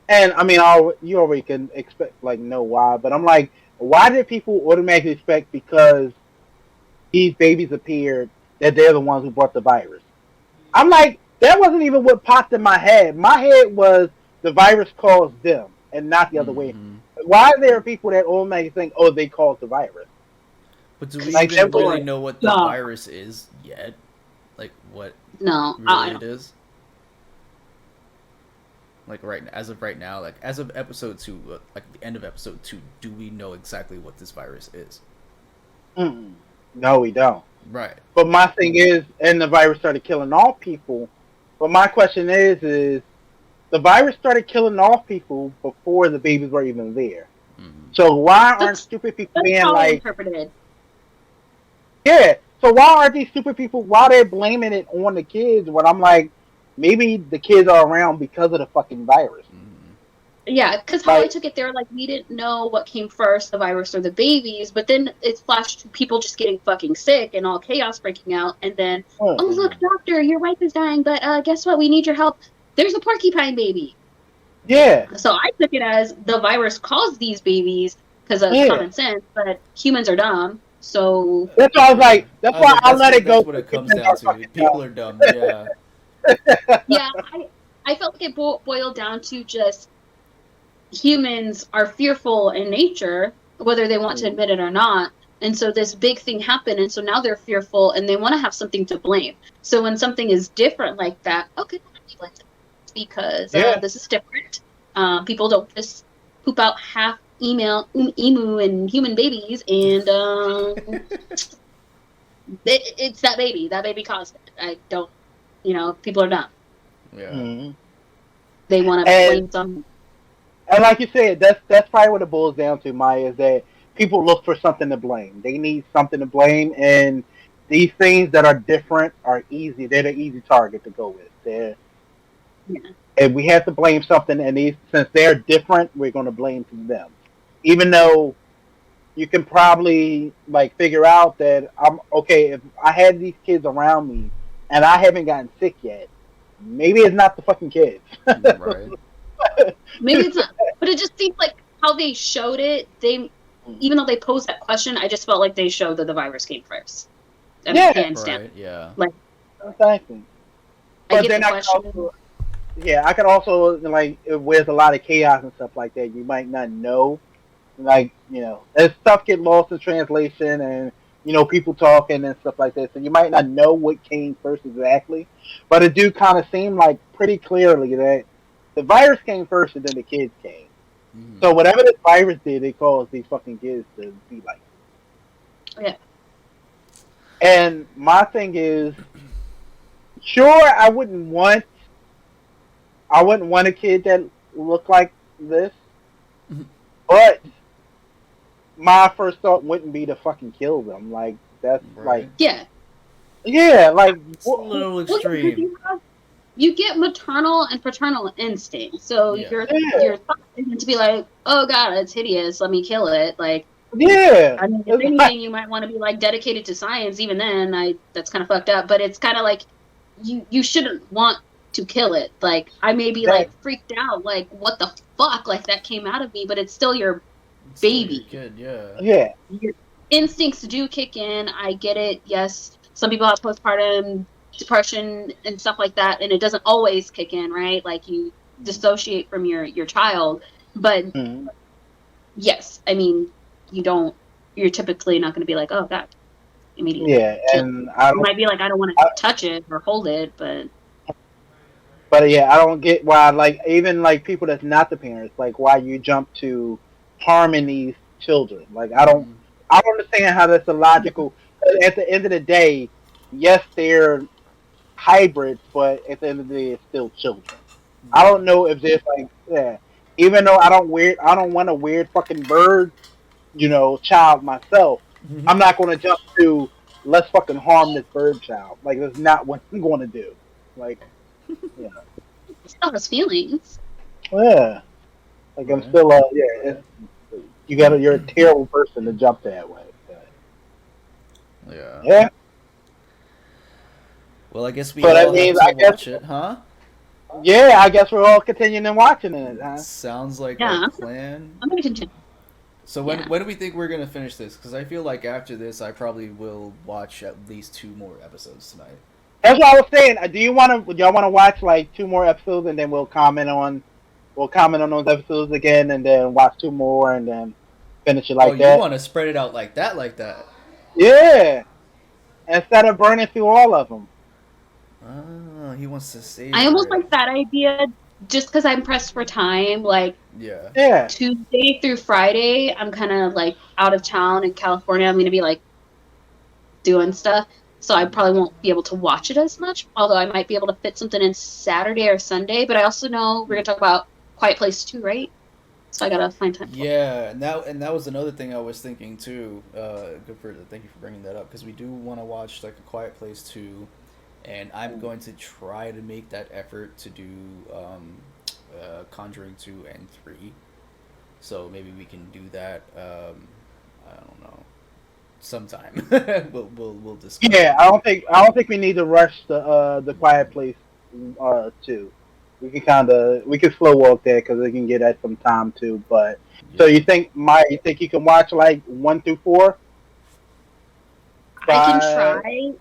and I mean, you already can expect, like, know why, but I'm like, why did people automatically expect because these babies appeared that they're the ones who brought the virus? I'm like, that wasn't even what popped in my head. My head was the virus caused them and not the other way. Why are there people that automatically think, oh, they caused the virus? But do we even really know what the virus is yet? Like, what really it is? Like, as of right now, like, as of episode 2, like, the end of episode 2, do we know exactly what this virus is? No, we don't. Right. But my thing is, and the virus started killing off people, but my question is the virus started killing off people before the babies were even there. So why aren't stupid people being like... interpreted. Yeah, so why aren't these stupid people, why are they blaming it on the kids when I'm like, maybe the kids are around because of the fucking virus. Yeah, because how I took it, they were like, we didn't know what came first, the virus or the babies, but then it flashed to people just getting fucking sick and all chaos breaking out, and then, oh, look, doctor, your wife is dying, but guess what, we need your help. There's a porcupine baby. Yeah. So I took it as the virus caused these babies because of common sense, but humans are dumb, so... That's why I was like, that's why I let it go. That's what it comes down to. People are dumb, yeah. Yeah, I felt like it boiled down to just humans are fearful in nature, whether they want to admit it or not. And so this big thing happened, and so now they're fearful, and they want to have something to blame. So when something is different like that, okay, because this is different. People don't just poop out half emu and human babies, and it's that baby. That baby caused it. I don't. People are dumb. Yeah. They want to blame someone. And like you said, that's probably what it boils down to, Maya, is that people look for something to blame. They need something to blame, and these things that are different are easy. They're the easy target to go with. and we have to blame something, and since they're different, we're going to blame them, even though you can probably like figure out that I'm okay if I had these kids around me and I haven't gotten sick yet. Maybe it's not the fucking kids. Right. Maybe it's not, but it just seems like how they showed it. Even though they posed that question, I just felt like they showed that the virus came first. I mean, hands down. Right. Yeah. Like, exactly. But then I could also like with a lot of chaos and stuff like that, you might not know. Like, as stuff get lost in translation and, people talking and stuff like that. So you might not know what came first exactly. But it do kind of seem like pretty clearly that the virus came first and then the kids came. Mm-hmm. So whatever this virus did, it caused these fucking kids to be like. Yeah. And my thing is, sure, I wouldn't want a kid that looked like this. Mm-hmm. But my first thought wouldn't be to fucking kill them. Like, that's like... Yeah, like... It's a little extreme. You get maternal and paternal instinct. So your thought isn't to be like, oh god, it's hideous, let me kill it. Like, yeah. I mean, if anything, you might want to be like dedicated to science. Even then, that's kind of fucked up. But it's kind of like, you shouldn't want to kill it. Like, I may be like freaked out, like, what the fuck? Like, that came out of me, but it's still your baby. Good, yeah. Yeah. Your instincts do kick in. I get it. Yes, some people have postpartum depression and stuff like that, and it doesn't always kick in, right? Like, you dissociate from your child. But yes, I mean, you're typically not going to be like, oh god, immediately. Yeah, and you might be like, I don't want to touch it or hold it, but yeah, I don't get why, like, even like people that's not the parents, like, why you jump to harming these children. Like, I don't understand how that's illogical. At the end of the day, yes, they're hybrids, but at the end of the day, it's still children. I don't know if there's like, even though I don't want a weird fucking bird, child myself. Mm-hmm. I'm not going to jump to let's fucking harm this bird child. Like, that's not what I'm going to do. Like, It still has feelings. Yeah. Like, I'm still, you're a terrible person to jump that way. Yeah. Yeah. Well, I guess watch it, huh? Yeah, I guess we're all continuing watching it, huh? Sounds like a plan. I'm going to continue. So when do we think we're going to finish this? Because I feel like after this, I probably will watch at least 2 more episodes tonight. That's what I was saying. Y'all want to watch like 2 more episodes and then we'll comment on those episodes again and then watch 2 more and then finish it like that? You want to spread it out like that? Yeah. Instead of burning through all of them. Oh, he wants to save I almost like that idea just because I'm pressed for time. Like, yeah. Tuesday through Friday, I'm kind of like out of town in California. I'm going to be like doing stuff. So I probably won't be able to watch it as much, although I might be able to fit something in Saturday or Sunday. But I also know we're going to talk about Quiet Place 2, right? So I got to find time for it. Yeah, and that was another thing I was thinking too. Thank you for bringing that up, because we do want to watch like A Quiet Place 2, and I'm going to try to make that effort to do Conjuring 2 and 3. So maybe we can do that, I don't know, sometime. we'll discuss. Yeah, I don't think we need to rush the Quiet Place 2. We can slow walk there because we can get at some time too. But so you think you can watch like 1 through 4? I can try.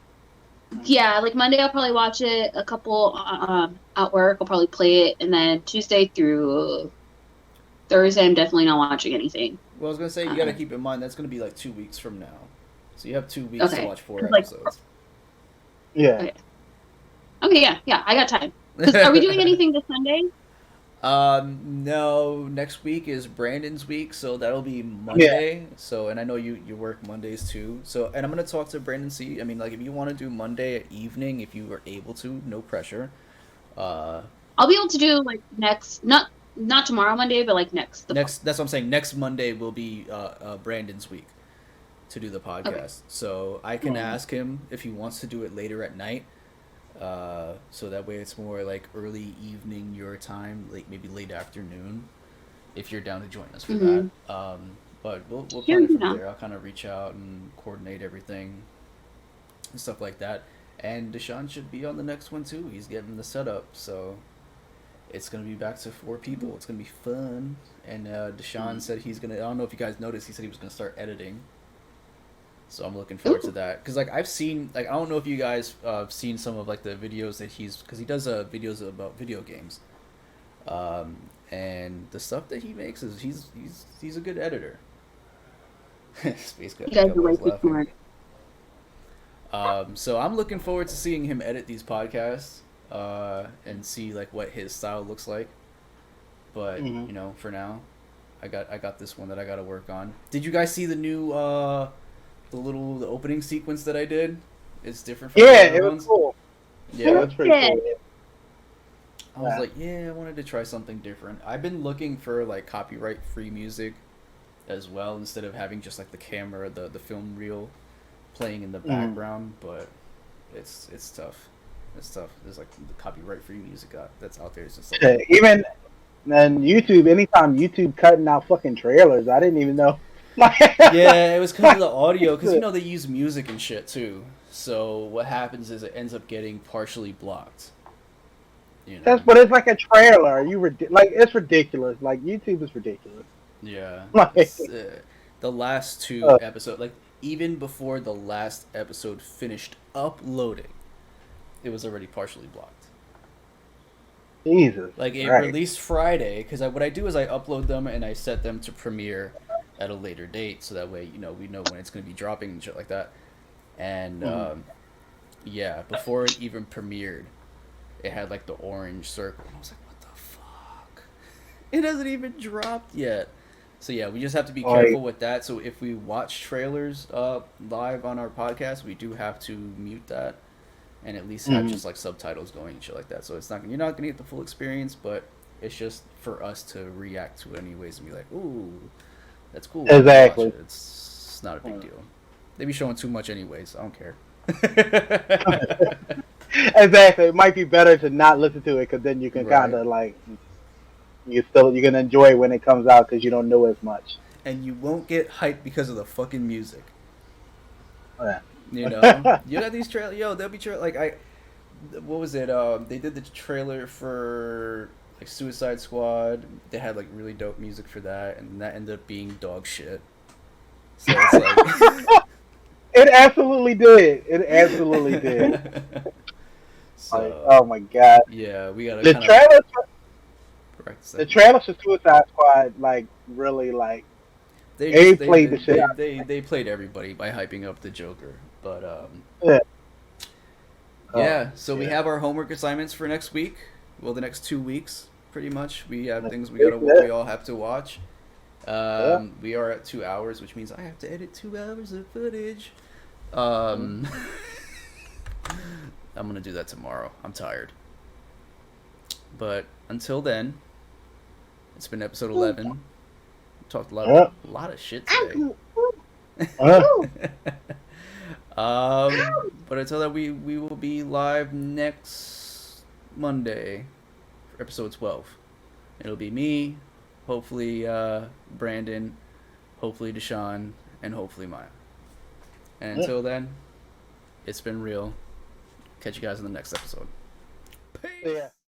Yeah, like Monday I'll probably watch it. A couple at work I'll probably play it, and then Tuesday through Thursday I'm definitely not watching anything. Well, I was gonna say you gotta keep in mind that's gonna be like 2 weeks from now, so you have 2 weeks to watch 4 episodes. Yeah. Okay. Yeah, I got time. Are we doing anything this Sunday? No. Next week is Brandon's week, so that'll be Monday. Yeah. So, and I know you work Mondays too. So, and I'm gonna talk to Brandon. See, I mean, like if you want to do Monday at evening, if you are able to, no pressure. I'll be able to do like not tomorrow Monday, but like next. That's what I'm saying. Next Monday will be Brandon's week to do the podcast. Okay. So I can ask him if he wants to do it later at night. So that way it's more like early evening your time, like maybe late afternoon, if you're down to join us for that. But we'll Yeah, plan it you from know. there. I'll kind of reach out and coordinate everything and stuff like that. And Deshaun should be on the next one too. He's getting the setup, so it's gonna be back to 4 people. It's gonna be fun. And Deshaun said he's gonna. I don't know if you guys noticed. He said he was gonna start editing. So I'm looking forward to that. Cause like I've seen, like I don't know if you guys have seen some of like the videos that cause he does videos about video games. And the stuff that he makes is he's a good editor. Space You guys are way too laughing. smart. So I'm looking forward to seeing him edit these podcasts, and see like what his style looks like. But you know, for now, I got this one that I got to work on. Did you guys see the new the opening sequence that I did? It's different from the other it ones. was cool. Yeah, It was pretty cool. I was like, yeah, I wanted to try something different. I've been looking for like copyright free music as well, instead of having just like the camera, the film reel playing in the background. But it's tough. It's tough. There's like the copyright free music that's out there. It's just like, Even then, YouTube. Anytime YouTube cutting out fucking trailers, I didn't even know. yeah, it was because of the audio. Because you know they use music and shit too. So what happens is it ends up getting partially blocked. You know? But it's like a trailer. Like it's ridiculous. Like YouTube is ridiculous. Yeah. Like, The last two episodes, like even before the last episode finished uploading, it was already partially blocked. Jesus. Like it released Friday, because what I do is I upload them and I set them to premiere at a later date, so that way we know when it's going to be dropping and shit like that. And yeah, before it even premiered, it had like the orange circle, and I was like, what the fuck? It hasn't even dropped yet. So yeah, we just have to be careful with that. So if we watch trailers live on our podcast, we do have to mute that and at least have just like subtitles going and shit like that. So you're not gonna get the full experience, but it's just for us to react to it anyways and be like, ooh, that's cool. Exactly. It's not a big deal. They be showing too much anyways. I don't care. Exactly. It might be better to not listen to it, because then you can kind of like you can enjoy it when it comes out, because you don't know as much. And you won't get hyped because of the fucking music. Yeah. You know, you got these trailers. Yo, they'll be what was it? They did the trailer for like Suicide Squad. They had like really dope music for that, and that ended up being dog shit. So it's like it absolutely did. It absolutely did. So, like, oh my god. Yeah, we gotta. The trailer for Suicide Squad, like really like. They played the shit. They played everybody by hyping up the Joker, but So we have our homework assignments for next week. Well, the next 2 weeks, pretty much. We have things we all have to watch. We are at 2 hours, which means I have to edit 2 hours of footage. I'm gonna do that tomorrow. I'm tired. But until then, it's been episode 11. Talked a lot of shit today. But until that, we will be live next Monday for episode 12. It'll be me, hopefully Brandon, hopefully Deshaun, and hopefully Maya. And until then, it's been real. Catch you guys in the next episode. Peace.